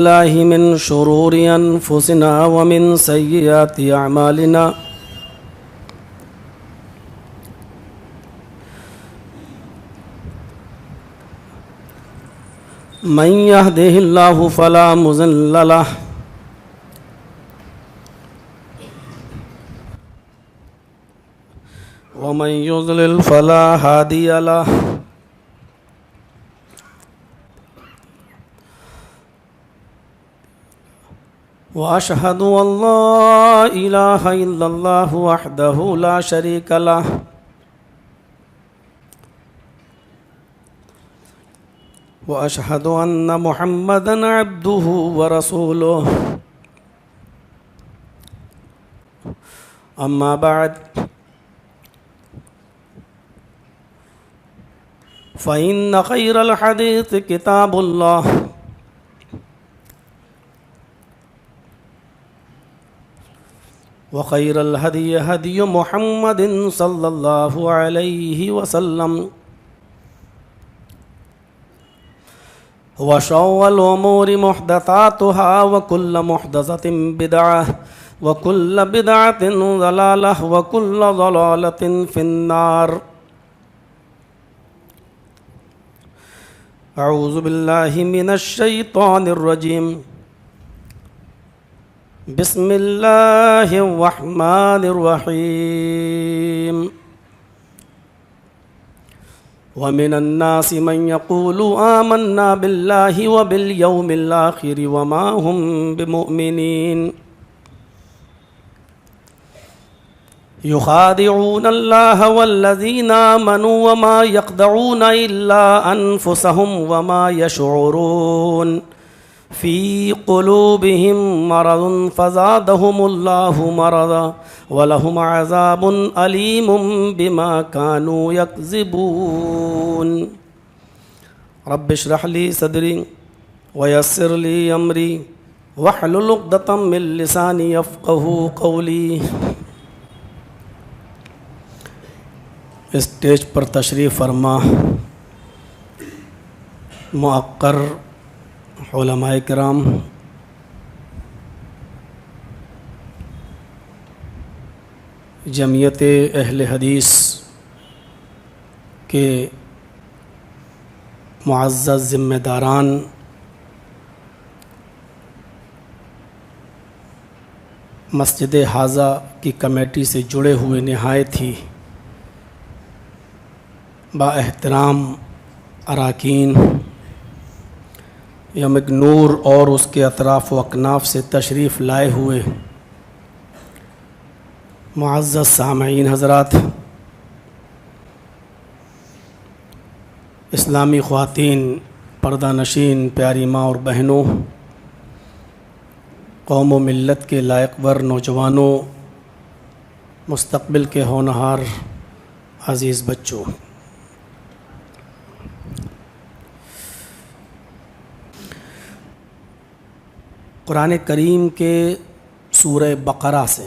बिस्मिल्लाहि मिन शुरूरि अनफुसिना व मिन सय्यिआति अअमालिना मन यहदिहिल्लाहु फला मुज़िल्ल लह व मन युज़लिल फला हादिय लह। व अशहदु अल्ला इलाहा इल्लल्लाहु वहदहु ला शरीक लह व अशहदु अन्न मुहम्मदन अब्दुहु व रसूलुहु। अम्मा बाद फ़इन्न खैरल हदीस किताबुल्लाह व खैरल हदी हदी मुहम्मदिन सल्लल्लाहु अलैहि वसल्लम व शर्रिल उमूरि मुहदसातुहा व कुल्लु मुहदसतिन बिदअह व कुल्लु बिदअतिन ज़लालह व कुल्लु ज़लालतिन फिन्नार। अऊज़ु बिल्लाहि मिनश शैतानिर रजीम। बिस्मिल्लाहिर रहमानिर रहीम। व मिनन नासि मन यक़ूलु आमन्ना बिल्लाहि व बिल यौमिल आखिर व मा हुम बिमुमिनीन। युखादिऊन अल्लाह वल्लज़ीना आमनू व मा यख़दऊन इल्ला अनफुसहुम व मा यशऊरून फ़ी क़ुलूबिहिम मरज़ुन फ़ज़ादहुमुल्लाहु मरज़ा व लहुम अज़ाबुन अलीमुम बिमा कानू यकज़िबून। रब्बि इश्रह ली सदरी व यस्सिर ली अमरी वहलुल उक़दतम मिन लिसानी यफ़क़हू क़ौली। स्टेज पर तशरीफ़ फरमा मुअक्कर उलमाए किराम, जमियत अहले हदीस के मुअज़्ज़ज़ ज़िम्मेदारान, मस्जिद हाज़ा की कमेटी से जुड़े हुए नहायत ही बाएहतराम अराकीन, यमगनूर और उसके अतराफ़ व अकनाफ़ से तशरीफ़ लाए हुए मुअज़्ज़ज़ सामईन हज़रात, इस्लामी ख़वातीन, पर्दा नशीन, प्यारी माँ और बहनों, कौम व मिल्लत के लायक़वर नौजवानों, मुस्तक़बिल के होनहार अज़ीज़ बच्चों, कुरान करीम के सूरह बक़रा से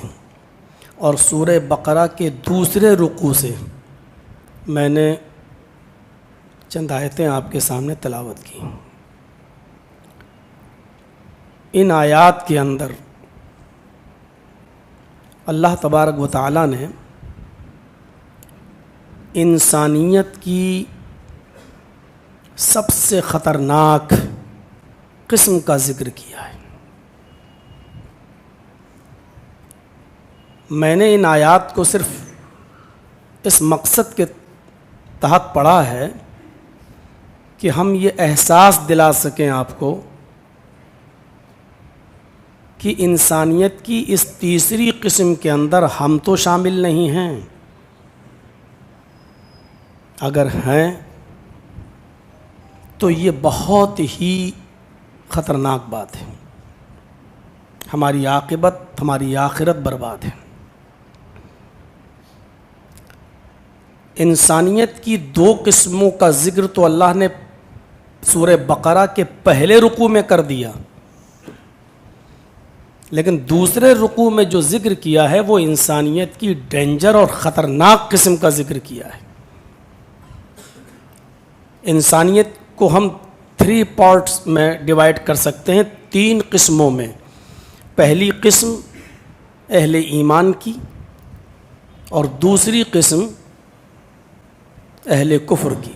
और सूरह बक़रा के दूसरे रुकू से मैंने चंद आयतें आपके सामने तिलावत की। इन आयात के अंदर अल्लाह तबारक व तआला ने इंसानियत की सबसे ख़तरनाक किस्म का ज़िक्र किया है। मैंने इन आयात को सिर्फ़ इस मकसद के तहत पढ़ा है कि हम ये एहसास दिला सकें आपको कि इंसानियत की इस तीसरी किस्म के अंदर हम तो शामिल नहीं हैं। अगर हैं तो ये बहुत ही ख़तरनाक बात है। हमारी आक़िबत, हमारी आखिरत बर्बाद है। इंसानियत की दो किस्मों का ज़िक्र तो अल्लाह ने सूरह बक़रा के पहले रुकू में कर दिया, लेकिन दूसरे रुकू में जो ज़िक्र किया है वो इंसानियत की डेंजर और ख़तरनाक किस्म का ज़िक्र किया है। इंसानियत को हम 3 पार्ट्स में डिवाइड कर सकते हैं, तीन किस्मों में। पहली किस्म अहले ईमान की और दूसरी किस्म अहले कुफ्र की।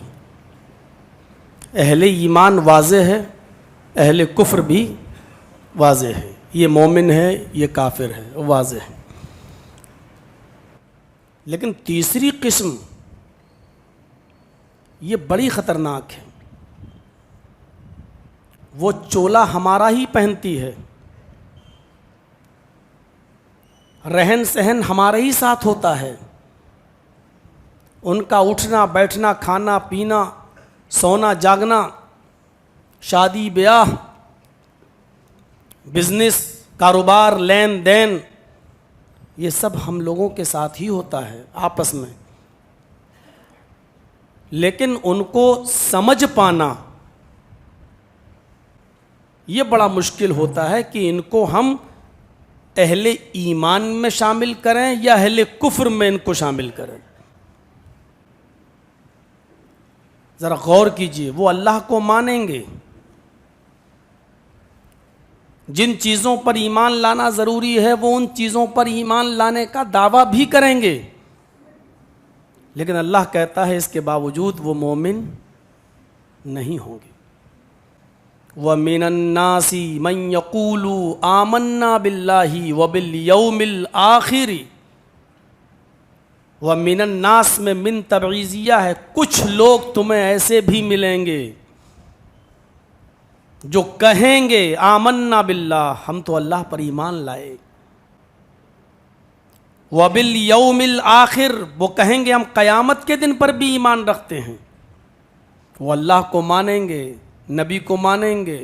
अहले ईमान वाज़े है, अहले कुफ्र भी वाज़े है। ये मोमिन है, ये काफिर है, वाज़े है। लेकिन तीसरी किस्म ये बड़ी ख़तरनाक है। वो चोला हमारा ही पहनती है, रहन सहन हमारे ही साथ होता है, उनका उठना बैठना, खाना पीना, सोना जागना, शादी ब्याह, बिजनेस, कारोबार, लेन देन, ये सब हम लोगों के साथ ही होता है आपस में। लेकिन उनको समझ पाना ये बड़ा मुश्किल होता है कि इनको हम अहले ईमान में शामिल करें या अहले कुफ्र में इनको शामिल करें। ज़रा गौर कीजिए, वो अल्लाह को मानेंगे, जिन चीज़ों पर ईमान लाना ज़रूरी है वो उन चीज़ों पर ईमान लाने का दावा भी करेंगे, लेकिन अल्लाह कहता है इसके बावजूद वो मोमिन नहीं होंगे। व मिनन्नासी मन यक़ूलु आमन्ना बिल्लाहि व बिल यौमिल आखिरी। व मिनन्नास में मिन तबईज़िया है, कुछ लोग तुम्हें ऐसे भी मिलेंगे जो कहेंगे आमन्ना बिल्लाह, हम तो अल्लाह पर ईमान लाए, व बिल यौमिल आखिर, वो कहेंगे हम क़यामत के दिन पर भी ईमान रखते हैं। वो अल्लाह को मानेंगे, नबी को मानेंगे,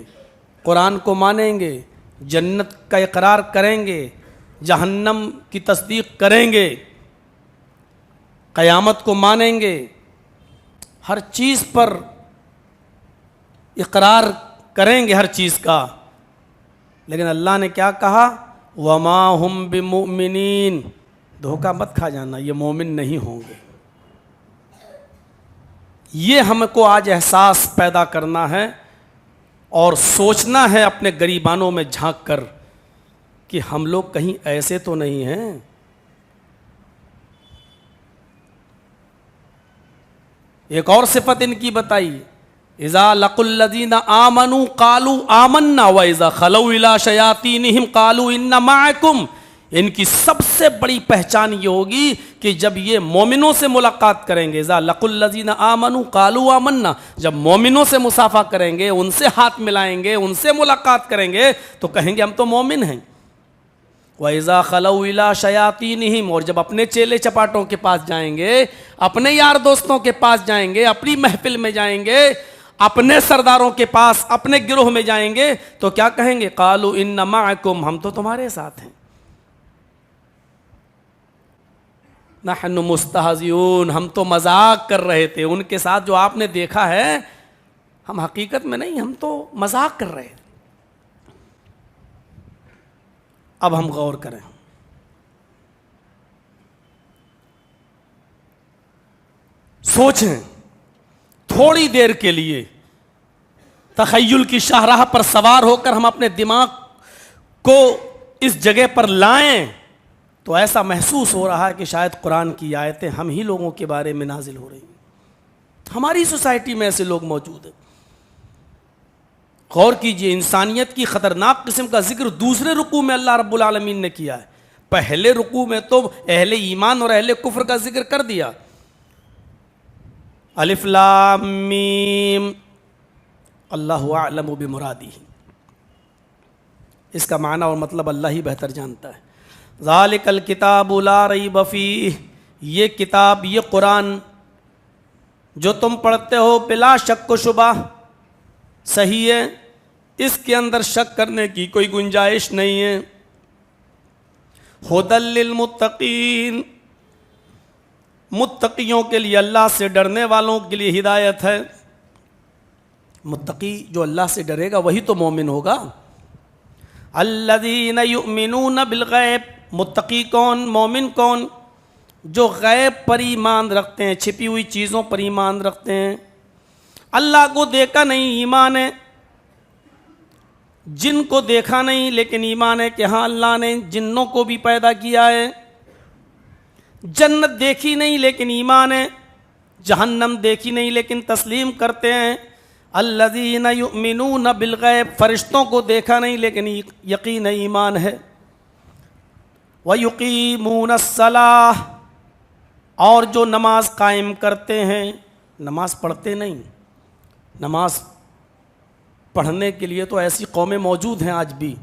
कुरान को मानेंगे, जन्नत का इकरार करेंगे, जहन्नम की तस्दीक करेंगे, क़यामत को मानेंगे, हर चीज़ पर इकरार करेंगे हर चीज़ का। लेकिन अल्लाह ने क्या कहा, वमा हुम बिमुमिनीन, धोखा मत खा जाना, ये मोमिन नहीं होंगे। ये हमको आज एहसास पैदा करना है और सोचना है अपने गरीबानों में झांक कर कि हम लोग कहीं ऐसे तो नहीं हैं। एक और सिफत इनकी बताई, इज़ा लक़ुल्लज़ीना आमनू क़ालू आमन्ना व इज़ा ख़लऊ इला शयातीनिहिम क़ालू इन्ना माअकुम। इनकी सबसे बड़ी पहचान ये होगी कि जब ये मोमिनों से मुलाकात करेंगे, इज़ा लक़ुल्लज़ीना आमनू क़ालू आमन्ना, जब मोमिनों से मुसाफ़ा करेंगे, उनसे हाथ मिलाएंगे, उनसे मुलाकात करेंगे तो कहेंगे हम तो मोमिन हैं। व इज़ा ख़लऊ इला शयातीनिहिम, और जब अपने चेले चपाटों के पास जाएंगे, अपने यार दोस्तों के पास जाएंगे, अपनी महफिल में जाएंगे, अपने सरदारों के पास, अपने गिरोह में जाएंगे तो क्या कहेंगे, क़ालू इन्ना माअकुम, हम तो तुम्हारे साथ हैं। नहनु मुस्तहज़िऊन, हम तो मजाक कर रहे थे उनके साथ, जो आपने देखा है हम हकीकत में नहीं, हम तो मजाक कर रहे थे। अब हम गौर करें, सोचें थोड़ी देर के लिए, तख़य्युल की शाहराह पर सवार होकर हम अपने दिमाग को इस जगह पर लाएं तो ऐसा महसूस हो रहा है कि शायद कुरान की आयतें हम ही लोगों के बारे में नाजिल हो रही हैं। हमारी सोसाइटी में ऐसे लोग मौजूद हैं। गौर कीजिए, इंसानियत की ख़तरनाक किस्म का जिक्र दूसरे रुकू में अल्लाह रब्बुल आलमीन ने किया है। पहले रुकू में तो अहले ईमान और अहले कुफ्र का जिक्र कर दिया। अलिफ लाम मीम, अल्लाहु अअलमु बिमुरादिही, इसका माना और मतलब अल्लाह ही बेहतर जानता है। ज़ालिकल किताबु ला रैब फ़ीह, ये किताब, ये कुरान जो तुम पढ़ते हो बिला शक व शुबा सही है, इसके अंदर शक करने की कोई गुंजाइश नहीं है। हुदल लिल मुत्तकीन, मुत्तकियों के लिए, अल्लाह से डरने वालों के लिए हिदायत है। मुत्तकी जो अल्लाह से डरेगा वही तो मोमिन होगा। अल्लज़ीना युमिनून बिल गैब, मुत्तकी कौन, मोमिन कौन, जो गैब पर ईमान रखते हैं, छिपी हुई चीज़ों पर ईमान रखते हैं। अल्लाह को देखा नहीं ईमान है, जिनको देखा नहीं लेकिन ईमान है कि हाँ अल्लाह ने जिन्नों को भी पैदा किया है। जन्नत देखी नहीं लेकिन ईमान है, जहन्नम देखी नहीं लेकिन तस्लीम करते हैं। अल्लज़ीना युमिनून बिल गैब, फरिश्तों को देखा नहीं लेकिन यकीन है, ईमान है। व युकीमूनस्सलाह, और जो नमाज कायम करते हैं, नमाज पढ़ते नहीं। नमाज पढ़ने के लिए तो ऐसी कौमें मौजूद हैं आज भी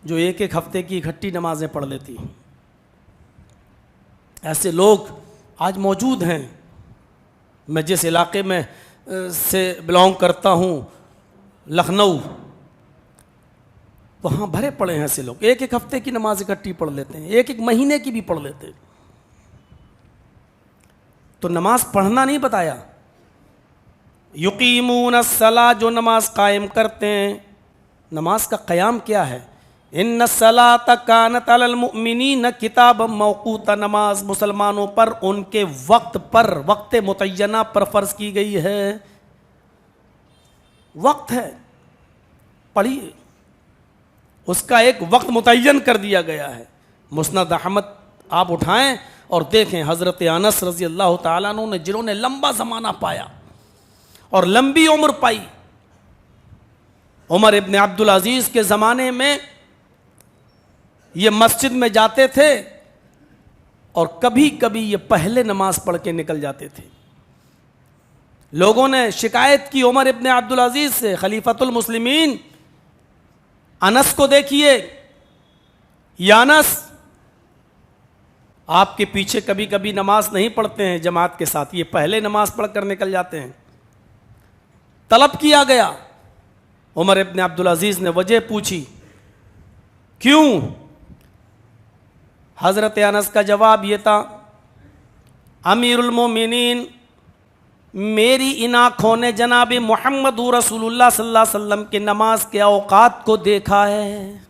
जो एक एक हफ्ते की इकट्ठी नमाजें पढ़ लेती हैं। ऐसे लोग आज मौजूद हैं। मैं जिस इलाके में से बिलोंग करता हूँ, लखनऊ, वहाँ भरे पड़े हैं ऐसे लोग, एक एक हफ्ते की नमाज इकट्ठी पढ़ लेते हैं, एक एक महीने की भी पढ़ लेते हैं। तो नमाज पढ़ना नहीं बताया। युकीमूनस्सलाह, जो नमाज कायम करते हैं। नमाज का क़याम क्या है? इन्नस्सलात कानत अलल मुमिनीन किताबम मौक़ूता, नमाज मुसलमानों पर उनके वक्त पर, वक्त मुतय्यना पर फ़र्ज़ की गई है। वक्त है, पढ़िए, उसका एक वक्त मुतय्यन कर दिया गया है। मुस्नद अहमद आप उठाएं और देखें, हज़रत अनस रज़ी अल्लाह ताला अन्हु ने, जिन्होंने लंबा ज़माना पाया और लंबी उम्र पाई, उमर इब्न अब्दुल अजीज़ के ज़माने में ये मस्जिद में जाते थे और कभी कभी ये पहले नमाज पढ़ के निकल जाते थे। लोगों ने शिकायत की उमर इब्न अब्दुल अजीज़ से, खलीफतुल मुस्लिमीन अनस को देखिए, या अनस, आपके पीछे कभी कभी नमाज नहीं पढ़ते हैं जमात के साथ, ये पहले नमाज पढ़कर निकल जाते हैं। तलब किया गया, उमर इब्न अब्दुल अजीज़ ने वजह पूछी, क्यों? हज़रत अनस का जवाब ये था, अमीरुल मोमिनीन, मेरी इन आँखों ने जनाब मोहम्मद रसूलुल्लाह सल्लल्लाहु अलैहि वसल्लम के नमाज के औकात को देखा है।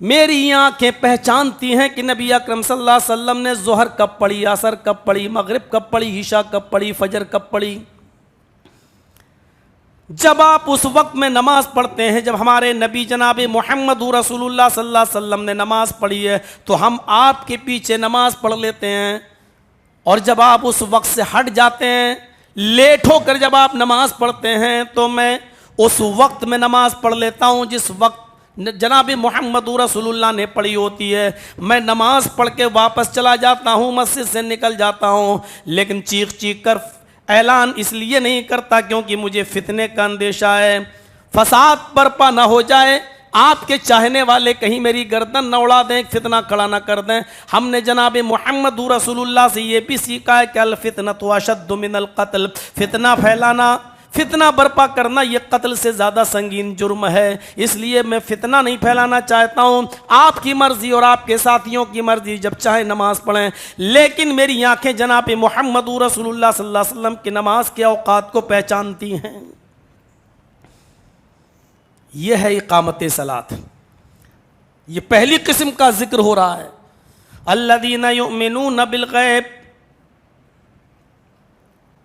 मेरी आँखें पहचानती हैं कि नबी अकरम सल्लल्लाहु अलैहि वसल्लम ने ज़ोहर कब पढ़ी, असर कब पढ़ी, मगरिब कब पढ़ी, ईशा कब पढ़ी, फजर कब पढ़ी। जब आप उस वक्त में नमाज पढ़ते हैं जब हमारे नबी जनाब मोहम्मद रसूलुल्लाह सल्लल्लाहु अलैहि वसल्लम ने नमाज पढ़ी है, तो हम आपके पीछे नमाज पढ़ लेते हैं। और जब आप उस वक्त से हट जाते हैं, लेट होकर जब आप नमाज पढ़ते हैं, तो मैं उस वक्त में नमाज पढ़ लेता हूँ जिस वक्त जनाब मोहम्मद रसूलुल्लाह ने पढ़ी होती है। मैं नमाज पढ़ के वापस चला जाता हूँ, मस्जिद से निकल जाता हूँ, लेकिन चीख चीख कर ऐलान इसलिए नहीं करता क्योंकि मुझे फितने का अंदेशा है, फसाद बर्पा ना हो जाए, आपके चाहने वाले कहीं मेरी गर्दन न उड़ा दें, फितना खड़ा ना कर दें। हमने जनाब मोहम्मद रसूलुल्लाह से ये भी सीखा है कि अल फितनतु अशद्दु मिनल क़त्ल, फितना फैलाना, फितना बर्पा करना ये कत्ल से ज़्यादा संगीन जुर्म है। इसलिए मैं फितना नहीं फैलाना चाहता हूँ। आपकी मर्ज़ी और आपके साथियों की मर्ज़ी, जब चाहे नमाज पढ़ें, लेकिन मेरी आँखें जनाब मोहम्मद रसूलुल्लाह सल्लल्लाहु अलैहि वसल्लम की नमाज के औकात को पहचानती हैं। यह है इकामत सलात। ये पहली किस्म का जिक्र हो रहा है। अल्लज़ीना युमिनून बिल गैब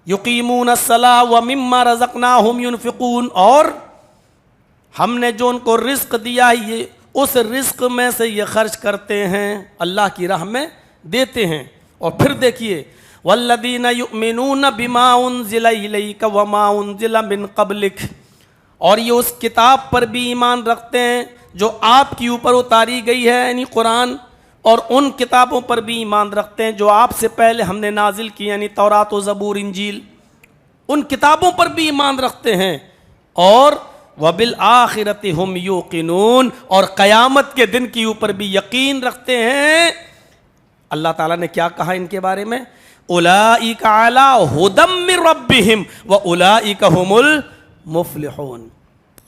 युकीमूनस्सलाह व मिम्मा रज़क़नाहुम युनफ़िक़ून, और हमने जो उनको रिस्क दिया है ये उस रिस्क में से ये खर्च करते हैं, अल्लाह की राह में देते हैं। और फिर देखिए, वल्लज़ीना युमिनून बिमा उन्ज़िला इलैका व मा उन्ज़िला मिन क़ब्लिक, और ये उस किताब पर भी ईमान रखते हैं जो आपके ऊपर उतारी गई है, यानी कुरान, और उन किताबों पर भी ईमान रखते हैं जो आपसे पहले हमने नाजिल की, यानी तौरात व ज़बूर, इंजील, उन किताबों पर भी ईमान रखते हैं। और वबिल आखिरति हुम युक़िनून, और क़यामत के दिन के ऊपर भी यकीन रखते हैं। अल्लाह ताला ने क्या कहा इनके बारे में? उलाइका अला हुदम मिर रब्बिहिम व उलाइका हुमुल मुफ्लिहून,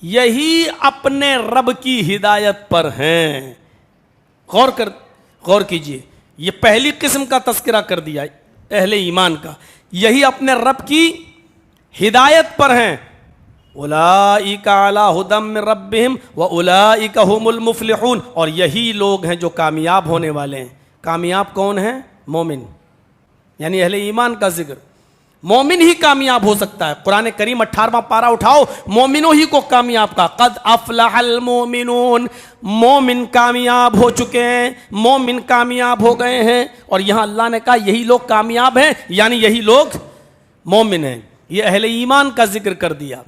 यही अपने रब की हिदायत पर हैं। गौर कीजिए, ये पहली किस्म का तस्करा कर दिया अहले ईमान का, यही अपने रब की हिदायत पर हैं। उलाइका अला हुदम मिर रब्बिहिम व उलाइका हुमुल मुफ्लिहून, और यही लोग हैं जो कामयाब होने वाले हैं। कामयाब कौन है? मोमिन, यानी अहले ईमान का जिक्र। मोमिन ही कामयाब हो सकता है। कुरान करीम 18वां पारा उठाओ, मोमिनों ही को कामयाब का, कद अफलहल मोमिनून, मोमिन कामयाब हो चुके हैं, मोमिन कामयाब हो गए हैं। और यहां अल्लाह ने कहा यही लोग कामयाब हैं, यानी यही लोग मोमिन हैं। ये अहले ईमान का जिक्र कर दिया।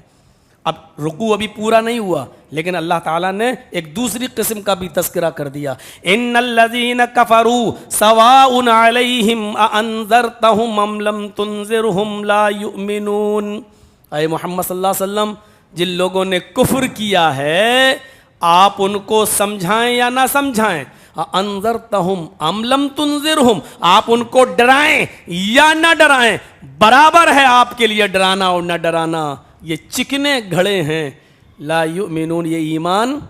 अब रुकू अभी पूरा नहीं हुआ, लेकिन अल्लाह ताला ने एक दूसरी किस्म का भी तस्करा कर दिया। इन्नल्लज़ीना कफरू सवाउन अलैहिम अअंज़रतहुम अम लम तुनज़िरहुम ला युमिनून। ऐ मोहम्मद सल्लल्लाहु अलैहि वसल्लम, जिन लोगों ने कुफ्र किया है आप उनको समझाएं या ना समझाएं, अअंज़रतहुम अम लम तुनज़िरहुम, आप उनको डराएं या ना डराएं, बराबर है आपके लिए डराना और ना डराना। ये चिकने घड़े हैं, ला युमिनून, ये ईमान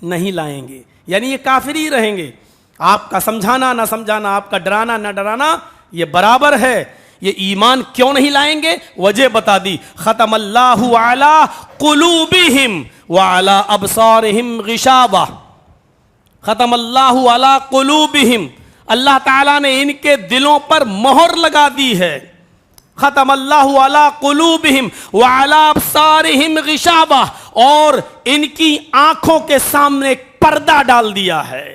नहीं लाएंगे, यानी ये काफिर ही रहेंगे। आपका समझाना ना समझाना, आपका डराना ना डराना, ये बराबर है। ये ईमान क्यों नहीं लाएंगे, वजह बता दी। खतमल्लाहु अला कुलूबिहिम व अला अबसारिहिम गिशावा। खतमल्लाहु अला कुलूबिहिम, अल्लाह ताला ने इनके दिलों पर मोहर लगा दी है। खतमल्लाहु अला कुलूबिहिम व अला अबसारिहिम गिशावा, और इनकी आंखों के सामने एक पर्दा डाल दिया है।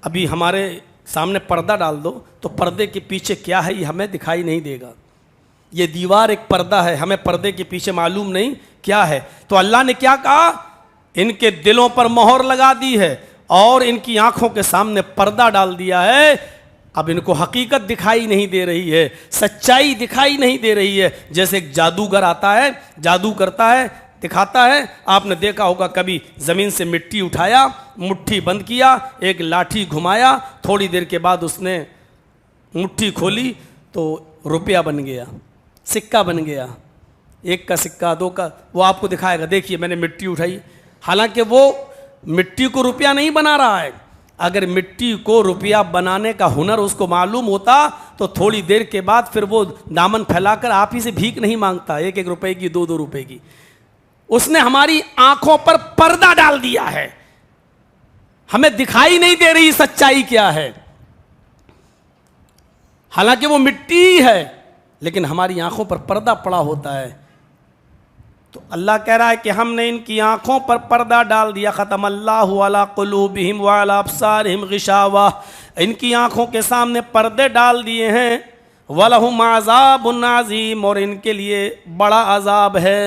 अभी हमारे सामने पर्दा डाल दो तो पर्दे के पीछे क्या है ये हमें दिखाई नहीं देगा। ये दीवार एक पर्दा है, हमें पर्दे के पीछे मालूम नहीं क्या है। तो अल्लाह ने क्या कहा, इनके दिलों पर मोहर लगा दी है और इनकी आंखों के सामने पर्दा डाल दिया है। अब इनको हकीकत दिखाई नहीं दे रही है, सच्चाई दिखाई नहीं दे रही है। जैसे एक जादूगर आता है, जादू करता है, दिखाता है। आपने देखा होगा कभी ज़मीन से मिट्टी उठाया, मुट्ठी बंद किया, एक लाठी घुमाया, थोड़ी देर के बाद उसने मुट्ठी खोली तो रुपया बन गया, सिक्का बन गया, एक का सिक्का, दो का, वो आपको दिखाएगा देखिए मैंने मिट्टी उठाई। हालांकि वो मिट्टी को रुपया नहीं बना रहा है। अगर मिट्टी को रुपया बनाने का हुनर उसको मालूम होता तो थोड़ी देर के बाद फिर वो दामन फैलाकर आप ही से भीख नहीं मांगता, एक एक रुपए की, दो दो रुपए की। उसने हमारी आंखों पर पर्दा डाल दिया है, हमें दिखाई नहीं दे रही सच्चाई क्या है। हालांकि वो मिट्टी है लेकिन हमारी आंखों पर पर्दा पड़ा होता है। तो अल्लाह कह रहा है कि हमने इनकी आंखों पर पर्दा डाल दिया। खतमल्लाहु अला कुलूबिहिम व अला अबसारिहिम गिशावा, इनकी आंखों के सामने पर्दे डाल दिए हैं। वलहुम अज़ाबुन अज़ीम, और इनके लिए बड़ा अजाब है।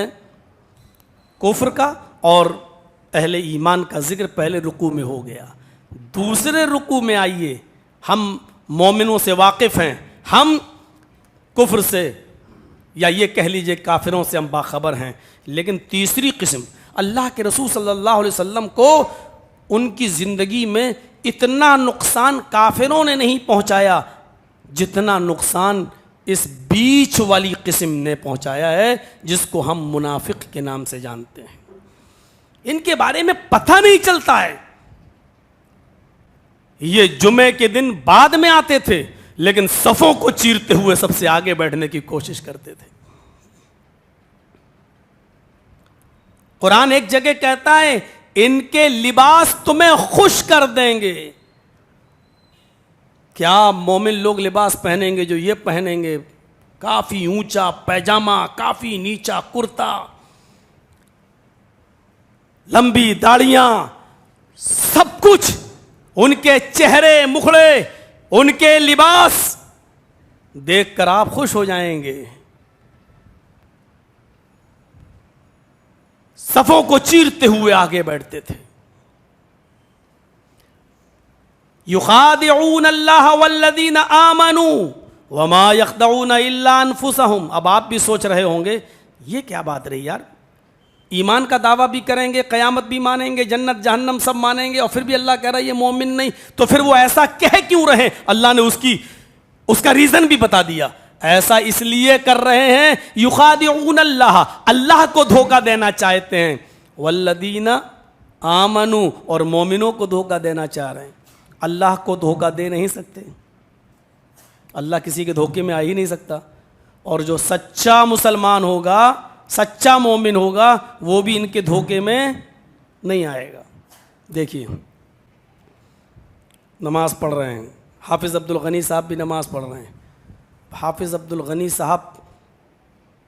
कुफ्र का और अहले ईमान का जिक्र पहले रुकू में हो गया। दूसरे रुकू में आइए, हम मोमिनों से वाकिफ़ हैं, हम कुफ्र से या ये कह लीजिए काफिरों से हम बाखबर हैं। लेकिन तीसरी किस्म, अल्लाह के रसूल सल्लल्लाहु अलैहि वसल्लम को उनकी ज़िंदगी में इतना नुकसान काफिरों ने नहीं पहुंचाया जितना नुकसान इस बीच वाली किस्म ने पहुंचाया है, जिसको हम मुनाफिक के नाम से जानते हैं। इनके बारे में पता नहीं चलता है। ये जुमे के दिन बाद में आते थे लेकिन सफों को चीरते हुए सबसे आगे बैठने की कोशिश करते थे। कुरान एक जगह कहता है इनके लिबास तुम्हें खुश कर देंगे। क्या मोमिन लोग लिबास पहनेंगे जो ये पहनेंगे, काफी ऊंचा पैजामा, काफी नीचा कुर्ता, लंबी दाढ़ियां, सब कुछ, उनके चेहरे मुखड़े, उनके लिबास देखकर आप खुश हो जाएंगे। सफों को चीरते हुए आगे बैठते थे। युखादिऊन अल्लाह वल्लदीना आमनू वमा यखदऊन इल्ला अनफुसहुम। अब आप भी सोच रहे होंगे ये क्या बात रही यार, ईमान का दावा भी करेंगे, क़यामत भी मानेंगे, जन्नत जहन्नम सब मानेंगे, और फिर भी अल्लाह कह रहा है ये मोमिन नहीं, तो फिर वो ऐसा कह क्यों रहे। अल्लाह ने उसका रीज़न भी बता दिया। ऐसा इसलिए कर रहे हैं युखादिऊन अल्लाह, अल्लाह को धोखा देना चाहते हैं, वल्लदीना आमनू, और मोमिनों को धोखा देना चाह रहे हैं। अल्लाह को धोखा दे नहीं सकते, अल्लाह किसी के धोखे में आ ही नहीं सकता। और जो सच्चा मुसलमान होगा, सच्चा मोमिन होगा, वो भी इनके धोखे में नहीं आएगा। देखिए नमाज पढ़ रहे हैं, हाफिज़ अब्दुल गनी साहब भी नमाज पढ़ रहे हैं, हाफिज़ अब्दुल गनी साहब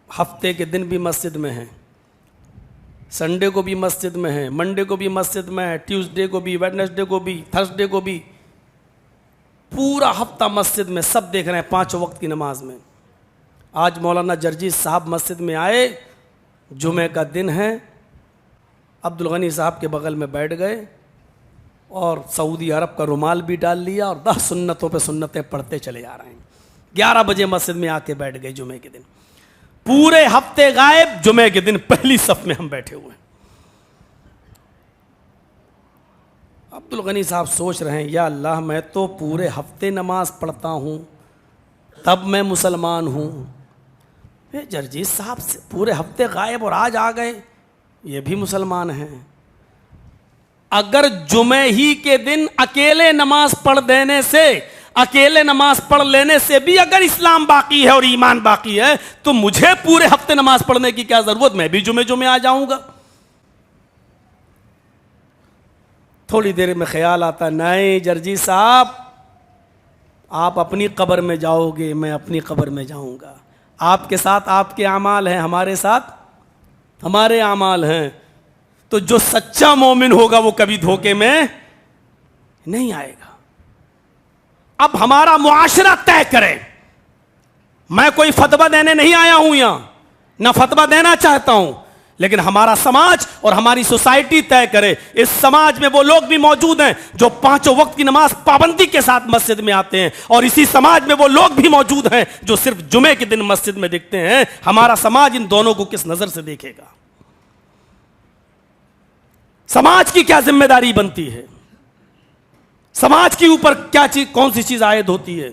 हफ्ते के दिन भी मस्जिद में हैं, संडे को भी मस्जिद में हैं, मंडे को भी मस्जिद में है, ट्यूसडे को भी, वेडनेसडे को भी, थर्सडे को भी, पूरा हफ्ता मस्जिद में, सब देख रहे हैं 5 वक्त की नमाज में। आज मौलाना जर्जीस साहब मस्जिद में आए, जुमे का दिन है, अब्दुल गनी साहब के बगल में बैठ गए और सऊदी अरब का रुमाल भी डाल लिया और 10 सुन्नतों पे सुन्नतें पढ़ते चले जा रहे हैं। 11 बजे मस्जिद में आके बैठ गए जुमे के दिन। पूरे हफ्ते गायब, जुमे के दिन पहली सफ में हम बैठे हुए हैं। अब्दुल गनी साहब सोच रहे हैं, या अल्लाह मैं तो पूरे हफ्ते नमाज पढ़ता हूँ, तब मैं मुसलमान हूँ। जर्जीस साहब से पूरे हफ्ते गायब और आज आ गए, ये भी मुसलमान हैं। अगर जुमे ही के दिन अकेले नमाज पढ़ देने से, अकेले नमाज पढ़ लेने से भी अगर इस्लाम बाकी है और ईमान बाकी है, तो मुझे पूरे हफ्ते नमाज पढ़ने की क्या जरूरत, मैं भी जुमे जुमे आ जाऊंगा। थोड़ी देर में ख्याल आता, नहीं जर्जी साहब, आप अपनी कब्र में जाओगे, मैं अपनी कब्र में जाऊंगा। आपके साथ आपके अमाल हैं, हमारे साथ हमारे अमाल हैं। तो जो सच्चा मोमिन होगा वो कभी धोखे में नहीं आएगा। अब हमारा मुआशरा तय करे। मैं कोई फतवा देने नहीं आया हूं यहां, ना फतवा देना चाहता हूं, लेकिन हमारा समाज और हमारी सोसाइटी तय करे। इस समाज में वो लोग भी मौजूद हैं जो 5 वक्त की नमाज पाबंदी के साथ मस्जिद में आते हैं, और इसी समाज में वो लोग भी मौजूद हैं जो सिर्फ जुमे के दिन मस्जिद में दिखते हैं। हमारा समाज इन दोनों को किस नजर से देखेगा? समाज की क्या जिम्मेदारी बनती है? समाज के ऊपर क्या चीज, कौन सी चीज आयद होती है?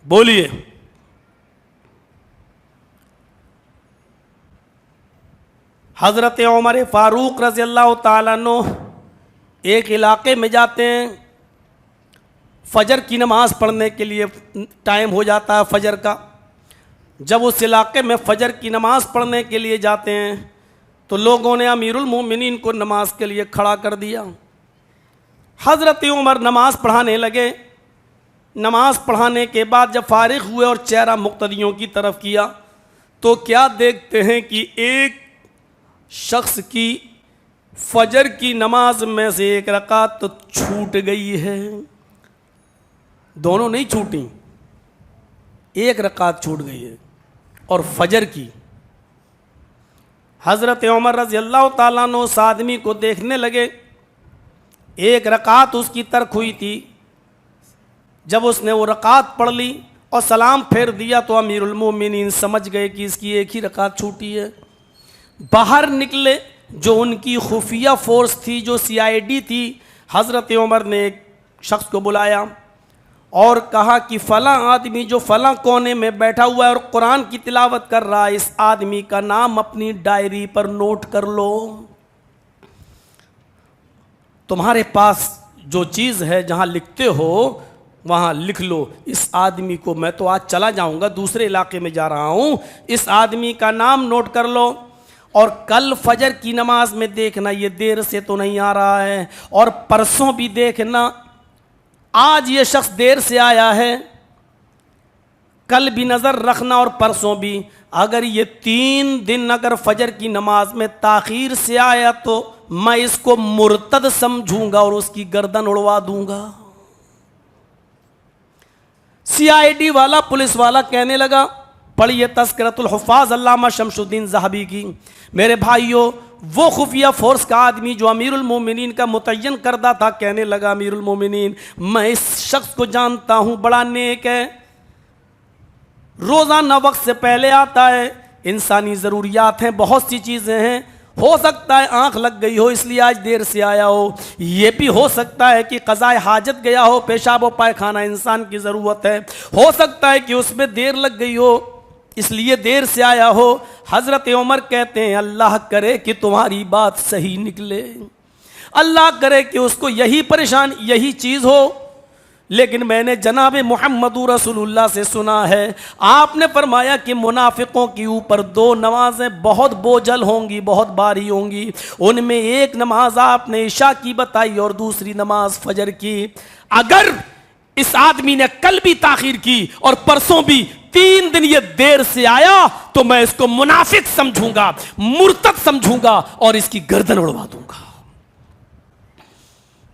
बोलिए। हजरत उमर फारूक रज़ी अल्लाह ताला अन्हु एक इलाके में जाते हैं, फजर की नमाज पढ़ने के लिए टाइम हो जाता है फजर का। जब उस इलाके में फजर की नमाज पढ़ने के लिए जाते हैं तो लोगों ने अमीरुल मोमिनीन को नमाज के लिए खड़ा कर दिया। हजरत उमर नमाज पढ़ाने लगे। नमाज पढ़ाने के बाद जब फारिग हुए और चेहरा मुक्तदियों की तरफ किया तो क्या देखते हैं कि एक शख्स की फजर की नमाज में से एक रकात तो छूट गई है। दोनों नहीं छूटी, एक रकात छूट गई है, और फजर की। हजरत उमर रज़ी अल्लाह ताला अन्हु उस आदमी को देखने लगे। एक रकात उसकी तर्क हुई थी। जब उसने वो रकात पढ़ ली और सलाम फेर दिया तो अमीरुल मोमिनीन समझ गए कि इसकी एक ही रकात छूटी है। बाहर निकले, जो उनकी खुफिया फोर्स थी, जो CID थी, हज़रत उमर ने एक शख्स को बुलाया और कहा कि फ़लाँ आदमी जो फ़लाँ कोने में बैठा हुआ है और कुरान की तिलावत कर रहा है, इस आदमी का नाम अपनी डायरी पर नोट कर लो। तुम्हारे पास जो चीज़ है, जहाँ लिखते हो वहाँ लिख लो। इस आदमी को, मैं तो आज चला जाऊँगा, दूसरे इलाके में जा रहा हूँ, इस आदमी का नाम नोट कर लो, और कल फजर की नमाज में देखना ये देर से तो नहीं आ रहा है, और परसों भी देखना आज ये शख्स देर से आया है, कल भी नज़र रखना और परसों भी। अगर ये 3 दिन अगर फजर की नमाज में ताखीर से आया तो मैं इसको मुर्तद समझूंगा और उसकी गर्दन उड़वा दूंगा। CID वाला, पुलिस वाला कहने लगा, पढ़िए तज़किरतुल हुफ़्फ़ाज़ अल्लामा शमसुद्दीन ज़हाबी की। मेरे भाइयों, वो खुफिया फोर्स का आदमी जो अमीरुल मोमिनीन का मुतय्यन करदा था, कहने लगा, अमीरुल मोमिनीन, मैं इस शख्स को जानता हूँ, बड़ा नेक है, रोज़ाना वक्त से पहले आता है, इंसानी ज़रूरियात हैं, बहुत सी चीज़ें हैं, हो सकता है आँख लग गई हो इसलिए आज देर से आया हो, ये भी हो सकता है कि क़ज़ाए हाजत गया हो, पेशाब व पायखाना इंसान की ज़रूरत है, हो सकता है कि उसमें देर लग गई हो इसलिए देर से आया हो। हज़रत उमर कहते हैं, अल्लाह करे कि तुम्हारी बात सही निकले, अल्लाह करे कि उसको यही परेशान, यही चीज़ हो। लेकिन मैंने जनाब मुहम्मदुर रसूलुल्लाह से सुना है, आपने फरमाया कि मुनाफिकों के ऊपर 2 नमाजें बहुत बोझल होंगी, बहुत भारी होंगी। उनमें एक नमाज आपने इशा की बताई और दूसरी नमाज फजर की। अगर इस आदमी ने कल भी ताखीर की और परसों भी, 3 दिन ये देर से आया तो मैं इसको मुनाफिक समझूंगा, मुर्तद समझूंगा और इसकी गर्दन उड़वा दूंगा।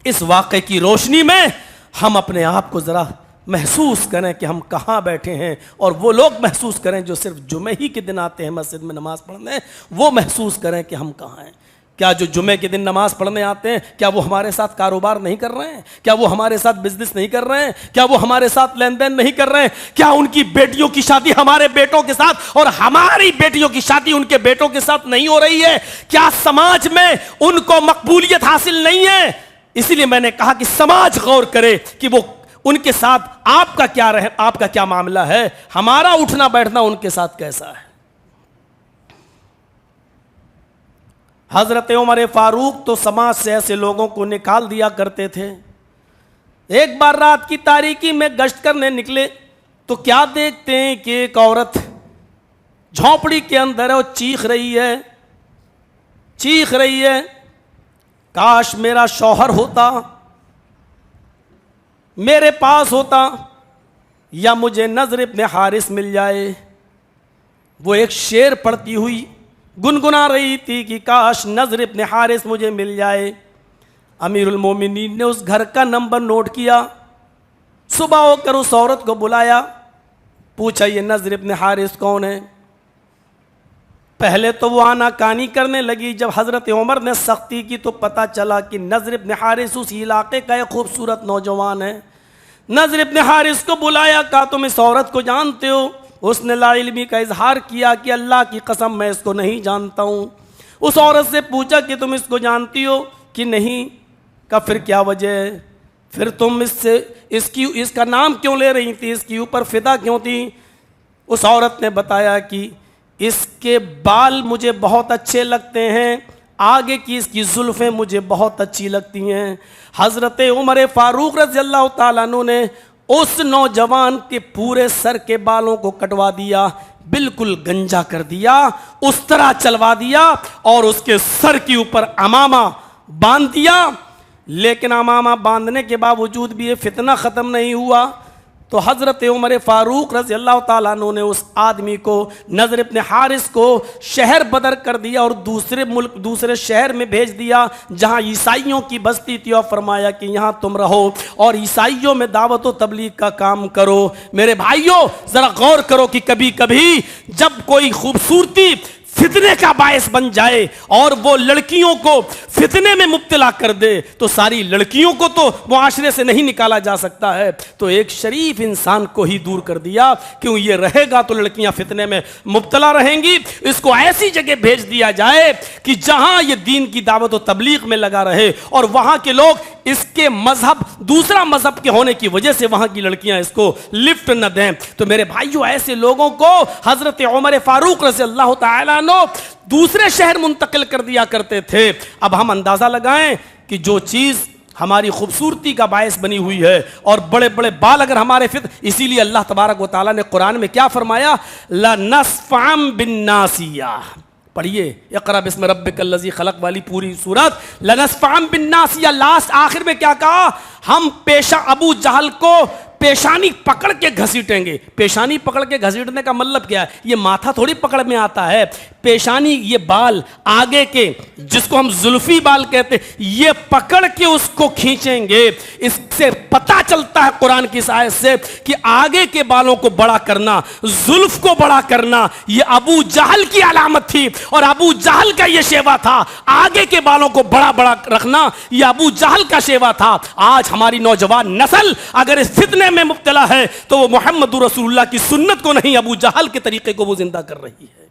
इस वाक़े की रोशनी में हम अपने आप को जरा महसूस करें कि हम कहां बैठे हैं, और वो लोग महसूस करें जो सिर्फ जुमे ही के दिन आते हैं मस्जिद में नमाज पढ़ने, वो महसूस करें कि हम कहां हैं। क्या जो जुमे के दिन नमाज पढ़ने आते हैं, क्या वो हमारे साथ कारोबार नहीं कर रहे हैं? क्या वो हमारे साथ बिजनेस नहीं कर रहे हैं? क्या वो हमारे साथ लेन देन नहीं कर रहे हैं? क्या उनकी बेटियों की शादी हमारे बेटों के साथ और हमारी बेटियों की शादी उनके बेटों के साथ नहीं हो रही है? क्या समाज में उनको मकबूलियत हासिल नहीं है? इसीलिए मैंने कहा कि समाज गौर करे कि वो उनके साथ आपका क्या मामला है, हमारा उठना बैठना उनके साथ कैसा है। हजरत उमर फारूक तो समाज से ऐसे लोगों को निकाल दिया करते थे। एक बार रात की तारीकी में गश्त करने निकले तो क्या देखते हैं कि एक औरत झोंपड़ी के अंदर है और चीख रही है, काश मेरा शौहर होता, मेरे पास होता, या मुझे नज़र इब्न हारिस मिल जाए। वो एक शेर पढ़ती हुई गुनगुना रही थी कि काश नज़र इब्न हारिस मुझे मिल जाए। अमीरुल मोमिनीन ने उस घर का नंबर नोट किया, सुबह होकर उस औरत को बुलाया, पूछा ये नज़र इब्न हारिस कौन है। पहले तो वो आनाकानी करने लगी, जब हज़रत उमर ने सख्ती की तो पता चला कि नज़र इब्न हारिस उस इलाके का एक खूबसूरत नौजवान है। नज़र इब्न हारिस को बुलाया, कहा तुम इस औरत को जानते हो? उसने लाइल्मी का इजहार किया कि अल्लाह की कसम मैं इसको नहीं जानता हूँ। उस औरत से पूछा कि तुम इसको जानती हो कि नहीं? का फिर क्या वजह है? फिर तुम इसका नाम क्यों ले रही थी, इसके ऊपर फिदा क्यों थी? उस औरत ने बताया कि इसके बाल मुझे बहुत अच्छे लगते हैं, आगे की इसकी जुल्फ़ें मुझे बहुत अच्छी लगती हैं। हज़रत उमर फारूक रज़ियल्लाहु ताला अन्हु ने उस नौजवान के पूरे सर के बालों को कटवा दिया, बिल्कुल गंजा कर दिया, उस तरह चलवा दिया और उसके सर के ऊपर अमामा बांध दिया। लेकिन अमामा बांधने के बावजूद भी ये फितना ख़त्म नहीं हुआ। तो हज़रत उमर फारूक रज़ियल्लाहु ताला अन्हु ने उस आदमी को, नज़र इब्न हारिस को, शहर बदर कर दिया और दूसरे शहर में भेज दिया जहाँ ईसाइयों की बस्ती थी, और फरमाया कि यहाँ तुम रहो और ईसाइयों में दावत व तबलीग का काम करो। मेरे भाइयों ज़रा गौर करो कि कभी कभी जब कोई खूबसूरती फितने का बायस बन जाए और वो लड़कियों को फितने में मुब्तला कर दे, तो सारी लड़कियों को तो मुआशरे से नहीं निकाला जा सकता है, तो एक शरीफ इंसान को ही दूर कर दिया। क्यों? ये रहेगा तो लड़कियां फितने में मुब्तला रहेंगी। इसको ऐसी जगह भेज दिया जाए कि जहां ये दीन की दावत और तबलीग में लगा रहे और वहां के लोग इसके मजहब, दूसरा मजहब के होने की वजह से वहां की लड़कियां इसको लिफ्ट न दें। तो मेरे भाइयों ऐसे लोगों को हजरत उमर फारूक रज़ियल्लाहु ताला अन्हु दूसरे शहर मुंतकिल कर दिया करते थे। अब हम अंदाजा लगाएं कि जो चीज हमारी खूबसूरती का बायस बनी हुई है और बड़े बड़े बाल अगर हमारे इसीलिए अल्लाह तबारक व तआला ने कुरान में क्या फरमाया, लनस्फ़अम बिन्नासिया। पढ़िए, इक़रा बिस्मि रब्बिकल्लज़ी खलक़ वाली पूरी सूरत, लनस्फ़अम बिन्नासिया। लास्ट आखिर में क्या कहा? हम पेशा अबू जहल को पेशानी पकड़ के घसीटेंगे। पेशानी पकड़ के घसीटने का मतलब क्या है? ये माथा थोड़ी पकड़ में आता है। पेशानी, ये बाल आगे के जिसको हम जुल्फी बाल कहते हैं, ये पकड़ के उसको खींचेंगे। इससे पता चलता है कुरान की आयत से कि आगे के बालों को बड़ा करना, जुल्फ को बड़ा करना, ये अबू जहल की अलामत थी और अबू जहल का ये शेवा था। आगे के बालों को बड़ा बड़ा रखना ये अबू जहल का शेवा था। आज हमारी नौजवान नस्ल अगर इस फितने में मुब्तला है तो वो मोहम्मद रसूलुल्लाह की सुन्नत को नहीं, अबू जहल के तरीके को वो जिंदा कर रही है।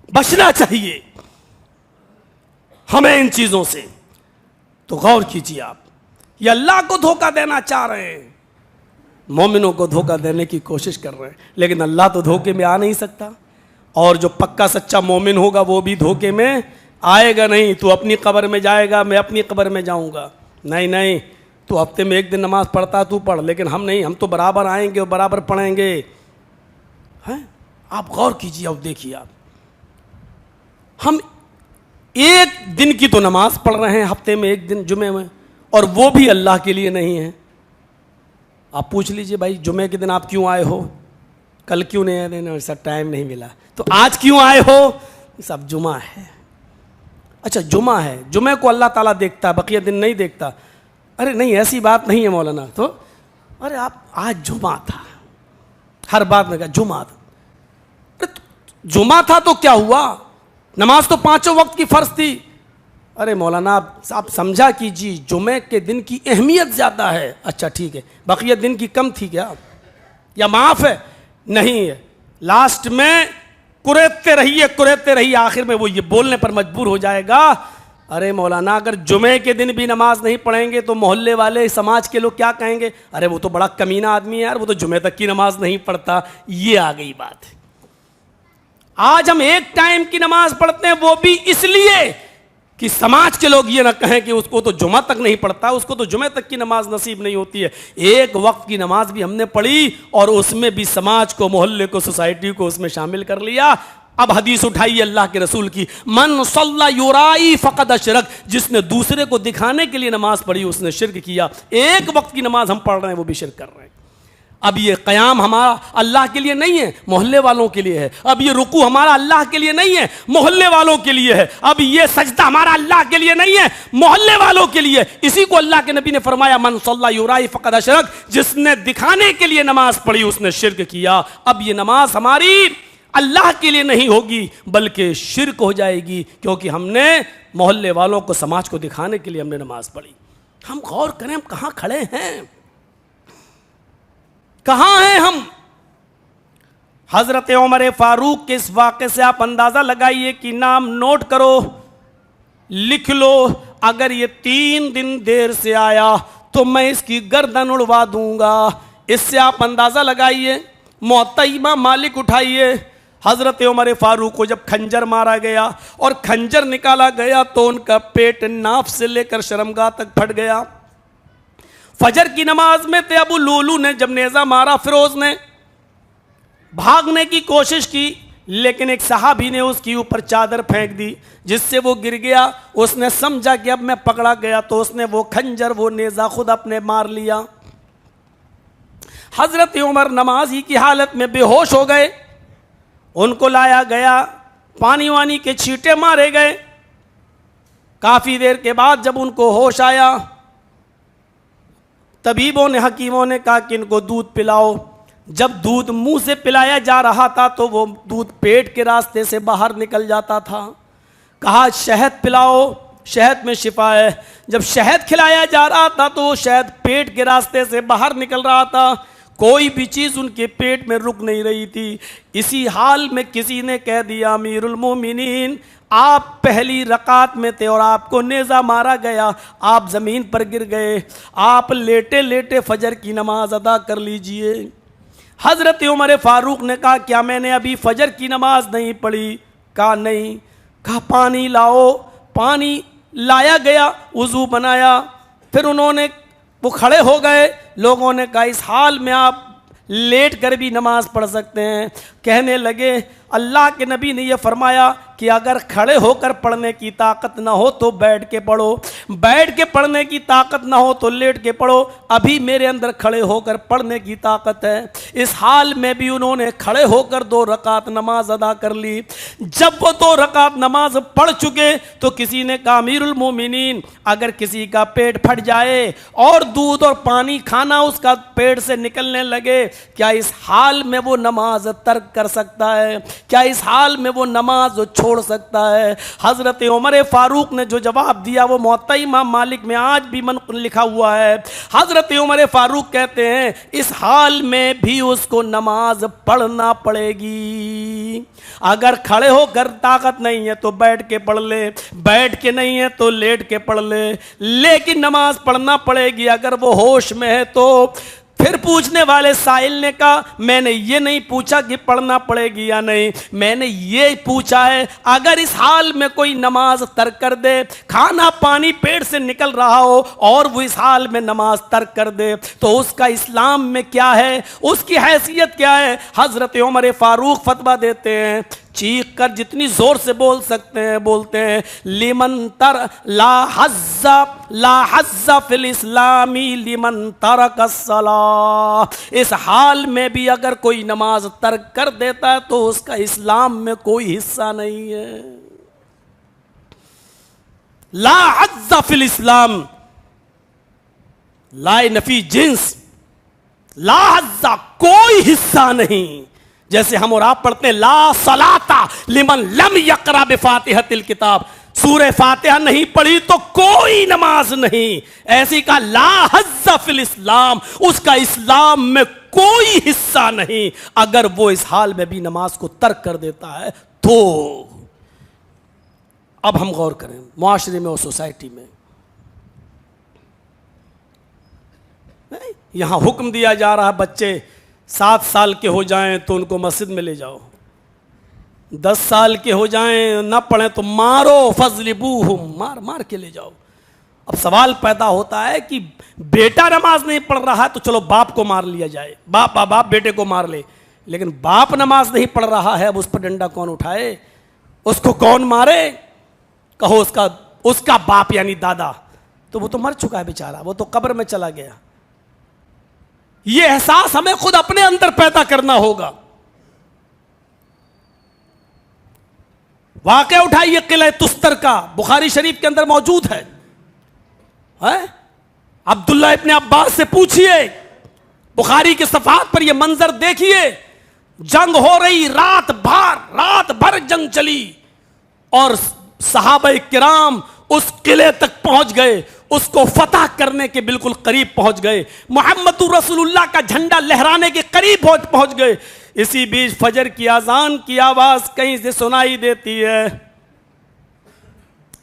बचना चाहिए हमें इन चीजों से। तो गौर कीजिए, आप ये अल्लाह को धोखा देना चाह रहे हैं, मोमिनों को धोखा देने की कोशिश कर रहे हैं, लेकिन अल्लाह तो धोखे में आ नहीं सकता। और जो पक्का सच्चा मोमिन होगा वो भी धोखे में आएगा नहीं। तू अपनी कब्र में जाएगा, मैं अपनी कब्र में जाऊंगा, नहीं नहीं, तो हफ्ते में एक दिन नमाज पढ़ता तू पढ़, लेकिन हम नहीं, हम तो बराबर आएंगे और बराबर पढ़ेंगे। हैं? आप गौर कीजिए, अब देखिए, आप हम एक दिन की तो नमाज पढ़ रहे हैं हफ्ते में एक दिन जुमे में, और वो भी अल्लाह के लिए नहीं है। आप पूछ लीजिए भाई जुमे के दिन आप क्यों आए हो, कल क्यों नहीं आए, नहीं सर टाइम नहीं मिला, तो आज क्यों आए हो, सब जुमा है। अच्छा जुमा है, जुमे को अल्लाह ताला देखता, बकिया दिन नहीं देखता। अरे नहीं ऐसी बात नहीं है मौलाना, तो अरे आप आज जुमा था, हर बात में कहा जुमा था। अरे जुमा था तो क्या हुआ, नमाज तो 5 वक्त की फर्ज थी। अरे मौलाना आप समझा कीजिए, जुमे के दिन की अहमियत ज़्यादा है। अच्छा ठीक है, बकिया दिन की कम थी क्या, या माफ़ है, नहीं है। लास्ट में कुरेदते रहिए, आखिर में वो ये बोलने पर मजबूर हो जाएगा, अरे मौलाना अगर जुमे के दिन भी नमाज नहीं पढ़ेंगे तो मोहल्ले वाले समाज के लोग क्या कहेंगे, अरे वो तो बड़ा कमीना आदमी है यार, वो तो जुमे तक की नमाज नहीं पढ़ता। ये आ गई बात है। आज हम एक टाइम की नमाज पढ़ते हैं, वो भी इसलिए कि समाज के लोग ये ना कहें कि उसको तो जुमा तक नहीं पढ़ता, उसको तो जुमे तक की नमाज नसीब नहीं होती है। एक वक्त की नमाज भी हमने पढ़ी और उसमें भी समाज को, मोहल्ले को, सोसाइटी को उसमें शामिल कर लिया। अब हदीस उठाइए अल्लाह के रसूल की, मन सल्ला युराई फक़द अशरक, जिसने दूसरे को दिखाने के लिए नमाज पढ़ी उसने शिर्क किया। एक वक्त की नमाज हम पढ़ रहे हैं, वो भी शिर्क कर रहे हैं। अब ये क़याम हमारा अल्लाह के लिए नहीं है, मोहल्ले वालों के लिए है। अब ये रुकू हमारा अल्लाह के लिए नहीं है, मोहल्ले वालों के लिए है। अब ये सजदा हमारा अल्लाह के लिए नहीं है, मोहल्ले वालों के लिए। इसी को अल्लाह के नबी ने फरमाया, मन सल्ला युराई फक़द अशरक, जिसने दिखाने के लिए नमाज पढ़ी उसने शिर्क किया। अब ये नमाज हमारी अल्लाह के लिए नहीं होगी बल्कि शिर्क हो जाएगी, क्योंकि हमने मोहल्ले वालों को, समाज को दिखाने के लिए हमने नमाज पढ़ी। हम गौर करें, हम कहाँ खड़े हैं, कहाँ हैं हम। हजरत उमर फारूक के इस वाक़े से आप अंदाजा लगाइए कि नाम नोट करो, लिख लो, अगर ये 3 दिन देर से आया तो मैं इसकी गर्दन उड़वा दूंगा। इससे आप अंदाजा लगाइए। मुअत्ता इमाम मालिक उठाइए, हजरत उमर फारूक को जब खंजर मारा गया और खंजर निकाला गया तो उनका पेट नाफ से लेकर शर्मगाह तक फट गया। फजर की नमाज में थे, अबू लूलू ने जब नेज़ा मारा, फिरोज ने भागने की कोशिश की, लेकिन एक सहाबी ने उसके ऊपर चादर फेंक दी जिससे वो गिर गया। उसने समझा कि अब मैं पकड़ा गया, तो उसने वो खंजर, वो नेज़ा खुद अपने मार लिया। हजरत उमर नमाजी की हालत में बेहोश हो गए, उनको लाया गया, पानी वानी के छींटे मारे गए। काफ़ी देर के बाद जब उनको होश आया, तबीबों ने, हकीमों ने कहा कि इनको दूध पिलाओ। जब दूध मुंह से पिलाया जा रहा था तो वो दूध पेट के रास्ते से बाहर निकल जाता था। कहा शहद पिलाओ, शहद में शिफा है। जब शहद खिलाया जा रहा था तो वो शहद पेट के रास्ते से बाहर निकल रहा था, कोई भी चीज़ उनके पेट में रुक नहीं रही थी। इसी हाल में किसी ने कह दिया, अमीरुल मोमिनीन, आप पहली रकात में थे और आपको नेज़ा मारा गया, आप ज़मीन पर गिर गए, आप लेटे लेटे फजर की नमाज अदा कर लीजिए। हज़रत उमर फारूक ने कहा, क्या मैंने अभी फजर की नमाज नहीं पढ़ी? कहा नहीं। कहा पानी लाओ। पानी लाया गया, वज़ू बनाया, फिर उन्होंने, वो खड़े हो गए। लोगों ने कहा इस हाल में आप लेट कर भी नमाज पढ़ सकते हैं। कहने लगे, अल्लाह के नबी ने यह फरमाया कि अगर खड़े होकर पढ़ने की ताकत ना हो तो बैठ के पढ़ो, बैठ के पढ़ने की ताकत ना हो तो लेट के पढ़ो। अभी मेरे अंदर खड़े होकर पढ़ने की ताकत है। इस हाल में भी उन्होंने खड़े होकर 2 रकात नमाज अदा कर ली। जब वो 2 रकात नमाज पढ़ चुके तो किसी ने कहा, अमीरुल मोमिनीन, अगर किसी का पेट फट जाए और दूध और पानी खाना उसका पेट से निकलने लगे, क्या इस हाल में वो नमाज तर्क कर सकता है? क्या इस हाल में वो नमाज छोड़ सकता है? हजरत उमर फारूक ने जो जवाब दिया वो मुअत्ता इमाम मालिक में आज भी मनक़ूल लिखा हुआ है। हजरत उमर फारूक कहते हैं इस हाल में भी उसको नमाज पढ़ना पड़ेगी। अगर खड़े होकर ताकत नहीं है तो बैठ के पढ़ ले, बैठ के नहीं है तो लेट के पढ़ ले, लेकिन नमाज पढ़ना पड़ेगी। अगर वो होश में है तो फिर पूछने वाले साइल ने कहा, मैंने ये नहीं पूछा कि पढ़ना पड़ेगी या नहीं, मैंने ये पूछा है अगर इस हाल में कोई नमाज तर्क कर दे, खाना पानी पेट से निकल रहा हो और वो इस हाल में नमाज तर्क कर दे तो उसका इस्लाम में क्या है, उसकी हैसियत क्या है? हजरत उमर फारूक फतवा देते हैं चीख कर जितनी जोर से बोल सकते हैं बोलते हैं, लिमन तर ला हज़्ज़ा फिल इस्लामी लिमन तरक अस्सलाह। इस हाल में भी अगर कोई नमाज तर्क कर देता है तो उसका इस्लाम में कोई हिस्सा नहीं है। ला हज़्ज़ा फिल इस्लाम, लाए नफी जिन्स, ला हज़्ज़ा कोई हिस्सा नहीं। जैसे हम और आप पढ़ते हैं ला सलाता लिमन लम यक़रा बिफातिहतिल किताब, सूरह फातिहा नहीं पढ़ी तो कोई नमाज नहीं। ऐसी का ला हज़्ज़ा फिल इस्लाम, उसका इस्लाम में कोई हिस्सा नहीं। अगर वो इस हाल में भी नमाज को तर्क कर देता है तो अब हम गौर करें मुआशरे में और सोसाइटी में, यहां हुक्म दिया जा रहा है बच्चे 7 साल के हो जाएं तो उनको मस्जिद में ले जाओ, 10 साल के हो जाएं ना पढ़ें तो मारो, फज़लिबूहुम, मार मार के ले जाओ। अब सवाल पैदा होता है कि बेटा नमाज नहीं पढ़ रहा है तो चलो बाप को मार लिया जाए, बाप बेटे को मार ले, लेकिन बाप नमाज नहीं पढ़ रहा है, अब उस पर डंडा कौन उठाए, उसको कौन मारे? कहो उसका बाप यानी दादा, तो वो तो मर चुका है बेचारा, वो तो कब्र में चला गया। ये एहसास हमें खुद अपने अंदर पैदा करना होगा। वाकया उठाइए किले तुस्तर का, बुखारी शरीफ के अंदर मौजूद है। अब्दुल्ला इब्ने अब्बास से पूछिए, बुखारी के सफात पर यह मंजर देखिए, जंग हो रही, रात भर जंग चली और सहाबा किराम उस किले तक पहुंच गए, उसको फतह करने के बिल्कुल करीब पहुंच गए, मुहम्मदुर रसूलुल्लाह का झंडा लहराने के करीब पहुंच गए। इसी बीच फजर की अजान की आवाज कहीं से सुनाई देती है,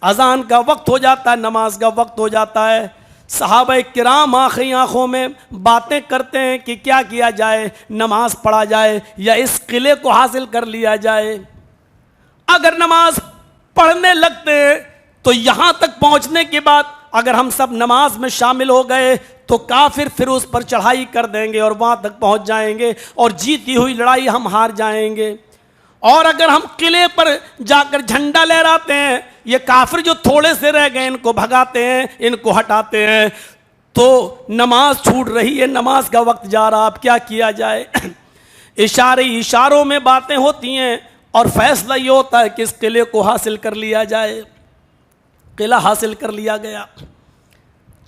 अजान का वक्त हो जाता है, नमाज का वक्त हो जाता है। सहाबा किराम आखिरी आंखों में बातें करते हैं कि क्या किया जाए, नमाज पढ़ा जाए या इस किले को हासिल कर लिया जाए। अगर नमाज पढ़ने लगते हैं तो यहां तक पहुंचने के बाद अगर हम सब नमाज में शामिल हो गए तो काफिर फिर उस पर चढ़ाई कर देंगे और वहां तक पहुंच जाएंगे और जीती हुई लड़ाई हम हार जाएंगे। और अगर हम किले पर जाकर झंडा लहराते हैं, ये काफिर जो थोड़े से रह गए इनको भगाते हैं, इनको हटाते हैं, तो नमाज छूट रही है, नमाज का वक्त जा रहा, अब क्या किया जाए। इशारों में बातें होती हैं और फैसला ये होता है कि इस किले को हासिल कर लिया जाए। किला हासिल कर लिया गया,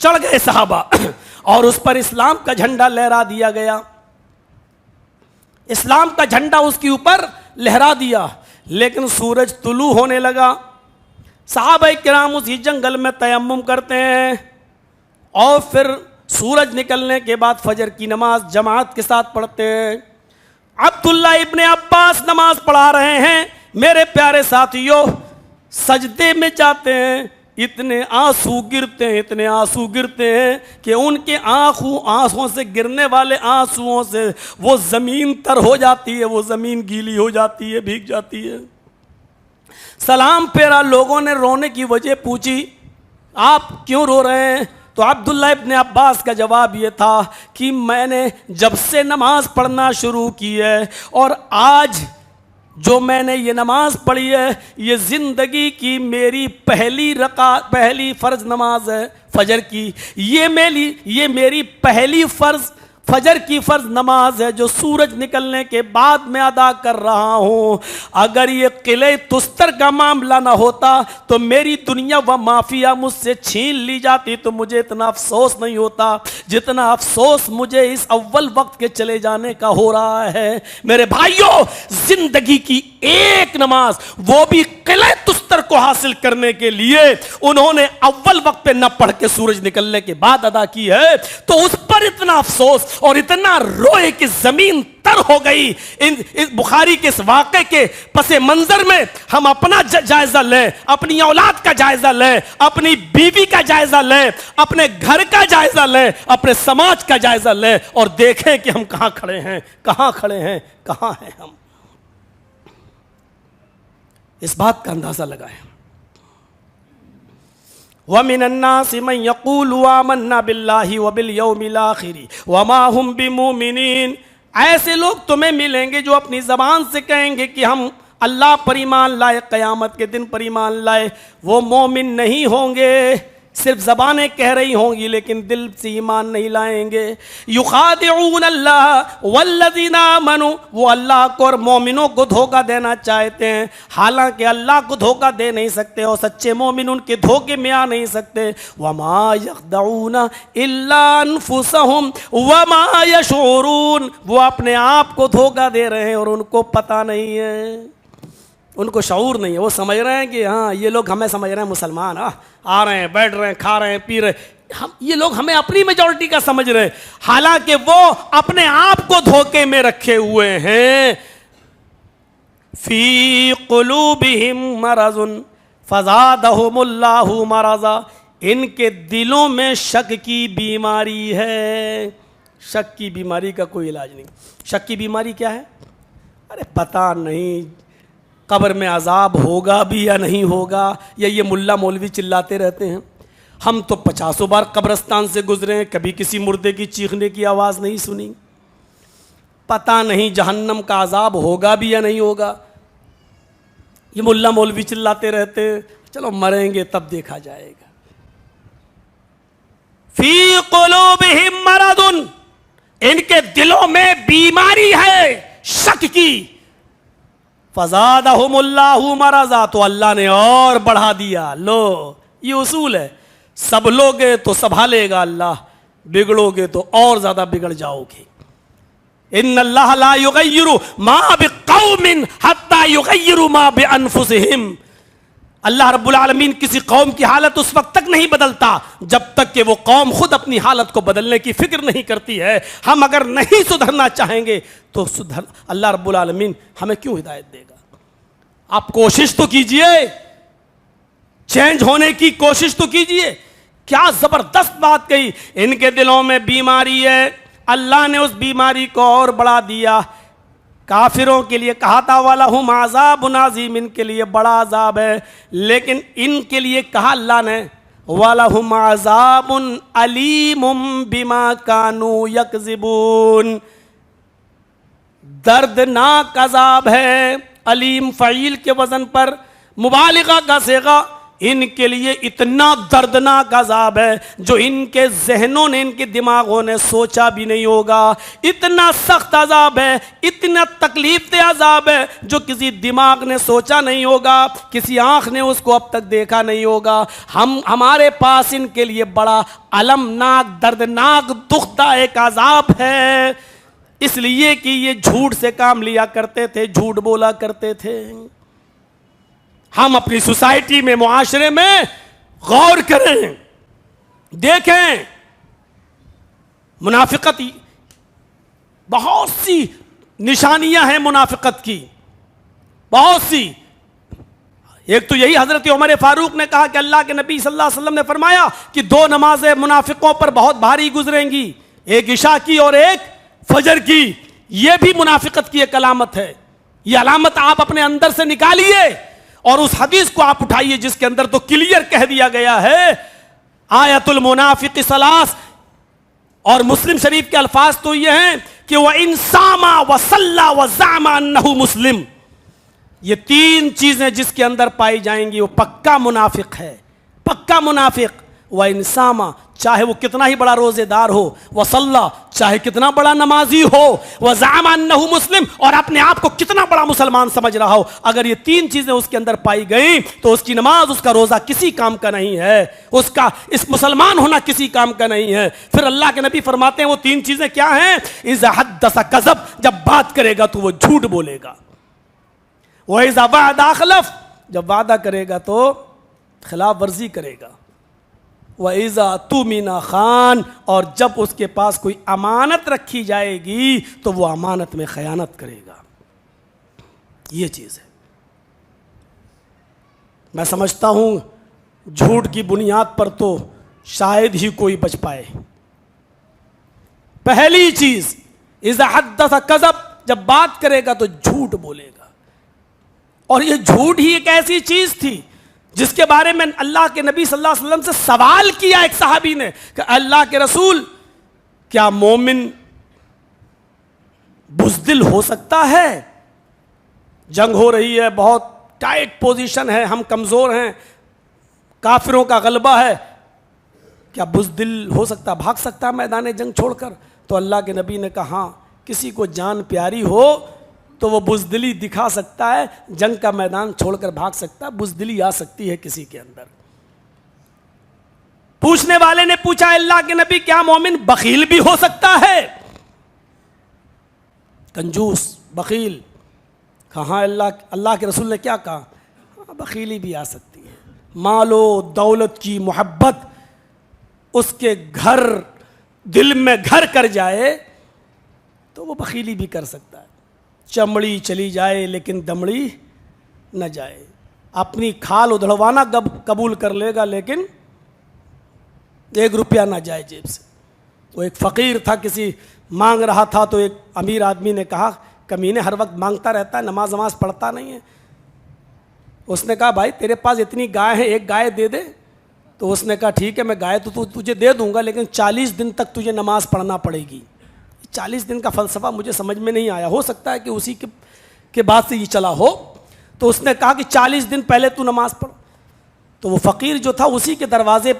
चढ़ गए साहबा और उस पर इस्लाम का झंडा लहरा दिया गया। इस्लाम का झंडा उसके ऊपर लहरा दिया, लेकिन सूरज तुलू होने लगा। साहबा किराम उसी जंगल में तयम्मुम करते हैं और फिर सूरज निकलने के बाद फजर की नमाज जमात के साथ पढ़ते हैं। अब्दुल्ला इब्ने अब्बास नमाज पढ़ा रहे हैं। मेरे प्यारे साथियों, सजदे में जाते हैं, इतने आंसू गिरते हैं कि उनके आंखों से गिरने वाले आंसुओं से वो जमीन तर हो जाती है, वो जमीन गीली हो जाती है, भीग जाती है। सलाम फेरा, लोगों ने रोने की वजह पूछी, आप क्यों रो रहे हैं? तो अब्दुल्ला इब्ने अब्बास का जवाब ये था कि मैंने जब से नमाज पढ़ना शुरू की है और आज जो मैंने ये नमाज पढ़ी है, ये ज़िंदगी की मेरी पहली फ़र्ज नमाज है फजर की। ये मेरी पहली फजर की फ़र्ज नमाज है जो सूरज निकलने के बाद मैं अदा कर रहा हूँ। अगर ये किले तुस्तर का मामला ना होता तो मेरी दुनिया व माफिया मुझसे छीन ली जाती तो मुझे इतना अफसोस नहीं होता जितना अफसोस मुझे इस अव्वल वक्त के चले जाने का हो रहा है। मेरे भाइयों, जिंदगी की एक नमाज, वो भी किले तुस्तर को हासिल करने के लिए उन्होंने अव्वल वक्त पे न पढ़ के सूरज निकलने के बाद अदा की है, तो उस पर इतना अफसोस और इतना रोए कि जमीन तर हो गई। इस बुखारी के इस वाक़े के पसे मंजर में हम अपना जायजा लें, अपनी औलाद का जायजा लें, अपनी बीवी का जायजा लें, अपने घर का जायजा लें, अपने समाज का जायजा लें और देखें कि हम कहां खड़े हैं, कहां हैं हम। इस बात का अंदाजा लगाएं। वमिनन्नासि मन यक़ूलु आमन्ना बिल्लाहि व बिल यौमिल आखिर व मा हुम बिमुमिनीन। ऐसे लोग तुम्हें मिलेंगे जो अपनी ज़बान से कहेंगे कि हम अल्लाह पर ईमान लाए, क़यामत के दिन पर ईमान लाए, वो मोमिन नहीं होंगे। सिर्फ ज़बानें कह रही होंगी लेकिन दिल से ईमान नहीं लाएंगे। युखादिऊन अल्लाह वल्लज़ीना आमनू, वो अल्लाह को और मोमिनों को धोखा देना चाहते हैं, हालांकि अल्लाह को धोखा दे नहीं सकते और सच्चे मोमिन उनके धोखे में आ नहीं सकते। वमा यख़दऊना इल्ला अनफुसहुम वमा यशऊरून, वो अपने आप को धोखा दे रहे हैं और उनको पता नहीं है, उनको शऊर नहीं है। वो समझ रहे हैं कि हाँ ये लोग हमें समझ रहे हैं मुसलमान, आ रहे हैं, बैठ रहे हैं, खा रहे हैं, पी रहे हैं, हम ये लोग हमें अपनी मेजॉरिटी का समझ रहे हैं, हालांकि वो अपने आप को धोखे में रखे हुए हैं। फी कुलूबिहिम मरज़ुन फज़ादहुमुल्लाहु मरज़ा, इनके दिलों में शक की बीमारी है। शक की बीमारी का कोई इलाज नहीं। शक की बीमारी क्या है? अरे पता नहीं कब्र में अजाब होगा भी या नहीं होगा, या ये मुल्ला मौलवी चिल्लाते रहते हैं। हम तो 50 बार कब्रस्तान से गुजरे हैं, कभी किसी मुर्दे की चीखने की आवाज़ नहीं सुनी। पता नहीं जहन्नम का अजाब होगा भी या नहीं होगा, ये मुल्ला मौलवी चिल्लाते रहते हैं। चलो मरेंगे तब देखा जाएगा। फी कुलूबिहिम मरदुन, इनके दिलों में बीमारी है शक की। फज़ादहुमुल्लाहु मरज़ा, तो अल्लाह ने और बढ़ा दिया। लो ये उसूल है, सब लोगे तो संभालेगा अल्लाह, बिगड़ोगे तो और ज्यादा बिगड़ जाओगे। इन्नल्लाह ला युगय्यिरु मा बिक़ौमिन हत्ता युगय्यिरु मा बिअनफुसिहिम, अल्लाह रब्बुल आलमीन किसी कौम की हालत उस वक्त तक नहीं बदलता जब तक कि वो कौम खुद अपनी हालत को बदलने की फिक्र नहीं करती है। हम अगर नहीं सुधरना चाहेंगे तो अल्लाह रब्बुल आलमीन हमें क्यों हिदायत देगा? आप कोशिश तो कीजिए, चेंज होने की कोशिश तो कीजिए। क्या जबरदस्त बात कही, इनके दिलों में बीमारी है, अल्लाह ने उस बीमारी को और बढ़ा दिया। काफिरों के लिए कहा था वलहुम अज़ाबुन अज़ीम, इनके लिए बड़ा अजाब है, लेकिन इनके लिए कहा अल्लाह ने वलहुम अज़ाबुन अलीमुम बिमा कानू यकज़िबून, दर्दनाक अजाब है। अलीम फ़ईल के वजन पर मुबालिगा का सेगा, इनके लिए इतना दर्दनाक अजाब है जो इनके जहनों ने, इनके दिमागों ने सोचा भी नहीं होगा। इतना सख्त अजाब है, इतना तकलीफ दे अजाब है जो किसी दिमाग ने सोचा नहीं होगा, किसी आंख ने उसको अब तक देखा नहीं होगा। हमारे पास इनके लिए बड़ा अलमनाक, दर्दनाक, दुखदायक अजाब है, इसलिए कि ये झूठ से काम लिया करते थे, झूठ बोला करते थे। हम अपनी सोसाइटी में, मुआशरे में गौर करें, देखें, मुनाफिकत, बहुत सी निशानियां हैं मुनाफिकत की, बहुत सी। एक तो यही हजरत उमर फारूक ने कहा कि अल्लाह के नबी सल्लल्लाहु अलैहि वसल्लम ने फरमाया कि 2 नमाजें मुनाफिकों पर बहुत भारी गुजरेंगी, एक इशा की और एक फजर की। यह भी मुनाफिकत की एक अलामत है। यह अलामत आप अपने अंदर से निकालिए और उस हदीस को आप उठाइए जिसके अंदर तो क्लियर कह दिया गया है आयतुल मुनाफिक सलास, और मुस्लिम शरीफ के अल्फाज तो ये हैं कि वह इंसामा व सल्ला व ज़ामा अन्नहु मुस्लिम, ये 3 चीजें जिसके अंदर पाई जाएंगी वो पक्का मुनाफिक है, पक्का मुनाफिक। व इंसामा, चाहे वो कितना ही बड़ा रोजेदार हो, व सल्ला, चाहे कितना बड़ा नमाजी हो, व ज़ामा अन्नहु मुस्लिम, और अपने आप को कितना बड़ा मुसलमान समझ रहा हो, अगर ये 3 चीजें उसके अंदर पाई गई तो उसकी नमाज, उसका रोजा किसी काम का नहीं है, उसका इस मुसलमान होना किसी काम का नहीं है। फिर अल्लाह के नबी फरमाते हैं वो 3 चीजें क्या हैं? इज़ा हद्दसा कज़ब, जब बात करेगा तो वो झूठ बोलेगा, व इज़ा वअदा अख़लफ़, जब वादा करेगा तो खिलाफ वर्जी करेगा, व इज़ा तुमिना खान, और जब उसके पास कोई अमानत रखी जाएगी तो वो अमानत में खयानत करेगा। ये चीज़ है। मैं समझता हूं झूठ की बुनियाद पर तो शायद ही कोई बच पाए। पहली चीज, इज़ा हद्दसा कज़ब, जब बात करेगा तो झूठ बोलेगा। और ये झूठ ही एक ऐसी चीज थी जिसके बारे में अल्लाह के नबी सल्लल्लाहु अलैहि वसल्लम से सवाल किया एक सहाबी ने कि अल्लाह के रसूल, क्या मोमिन बुज़दिल हो सकता है? जंग हो रही है, बहुत टाइट पोजीशन है, हम कमज़ोर हैं, काफिरों का गलबा है, क्या बुज़दिल हो सकता, भाग सकता है मैदान जंग छोड़कर? तो अल्लाह के नबी ने कहा, हाँ, किसी को जान प्यारी हो तो वो बुज़दिली दिखा सकता है, जंग का मैदान छोड़कर भाग सकता है, बुज़दिली आ सकती है किसी के अंदर। पूछने वाले ने पूछा, अल्लाह के नबी क्या मोमिन बखील भी हो सकता है? कंजूस, बखील। कहा अल्लाह के रसूल ने क्या कहा? हाँ, बखीली भी आ सकती है। मालो दौलत की मोहब्बत उसके घर दिल में घर कर जाए तो वो बखीली भी कर सकता है। चमड़ी चली जाए लेकिन दमड़ी न जाए। अपनी खाल उधड़वाना कबूल कर लेगा लेकिन 1 रुपया ना जाए जेब से। वो एक फ़कीर था, किसी मांग रहा था, तो एक अमीर आदमी ने कहा, कमीने हर वक्त मांगता रहता है, नमाज नमाज पढ़ता नहीं है। उसने कहा, भाई तेरे पास इतनी गाय है, एक गाय दे दे। तो उसने कहा, ठीक है, मैं गाय तो तुझे दे दूंगा, लेकिन 40 दिन तक तुझे नमाज पढ़ना पड़ेगी। 40 दिन का फ़लसफ़ा मुझे समझ में नहीं आया, हो सकता है कि उसी के बाद से ये चला हो। तो उसने कहा कि 40 दिन पहले तू नमाज पढ़। तो वो फ़कीर जो था उसी के दरवाजे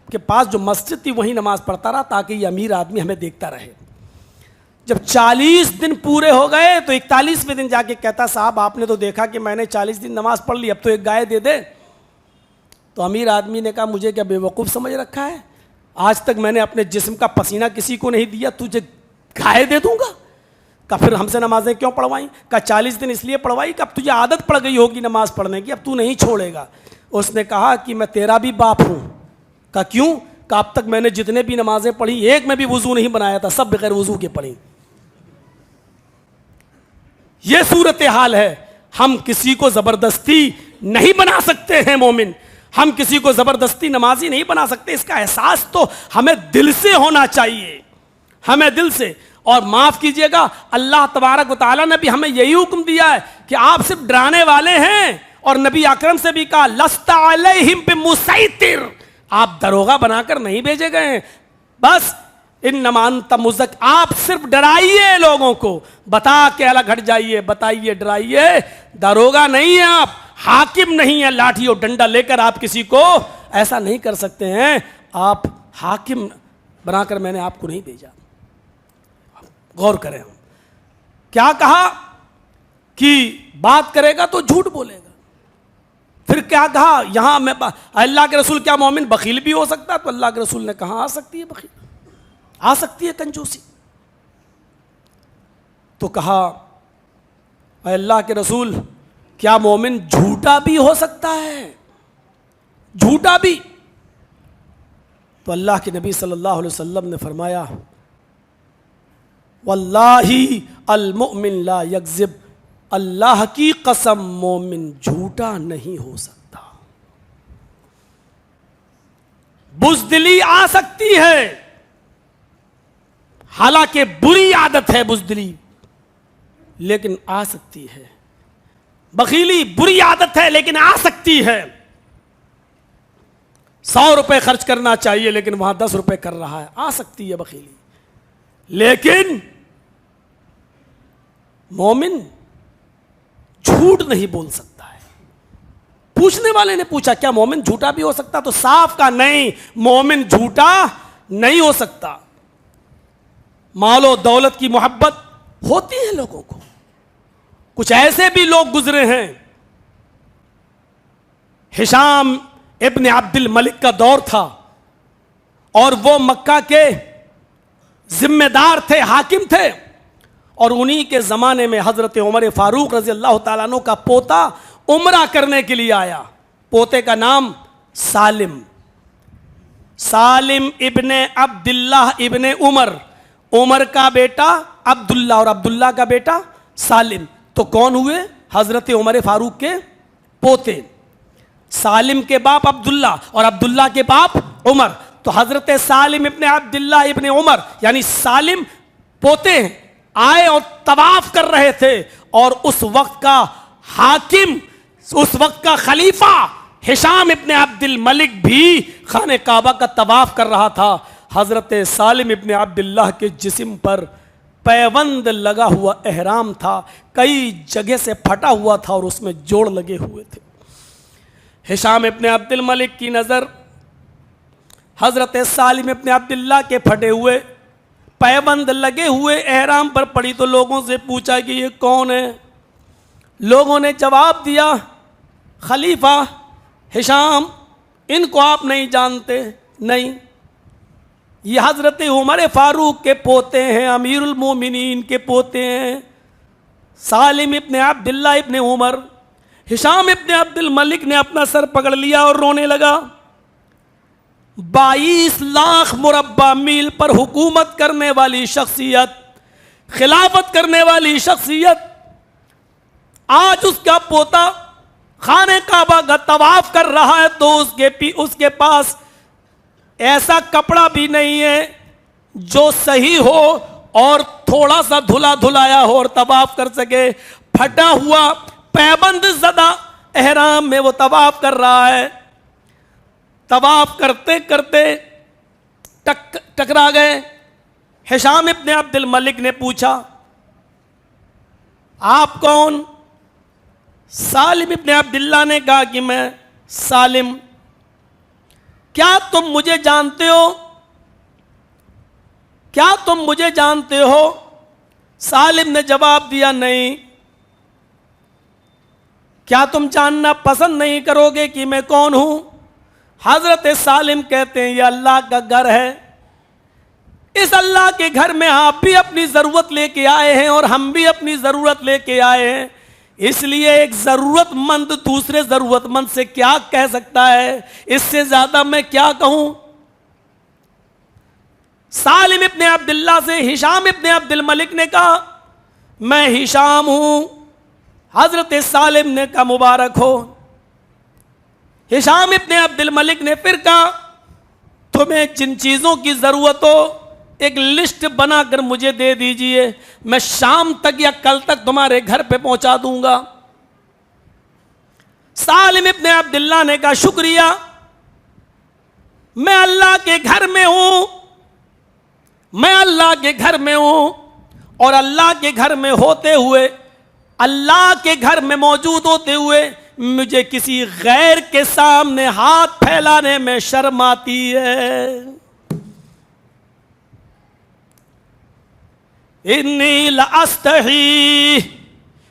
के पास जो मस्जिद थी वहीं नमाज पढ़ता रहा, ताकि ये अमीर आदमी हमें देखता रहे। जब 40 दिन पूरे हो गए तो 41वें दिन जाके कहता, साहब आपने तो देखा कि मैंने 40 दिन नमाज पढ़ ली, अब तो एक गाय दे दे। तो अमीर आदमी ने कहा, मुझे क्या बेवकूफ़ समझ रखा है? आज तक मैंने अपने जिस्म का पसीना किसी को नहीं दिया, तुझे गाय दे दूंगा? का फिर हमसे नमाजें क्यों पढ़वाई? का 40 दिन इसलिए पढ़वाई कि अब तुझे आदत पड़ गई होगी नमाज पढ़ने की, अब तू नहीं छोड़ेगा। उसने कहा कि मैं तेरा भी बाप हूँ। का क्यों? का अब तक मैंने जितने भी नमाजें पढ़ी एक में भी वजू नहीं बनाया था, सब बगैर वजू के पढ़ी। ये सूरत हाल है। हम किसी को ज़बरदस्ती नहीं बना सकते हैं मोमिन, हम किसी को ज़बरदस्ती नमाजी नहीं बना सकते। इसका एहसास तो हमें दिल से होना चाहिए, हमें दिल से। और माफ़ कीजिएगा, अल्लाह तबारक व तआला ने भी हमें यही हुक्म दिया है कि आप सिर्फ डराने वाले हैं, और नबी अकरम से भी कहा, लस्ता अलैहिम बिमुसैतिर, आप दरोगा बनाकर नहीं भेजे गए हैं। बस इन्नमा अंत मुज़क्किर, आप सिर्फ डराइए लोगों को, बता के अलग हट जाइए, बताइए, डराइए। दरोगा नहीं है आप, हाकिम नहीं है, लाठी और डंडा लेकर आप किसी को ऐसा नहीं कर सकते हैं। आप हाकिम बनाकर मैंने आपको नहीं भेजा। गौर करें, हम क्या कहा कि बात करेगा तो झूठ बोलेगा। फिर क्या कहा यहां मैं, अल्लाह के रसूल क्या मोमिन बखील भी हो सकता? तो अल्लाह के रसूल ने कहा, आ सकती है बखील, आ सकती है कंजूसी। तो कहा, अल्लाह के रसूल क्या मोमिन झूठा भी हो सकता है? झूठा भी? तो अल्लाह के नबी सल्लल्लाहु अलैहि वसल्लम ने फरमाया, वल्लाही अल मुमिन ला यकज़िब, अल्लाह की कसम मोमिन झूठा नहीं हो सकता। बुज़दिली आ सकती है, हालांकि बुरी आदत है बुज़दिली, लेकिन आ सकती है। बखीली बुरी आदत है लेकिन आ सकती है। 100 रुपए खर्च करना चाहिए लेकिन वहां 10 रुपए कर रहा है, आ सकती है बखीली। लेकिन मोमिन झूठ नहीं बोल सकता है। पूछने वाले ने पूछा, क्या मोमिन झूठा भी हो सकता? तो साफ का नहीं, मोमिन झूठा नहीं हो सकता। मालो दौलत की मोहब्बत होती है लोगों को। कुछ ऐसे भी लोग गुजरे हैं, हिशाम इब्न अब्दुल मलिक का दौर था और वो मक्का के जिम्मेदार थे, हाकिम थे, और उन्हीं के ज़माने में हज़रत उमर फ़ारूक रज़ी अल्लाह तआला अन्हु का पोता उम्रा करने के लिए आया। पोते का नाम सालिम, सालिम इब्ने अब्दुल्लाह इब्ने उमर, उमर का बेटा अब्दुल्ला और अब्दुल्ला का बेटा सालिम। तो कौन हुए? हज़रत उमर फ़ारूक के पोते। सालिम के बाप अब्दुल्ला और अब्दुल्ला के बाप उमर। तो हज़रत सालिम इब्ने अब्दुल्ला इब्ने उमर यानी सालिम पोते हैं, आए और तवाफ कर रहे थे, और उस वक्त का हाकिम, उस वक्त का खलीफा हिशाम इब्ने अब्दुल मलिक भी खाने काबा का तवाफ कर रहा था। हज़रत सालिम इब्ने अब्दुल्लाह के जिस्म पर पैबंद लगा हुआ एहराम था, कई जगह से फटा हुआ था और उसमें जोड़ लगे हुए थे। हिशाम इब्ने अब्दुल मलिक की नज़र हज़रत सालिम इब्ने अब्दुल्लाह के फटे हुए पैबंद लगे हुए एहराम पर पड़ी तो लोगों से पूछा कि ये कौन है। लोगों ने जवाब दिया, खलीफा हिशाम, इनको आप नहीं जानते? नहीं, ये हज़रत उमर फारूक के पोते हैं, अमीरुल मोमिनीन के पोते हैं, सालिम इब्ने अब्दुल्लाह इब्ने उमर। हिशाम इब्ने अब्दुल मलिक ने अपना सर पकड़ लिया और रोने लगा। 22 लाख मुरब्बा मील पर हुकूमत करने वाली शख्सियत, खिलाफत करने वाली शख्सियत, आज उसका पोता खाने काबा का तवाफ कर रहा है तो उसके पास ऐसा कपड़ा भी नहीं है जो सही हो और थोड़ा सा धुला धुलाया हो और तवाफ कर सके। फटा हुआ पैबंद ज़दा एहराम में वो तवाफ कर रहा है। तवाफ करते करते टकरा गए। हिशाम इब्ने अब्दुल मलिक ने पूछा, आप कौन? सालिम इब्ने अब्दुल्लाह ने कहा कि मैं सालिम। क्या तुम मुझे जानते हो? क्या तुम मुझे जानते हो? सालिम ने जवाब दिया, नहीं। क्या तुम जानना पसंद नहीं करोगे कि मैं कौन हूं? हजरत सालिम कहते हैं, यह अल्लाह का घर है, इस अल्लाह के घर में आप भी अपनी ज़रूरत लेके आए हैं और हम भी अपनी ज़रूरत लेके आए हैं, इसलिए एक ज़रूरतमंद दूसरे ज़रूरतमंद से क्या कह सकता है, इससे ज़्यादा मैं क्या कहूं। सालिम इब्ने अब्दुल्लाह से हिशाम इब्ने अब्दुल मलिक ने कहा, मैं हिशाम हूं। हजरत सालिम ने कहा, मुबारक हो। हिशाम इब्ने अब्दुल मलिक ने फिर कहा, तुम्हें जिन चीज़ों की ज़रूरत हो एक लिस्ट बनाकर मुझे दे दीजिए, मैं शाम तक या कल तक तुम्हारे घर पे पहुंचा दूंगा। सालिम इब्ने अब्दुल्लाह ने कहा, शुक्रिया, मैं अल्लाह के घर में हूं, मैं अल्लाह के घर में हूं और अल्लाह के घर में होते हुए, अल्लाह के घर में मौजूद होते हुए मुझे किसी गैर के सामने हाथ फैलाने में शर्म आती है। इन्नी लअस्तही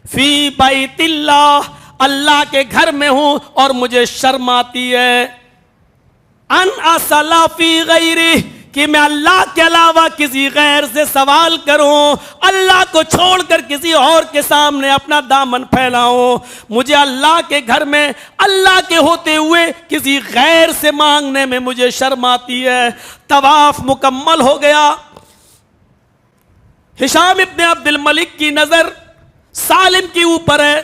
फी बैतिल्लाह, अल्लाह के घर में हूं और मुझे शर्म आती है। अन असला फी गैरी, कि मैं अल्लाह के अलावा किसी गैर से सवाल करूं, अल्लाह को छोड़कर किसी और के सामने अपना दामन फैलाऊं। मुझे अल्लाह के घर में अल्लाह के होते हुए किसी गैर से मांगने में मुझे शर्म आती है। तवाफ मुकम्मल हो गया। हिशाम इब्ने अब्दुल मलिक की नजर सालिम के ऊपर है।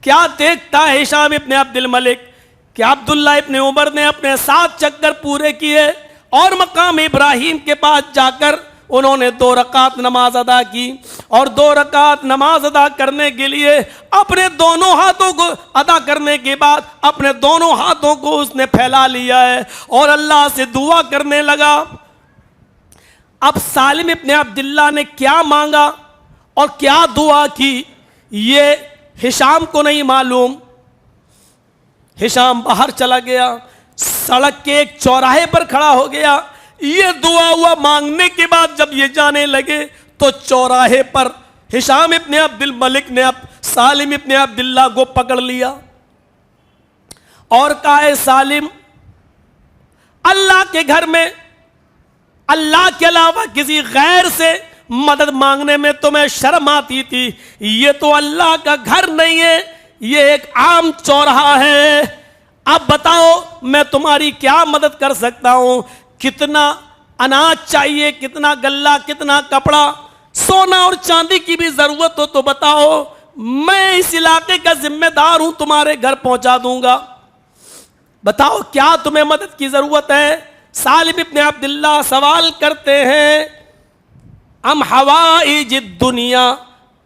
क्या देखता है हिशाम इब्ने अब्दुल मलिक कि अब्दुल्ला इब्ने उमर ने अपने 7 चक्कर पूरे किए और मकाम इब्राहिम के पास जाकर उन्होंने 2 रकात नमाज अदा की और 2 रकात नमाज अदा करने के लिए अपने दोनों हाथों को अदा करने के बाद अपने दोनों हाथों को उसने फैला लिया है और अल्लाह से दुआ करने लगा। अब सालिम इब्ने अब्दुल्लाह ने क्या मांगा और क्या दुआ की, ये हिशाम को नहीं मालूम। हिशाम बाहर चला गया, सड़क के एक चौराहे पर खड़ा हो गया। ये दुआ हुआ मांगने के बाद जब ये जाने लगे तो चौराहे पर हिशाम इब्ने अब्दुल मलिक ने अब सालिम इब्ने अब्दुल्लाह को पकड़ लिया और कहा, सालिम, अल्लाह के घर में अल्लाह के अलावा किसी गैर से मदद मांगने में तुम्हें शर्म आती थी, ये तो अल्लाह का घर नहीं है, ये एक आम चौराहा है। अब बताओ मैं तुम्हारी क्या मदद कर सकता हूं? कितना अनाज चाहिए, कितना गल्ला, कितना कपड़ा, सोना और चांदी की भी जरूरत हो तो बताओ, मैं इस इलाके का जिम्मेदार हूं, तुम्हारे घर पहुंचा दूंगा। बताओ क्या तुम्हें मदद की जरूरत है? सालिम इब्ने अब्दुल्लाह सवाल करते हैं, अम हवाइज दुनिया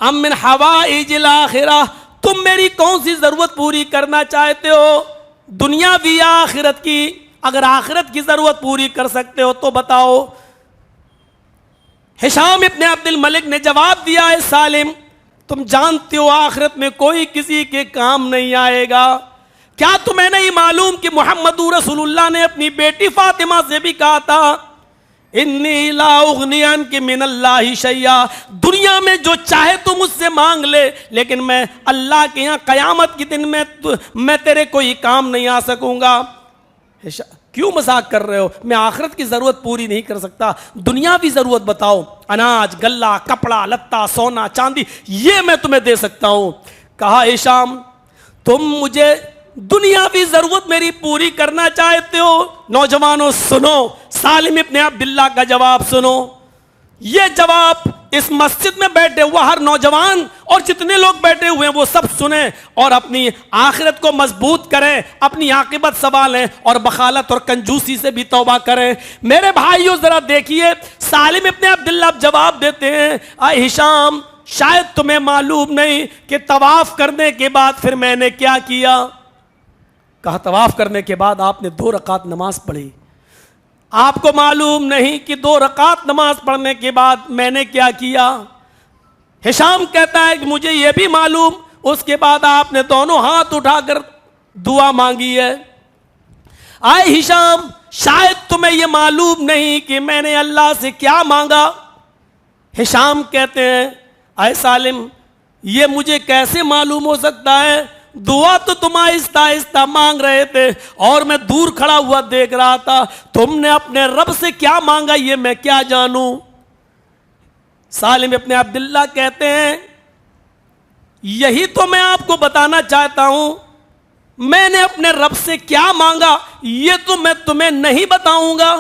अम मिन हवाइजिल आखिरा, तुम मेरी कौन सी जरूरत पूरी करना चाहते हो, दुनियावी या आखिरत की? अगर आखिरत की जरूरत पूरी कर सकते हो तो बताओ। हिशाम इब्न अब्दुल मलिक ने जवाब दिया है, सालिम तुम जानते हो आखिरत में कोई किसी के काम नहीं आएगा। क्या तुम्हें नहीं मालूम कि मोहम्मद रसूलुल्लाह ने अपनी बेटी फातिमा से भी कहा था, इन्नी ला उगनी अन्की मिनल्लाहि शैया, दुनिया में जो चाहे तुम मुझसे मांग ले, लेकिन मैं अल्लाह के यहाँ कयामत के दिन में मैं तेरे कोई काम नहीं आ सकूंगा। क्यों मजाक कर रहे हो? मैं आखिरत की जरूरत पूरी नहीं कर सकता, दुनियावी जरूरत बताओ, अनाज गल्ला कपड़ा लत्ता सोना चांदी ये मैं तुम्हें दे सकता हूं। कहा, हिशाम तुम मुझे दुनियावी जरूरत मेरी पूरी करना चाहते हो? नौजवानों सुनो, सालिम इब्न अब्दुल्लाह का जवाब सुनो। ये जवाब इस मस्जिद में बैठे हुआ हर नौजवान और जितने लोग बैठे हुए हैं वो सब सुने और अपनी आखिरत को मजबूत करें, अपनी आकिबत संभालें और बखालत और कंजूसी से भी तौबा करें। मेरे भाइयों जरा देखिए, सालिम इब्न अब्दुल्लाह जवाब देते हैं, आए हिशाम शायद तुम्हें मालूम नहीं कि तवाफ करने के बाद फिर मैंने क्या किया। कहा, तवाफ करने के बाद आपने 2 रकात नमाज पढ़ी। आपको मालूम नहीं कि 2 रकात नमाज पढ़ने के बाद मैंने क्या किया? हिशाम कहता है कि मुझे यह भी मालूम, उसके बाद आपने दोनों हाथ उठाकर दुआ मांगी है। आए हिशाम शायद तुम्हें यह मालूम नहीं कि मैंने अल्लाह से क्या मांगा। हिशाम कहते हैं, आए सालिम ये मुझे कैसे मालूम हो सकता है? दुआ तो तुम आहिस्ता आहिस्ता मांग रहे थे और मैं दूर खड़ा हुआ देख रहा था, तुमने अपने रब से क्या मांगा ये मैं क्या जानूं। सालिम इब्न अब्दुल्लाह कहते हैं, यही तो मैं आपको बताना चाहता हूं, मैंने अपने रब से क्या मांगा ये तो मैं तुम्हें नहीं बताऊंगा,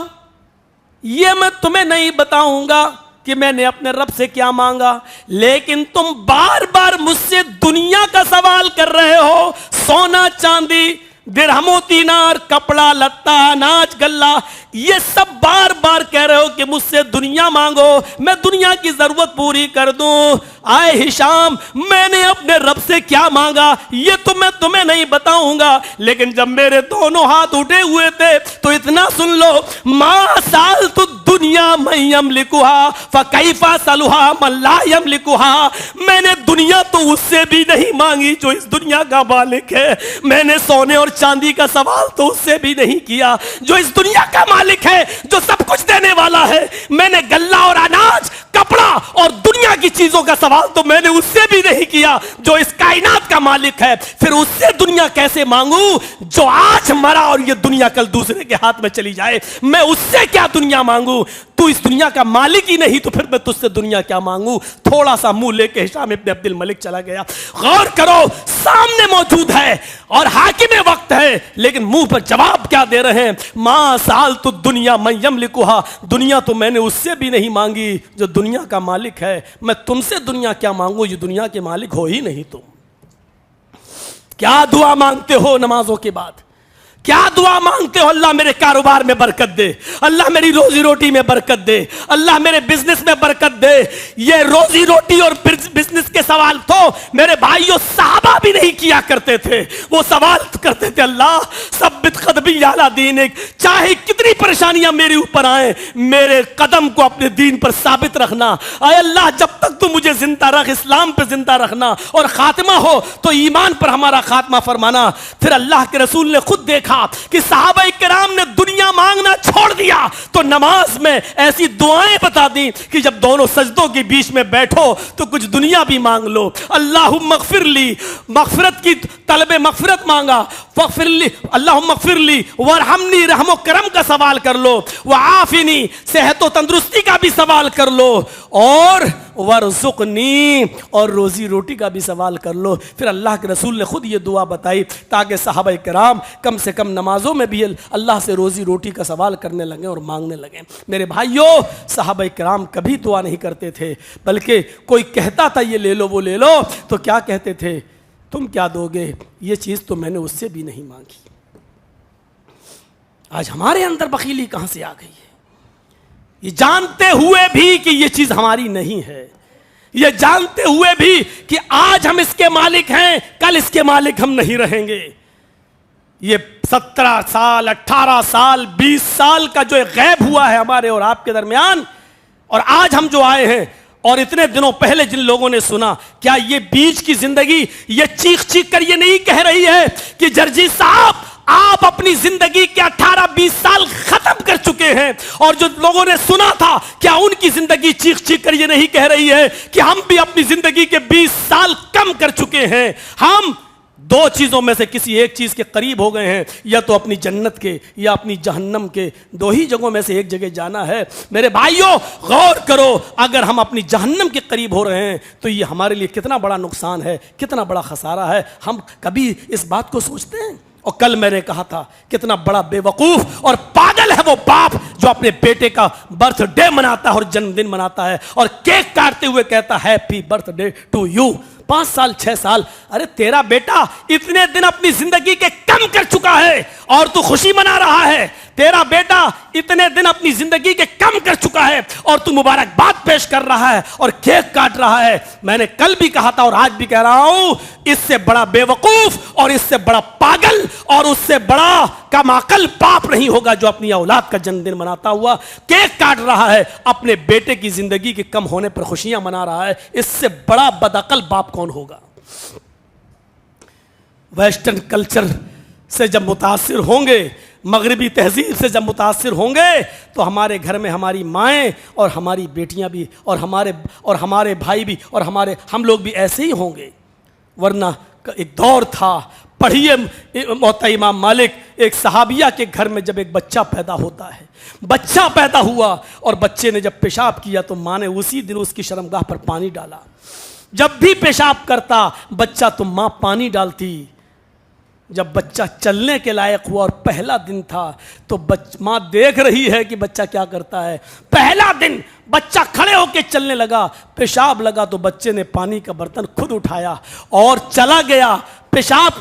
ये मैं तुम्हें नहीं बताऊंगा कि मैंने अपने रब से क्या मांगा, लेकिन तुम बार बार मुझसे दुनिया का सवाल कर रहे हो, सोना चांदी दिरहमो दीनार कपड़ा लत्ता अनाज गल्ला ये सब बार बार कह रहे हो कि मुझसे दुनिया मांगो, मैं दुनिया की जरूरत पूरी कर दूं। आए हिशाम मैंने अपने रब से क्या मांगा ये तो मैं तुम्हें नहीं बताऊंगा, लेकिन जब मेरे दोनों हाथ उठे हुए थे तो इतना सुन लो, मा साल तो दुनिया मयम लिकुहा फकैफा सलुहा मल्ला यम लिकुहा, मैंने दुनिया तो उससे भी नहीं मांगी जो इस दुनिया का मालिक है, मैंने सोने और चांदी का सवाल तो उससे भी नहीं किया जो इस दुनिया का मालिक है, जो सब कुछ देने वाला है, मैंने गल्ला और अनाज कपड़ा और दुनिया की चीजों का सवाल तो मैंने उससे भी नहीं किया जो इस कायनात का मालिक है, फिर उससे दुनिया कैसे मांगू जो आज मरा और ये दुनिया कल दूसरे के हाथ में चली जाए, मैं उससे क्या दुनिया मांगू, तू इस दुनिया का मालिक ही नहीं तो फिर मैं तुझसे दुनिया क्या मांगू। थोड़ा सा मुंह लेके हिशाम इब्न अब्दुल मलिक चला गया। गौर करो सामने मौजूद है और हाकिम वक्त है, लेकिन मुंह पर जवाब क्या दे रहे हैं, मां साल तो दुनिया मयम लिकुहा, दुनिया तो मैंने उससे भी नहीं मांगी जो दुनिया का मालिक है, मैं तुमसे दुनिया क्या मांगू, ये दुनिया के मालिक हो ही नहीं तुम। क्या दुआ मांगते हो नमाजों के बाद, क्या दुआ मांगते हो, अल्लाह मेरे कारोबार में बरकत दे, अल्लाह मेरी रोजी रोटी में बरकत दे, अल्लाह मेरे बिजनेस में बरकत दे। ये रोजी रोटी और बिजनेस के सवाल तो मेरे भाइयों सहाबा भी नहीं किया करते थे, वो सवाल करते थे अल्लाह सब्बित कदमी अला दीनिक, चाहे कितनी परेशानियां मेरे ऊपर आए मेरे कदम को अपने दीन पर साबित रखना, आए अल्लाह जब तक तू मुझे जिंदा रख इस्लाम पर जिंदा रखना और खात्मा हो तो ईमान पर हमारा खात्मा फरमाना। फिर अल्लाह के रसूल ने खुद देखा कि सहाबा किराम ने दुनिया मांगना छोड़ दिया तो नमाज में ऐसी दुआएं बता दी कि जब दोनों सजदों के बीच में बैठो तो कुछ दुनिया भी मांग लो, अल्लाहुम्मा मगफिरली, मगफिरत की तलबे मगफिरत मांगा, फगफिरली अल्लाहुम्मा मगफिरली वरहमनी, रहमो करम का सवाल कर लो, वआफिनी सेहत व तंदुरुस्ती का भी सवाल कर लो, और वरज़ुक़नी और रोजी रोटी का भी सवाल कर लो। फिर अल्लाह के रसूल ने खुद ये दुआ बताई ताकि सहाबा किराम कम से कम नमाजों में भी अल्लाह से रोजी रोटी का सवाल करने लगे और मांगने लगे। मेरे भाइयों सहाबा किराम कभी दुआ नहीं करते थे, बल्कि कोई कहता था ये ले लो वो ले लो तो क्या कहते थे, तुम क्या दोगे, ये चीज़ तो मैंने उससे भी नहीं मांगी। आज हमारे अंदर बखीली कहाँ से आ गई है, ये जानते हुए भी कि ये चीज हमारी नहीं है, ये जानते हुए भी कि आज हम इसके मालिक हैं कल इसके मालिक हम नहीं रहेंगे। ये 17 साल 18 साल 20 साल का जो गैब हुआ है हमारे और आपके दरमियान, और आज हम जो आए हैं और इतने दिनों पहले जिन लोगों ने सुना, क्या ये बीच की जिंदगी ये चीख चीख कर ये नहीं कह रही है कि जर्जी साहब आप अपनी जिंदगी के 18-20 साल खत्म कर चुके हैं? और जो लोगों ने सुना था, क्या उनकी जिंदगी चीख चीख कर ये नहीं कह रही है कि हम भी अपनी जिंदगी के 20 साल कम कर चुके हैं? हम दो चीजों में से किसी एक चीज के करीब हो गए हैं, या तो अपनी जन्नत के या अपनी जहन्नम के। दो ही जगहों में से एक जगह जाना है। मेरे भाइयों, गौर करो, अगर हम अपनी जहन्नम के करीब हो रहे हैं तो ये हमारे लिए कितना बड़ा नुकसान है, कितना बड़ा खसारा है। हम कभी इस बात को सोचते हैं? और कल मैंने कहा था, कितना बड़ा बेवकूफ और पागल है वो बाप जो अपने बेटे का बर्थडे मनाता है और जन्मदिन मनाता है और केक काटते हुए कहता है हैप्पी बर्थडे टू यू। 5 साल 6 साल, अरे तेरा बेटा इतने दिन अपनी जिंदगी के कम कर चुका है और तू खुशी मना रहा है। तेरा बेटा इतने दिन अपनी जिंदगी के कम कर चुका है और तू मुबारकबाद पेश कर रहा है और केक काट रहा है। मैंने कल भी कहा था और आज भी कह रहा हूं, इससे बड़ा बेवकूफ और इससे बड़ा पागल और उससे बड़ा कमाकल बाप नहीं होगा जो अपनी औलाद का जन्मदिन मनाता हुआ केक काट रहा है, अपने बेटे की जिंदगी के कम होने पर खुशियां मना रहा है। इससे बड़ा बदअकल बाप कौन होगा? वेस्टर्न कल्चर से जब मुतासिर होंगे, मगरबी तहजीब से जब मुतासिर होंगे, तो हमारे घर में हमारी माएँ और हमारी बेटियां भी और हमारे भाई भी और हम लोग भी ऐसे ही होंगे। वरना एक दौर था, पढ़िए मोहत्ता इमाम मालिक, एक सहाबिया के घर में जब एक बच्चा पैदा होता है, बच्चा पैदा हुआ और बच्चे ने जब पेशाब किया तो माँ ने उसी दिन उसकी शर्मगाह पर पानी डाला। जब भी पेशाब करता बच्चा तो माँ पानी डालती। जब बच्चा चलने के लायक हुआ और पहला दिन था तो माँ देख रही है कि बच्चा क्या करता है। पहला दिन बच्चा खड़े होकर चलने लगा, पेशाब लगा तो बच्चे ने पानी का बर्तन खुद उठाया और चला गया, पेशाब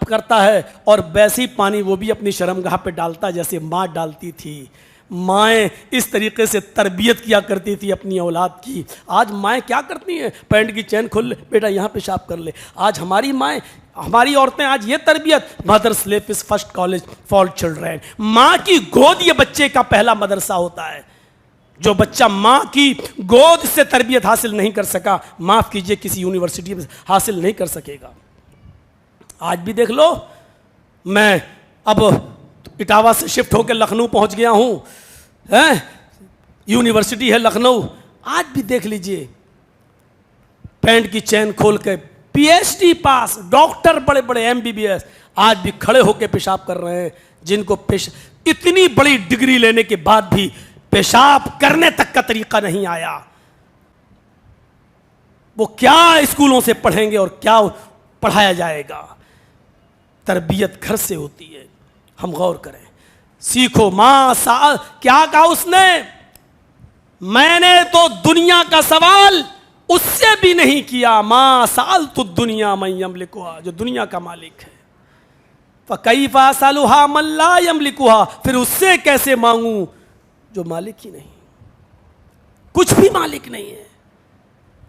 करता है और वैसी पानी वो भी अपनी शर्मगाह पे डालता जैसे माँ डालती थी। माएँ इस तरीके से तरबियत किया करती थी अपनी औलाद की। आज माएँ क्या करती हैं? पैंट की चैन खोल ले, बेटा यहाँ पेशाब कर ले। आज हमारी माएँ, हमारी औरतें आज ये तरबियत, mother's lip is first college for children. माँ की गोद ये बच्चे का पहला मदरसा होता है। जो बच्चा माँ की गोद से तरबियत हासिल नहीं कर सका, माफ कीजिए, किसी यूनिवर्सिटी में हासिल नहीं कर सकेगा। आज भी देख लो, मैं अब इटावा से शिफ्ट होकर लखनऊ पहुंच गया हूं, यूनिवर्सिटी है लखनऊ। आज भी देख लीजिए, पैंट की चैन खोल के पीएचडी पास डॉक्टर, बड़े बड़े एमबीबीएस आज भी खड़े होकर पेशाब कर रहे हैं, जिनको इतनी बड़ी डिग्री लेने के बाद भी पेशाब करने तक का तरीका नहीं आया। वो क्या स्कूलों से पढ़ेंगे और क्या पढ़ाया जाएगा? तरबियत घर से होती है। हम गौर करें, सीखो। मां क्या कहा उसने? मैंने तो दुनिया का सवाल उससे भी नहीं किया। मां साल तो दुनिया में यमलिकुहा, जो दुनिया का मालिक है। फकैफा सालुहा मन ला यमलिकुहा, फिर उससे कैसे मांगू जो मालिक ही नहीं, कुछ भी मालिक नहीं है।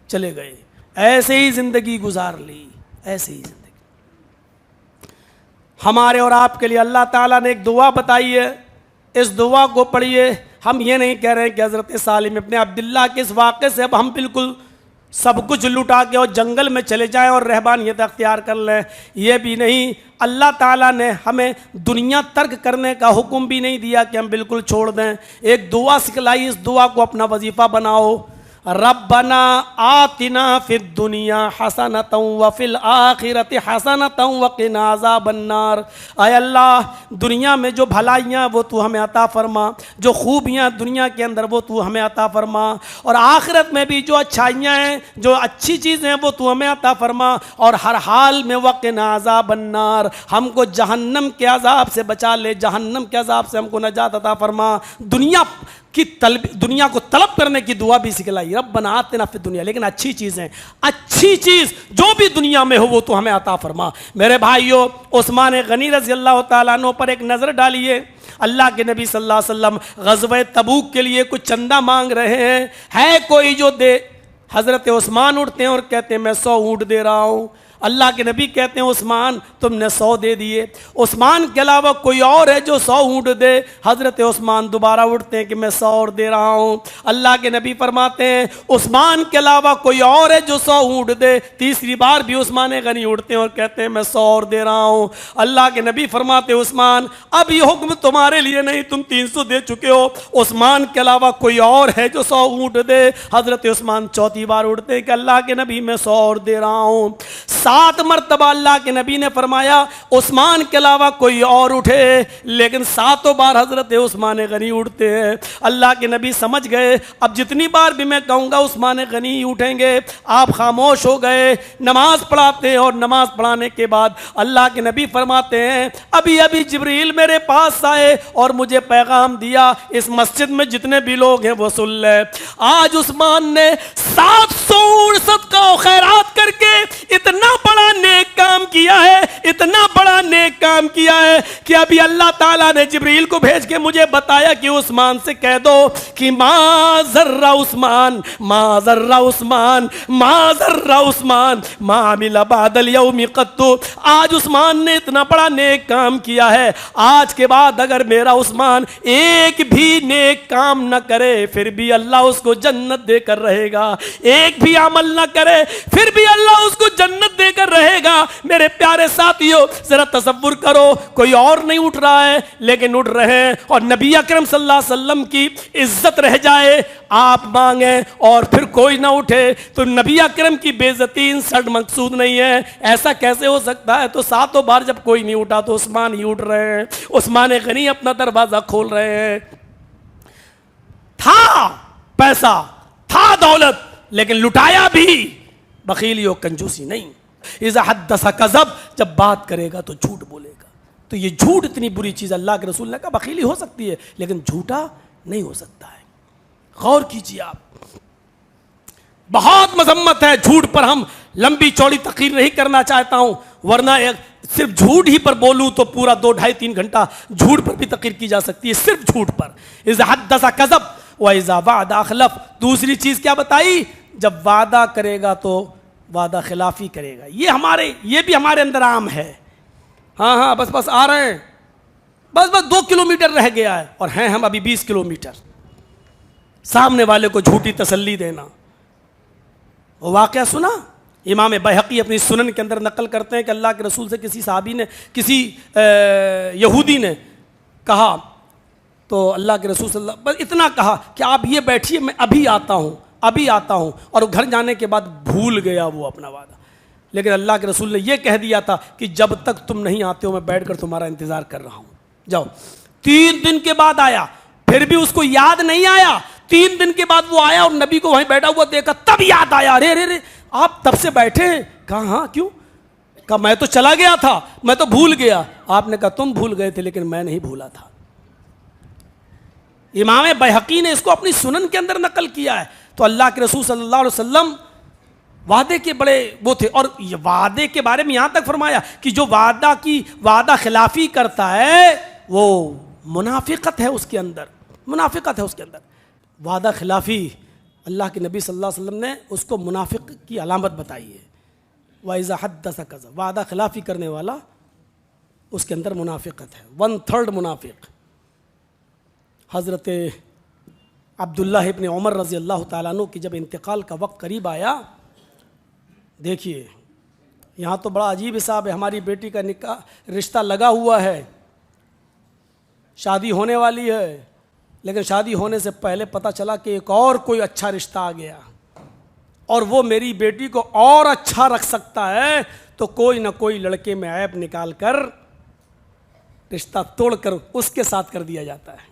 चले गए, ऐसे ही जिंदगी गुजार ली, ऐसे ही जिंदगी। हमारे और आपके लिए अल्लाह ताला ने एक दुआ बताई है, इस दुआ को पढ़िए। हम ये नहीं कह रहे हैं कि हज़रत सालिम इब्ने अब्दुल्लाह के इस वाक़े से अब हम बिल्कुल सब कुछ लुटा के और जंगल में चले जाएं और रहबानियत अख्तियार कर लें, ये भी नहीं। अल्लाह ताला ने हमें दुनिया तर्क करने का हुक्म भी नहीं दिया कि हम बिल्कुल छोड़ दें। एक दुआ सिखलाई, इस दुआ को अपना वजीफ़ा बनाओ। रब्बना आतिना फिद दुनिया हसनतन व फिल आखिरति हसनतन व क़िना अज़ाबन्नार। आय अल्लाह, दुनिया में जो भलाइयाँ वो तू हमें अता फरमा, जो खूबियाँ दुनिया के अंदर वो तू हमें अता फरमा, और आखिरत में भी जो अच्छाइयाँ हैं, जो अच्छी चीज़ें हैं वो तू हमें अता फरमा, और हर हाल में व क़िना अज़ाबन्नार, हमको जहन्नम के अज़ाब से बचा ले, जहन्नम के अज़ाब से हमको नजात अता फरमा। दुनिया को तलब करने की दुआ भी सिखलाई, रब्बना आतिना फिद दुनिया, लेकिन अच्छी चीज़ें, अच्छी चीज़ जो भी दुनिया में हो वो तो हमें अता फरमा। मेरे भाइयों, उस्मान गनी रज़ी अल्लाह तआला अन्हु पर एक नज़र डालिए। अल्लाह के नबी सल्लल्लाहु अलैहि वसल्लम ग़ज़वे तबूक के लिए कुछ चंदा मांग रहे हैं, है कोई जो दे? हज़रत उस्मान उठते हैं और कहते हैं मैं 100 ऊँट दे रहा हूँ। अल्लाह के नबी कहते हैं उस्मान तुमने 100 दे दिए, उस्मान के अलावा कोई और है जो 100 ऊँट दे। हजरत उस्मान दोबारा उठते हैं कि मैं 100 और दे रहा हूँ। अल्लाह के नबी फरमाते हैं उस्मान के अलावा कोई और है जो 100 ऊँट दे। तीसरी बार भी उस्मान गनी उठते हैं और कहते हैं मैं 100 और दे रहा हूँ। अल्लाह के नबी फरमाते उस्मान अब ये हुक्म तुम्हारे लिए नहीं, तुम 300 दे चुके हो, उस्मान के अलावा कोई और है जो 100 ऊँट दे। हजरत उस्मान चौथी बार उठते कि अल्लाह के नबी मैं 100 और दे रहा हूँ। 7 मरतबा अल्लाह के नबी ने फरमाया उस्मान के अलावा कोई और उठे, लेकिन 7 बार हजरत उस्मान गनी उठते हैं। अल्लाह के नबी समझ गए अब जितनी बार भी मैं कहूँगा उस्मान गनी ही उठेंगे। आप खामोश हो गए, नमाज पढ़ाते हैं और नमाज पढ़ाने के बाद अल्लाह के नबी फरमाते हैं अभी अभी जिब्रील मेरे पास आए और मुझे पैगाम दिया इस मस्जिद में जितने भी लोग हैं वो सुन ले, आज उस्मान ने 700 सदका और खैरात करके इतना बड़ा नेक काम किया है, इतना बड़ा नेक काम किया है कि अभी अल्लाह ताला ने जिब्रील को भेज के मुझे बताया कि उस्मान से कह दो कि माज़र्रा उस्मान, माज़र्रा उस्मान, माज़र्रा उस्मान, मामिला बादल यौमी कत्तु। आज उस्मान ने इतना बड़ा नेक काम किया है, आज के बाद अगर मेरा उस्मान एक भी नेक काम न करे फिर भी अल्लाह उसको जन्नत देकर रहेगा, एक भी अमल न करे फिर भी अल्लाह उसको जन्नत देकर रहेगा। मेरे प्यारे साथियों जरा तसव्वुर करो कोई और नहीं उठ रहा है लेकिन उठ रहे हैं और नबी अकरम सल्लल्लाहु अलैहि वसल्लम की इज्जत रह जाए, आप मांगे और फिर कोई ना उठे तो नबी अकरम की बेइज्जती इंसल्ट मकसूद नहीं है। ऐसा कैसे हो सकता है? तो 7 बार जब कोई नहीं उठा तो उस्मान ही उठ रहे हैं, उस्मान गनी अपना दरवाजा खोल रहे हैं। था पैसा, था दौलत, लेकिन लुटाया भी बखीली और कंजूसी नहीं। इज़ा हद्दसा कज़ब, जब बात करेगा तो झूठ बोलेगा। तो ये झूठ इतनी बुरी चीज़, अल्लाह के रसूल ने कहा बखीली हो सकती है लेकिन झूठा नहीं हो सकता है। गौर कीजिए आप, बहुत मजम्मत है झूठ पर। हम लंबी चौड़ी तकरीर नहीं करना चाहता हूं, वरना सिर्फ झूठ ही पर बोलूं तो पूरा 2, 2.5, 3 घंटा झूठ पर भी तकरीर की जा सकती है, सिर्फ झूठ पर। इज़ा हद्दसा कज़ब व इज़ा वादा अखलफ। दूसरी चीज क्या बताई? जब वादा करेगा तो वादा खिलाफी करेगा। ये भी हमारे अंदर आम है। हाँ बस आ रहे हैं, बस 2 किलोमीटर रह गया है और हैं हम अभी 20 किलोमीटर। सामने वाले को झूठी तसल्ली देना। वो वाक़या सुना, इमाम बैहक़ी अपनी सुनन के अंदर नकल करते हैं कि अल्लाह के रसूल से किसी साहबी ने, किसी यहूदी ने कहा तो अल्लाह के रसूल सल्लल्लाहु अलैहि वसल्लम बस इतना कहा कि आप ये बैठिए मैं अभी आता हूँ, अभी आता हूँ। और घर जाने के बाद भूल गया वो अपना वादा। लेकिन अल्लाह के रसूल ने यह कह दिया था कि जब तक तुम नहीं आते हो मैं बैठकर तुम्हारा इंतज़ार कर रहा हूँ, जाओ। 3 दिन के बाद आया, फिर भी उसको याद नहीं आया। 3 दिन के बाद वो आया और नबी को वहीं बैठा हुआ देखा, तब याद आया, अरे आप तब से बैठे हैं? कहा हाँ, क्यों? कहा मैं तो चला गया था, मैं तो भूल गया। आपने कहा तुम भूल गए थे लेकिन मैं नहीं भूला था। इमाम बैहक़ी ने इसको अपनी सुनन के अंदर नकल किया है। तो अल्लाह के रसूल सल्लल्लाहु अलैहि वसल्लम वादे के बड़े वो थे। और ये वादे के बारे में यहाँ तक फरमाया कि जो वादा खिलाफी करता है वो मुनाफिकत है उसके अंदर, मुनाफिकत है उसके अंदर। वादा खिलाफी अल्लाह के नबी सल्लल्लाहु अलैहि वसल्लम ने उसको मुनाफिक की अलामत बताई है। वाइज़ा हद्दसा कज़ब, वादा खिलाफी करने वाला उसके अंदर मुनाफिकत है। 1/3 मुनाफिक। हज़रत अब्दुल्ला इब्न उमर रज़ी अल्लाह ताला अन्हु की जब इंतकाल का वक्त करीब आया, देखिए यहाँ तो बड़ा अजीब हिसाब है। हमारी बेटी का निकाह रिश्ता लगा हुआ है, शादी होने वाली है, लेकिन शादी होने से पहले पता चला कि एक और कोई अच्छा रिश्ता आ गया और वो मेरी बेटी को और अच्छा रख सकता है। तो कोई ना कोई लड़के में ऐब निकाल कर रिश्ता तोड़कर उसके साथ कर दिया जाता है।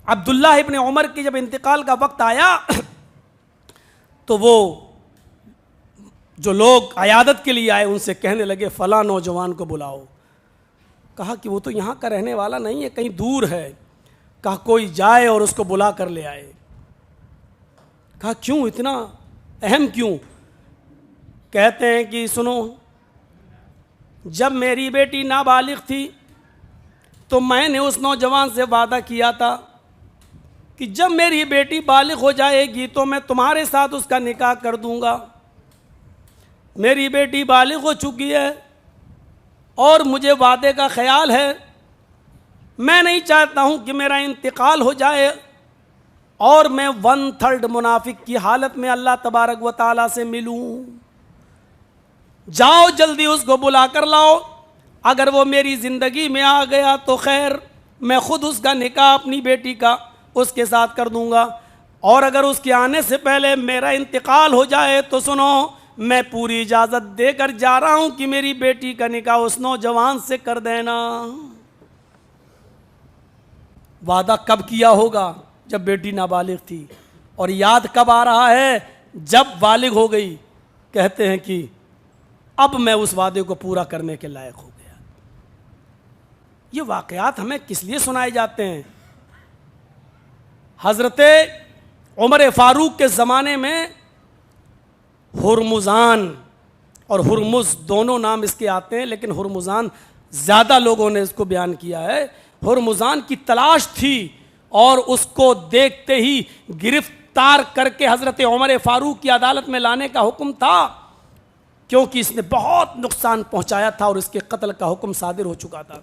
अब्दुल्ला इब्न उमर की जब इंतकाल का वक्त आया तो वो जो लोग अयादत के लिए आए उनसे कहने लगे फ़लाँ नौजवान को बुलाओ। कहा कि वो तो यहाँ का रहने वाला नहीं है, कहीं दूर है। कहा कोई जाए और उसको बुला कर ले आए। कहा क्यों, इतना अहम क्यों? कहते हैं कि सुनो, जब मेरी बेटी नाबालिग थी तो मैंने उस नौजवान से वादा किया था कि जब मेरी बेटी बालिग हो जाएगी तो मैं तुम्हारे साथ उसका निकाह कर दूंगा। मेरी बेटी बालिग हो चुकी है और मुझे वादे का ख्याल है, मैं नहीं चाहता हूं कि मेरा इंतकाल हो जाए और मैं 1/3 मुनाफिक की हालत में अल्लाह तबारक व ताला से मिलूं। जाओ जल्दी उसको बुला कर लाओ, अगर वो मेरी ज़िंदगी में आ गया तो खैर, मैं खुद उसका निकाह अपनी बेटी का उसके साथ कर दूंगा, और अगर उसके आने से पहले मेरा इंतकाल हो जाए तो सुनो, मैं पूरी इजाज़त देकर जा रहा हूं कि मेरी बेटी का निकाह उस नौजवान से कर देना। वादा कब किया होगा? जब बेटी नाबालिग थी। और याद कब आ रहा है? जब बालिग हो गई। कहते हैं कि अब मैं उस वादे को पूरा करने के लायक हो गया। ये वाक़यात हमें किस लिए सुनाए जाते हैं? हज़रते उमर फ़ारूक के ज़माने में हुर्मुज़ान और हुर्मुज़ दोनों नाम इसके आते हैं, लेकिन हुर्मुज़ान ज़्यादा लोगों ने इसको बयान किया है। हुर्मुज़ान की तलाश थी और उसको देखते ही गिरफ्तार करके हज़रत उमर फ़ारूक की अदालत में लाने का हुक्म था, क्योंकि इसने बहुत नुकसान पहुंचाया था और इसके कत्ल का हुक्म सादिर हो चुका था।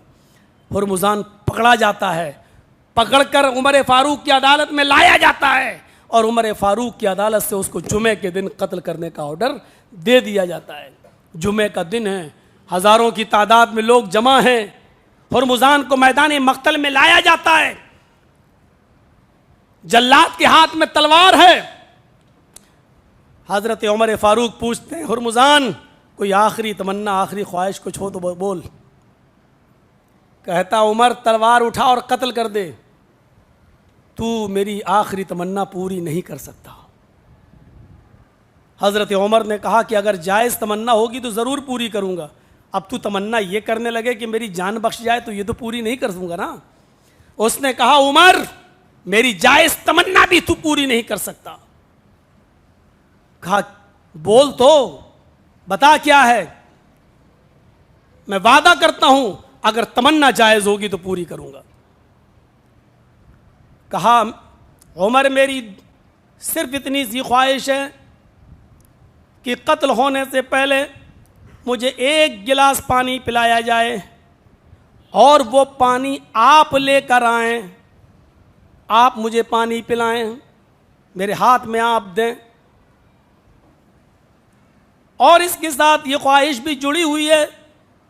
हुर्मुज़ान पकड़ा जाता है, पकड़कर उमर फ़ारूक की अदालत में लाया जाता है और उमर फ़ारूक की अदालत से उसको जुमे के दिन कत्ल करने का ऑर्डर दे दिया जाता है। जुमे का दिन है, हज़ारों की तादाद में लोग जमा हैं, हुर्मुज़ान को मैदान मक्तल में लाया जाता है, जल्लाद के हाथ में तलवार है। हज़रत उमर फ़ारूक पूछते हैं, हुर्मुज़ान कोई आखिरी तमन्ना, आखिरी ख्वाहिश कुछ हो तो बोल। कहता उमर तलवार उठा और कत्ल कर दे, तू मेरी आखिरी तमन्ना पूरी नहीं कर सकता। हज़रत उमर ने कहा कि अगर जायज़ तमन्ना होगी तो ज़रूर पूरी करूँगा, अब तू तमन्ना ये करने लगे कि मेरी जान बख्श जाए तो ये तो पूरी नहीं कर दूँगा ना। उसने कहा उमर मेरी जायज़ तमन्ना भी तू पूरी नहीं कर सकता। कहा बोल तो बता क्या है, मैं वादा करता हूं अगर तमन्ना जायज़ होगी तो पूरी करूंगा। कहा उमर मेरी सिर्फ इतनी सी ख्वाहिश है कि कत्ल होने से पहले मुझे एक गिलास पानी पिलाया जाए और वो पानी आप लेकर आएं, आप मुझे पानी पिलाएं, मेरे हाथ में आप दें। और इसके साथ ये ख्वाहिश भी जुड़ी हुई है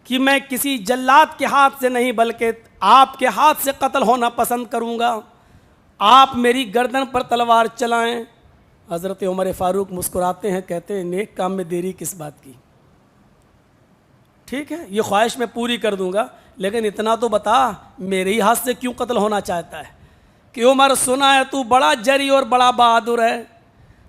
कि मैं किसी जल्लाद के हाथ से नहीं बल्कि आपके हाथ से कत्ल होना पसंद करूंगा, आप मेरी गर्दन पर तलवार चलाएं। हज़रत उमर फ़ारूक मुस्कुराते हैं, कहते हैं नेक काम में देरी किस बात की, ठीक है ये ख्वाहिश मैं पूरी कर दूंगा, लेकिन इतना तो बता मेरे ही हाथ से क्यों कत्ल होना चाहता है? कि उमर सुना है तू बड़ा जरी और बड़ा बहादुर है,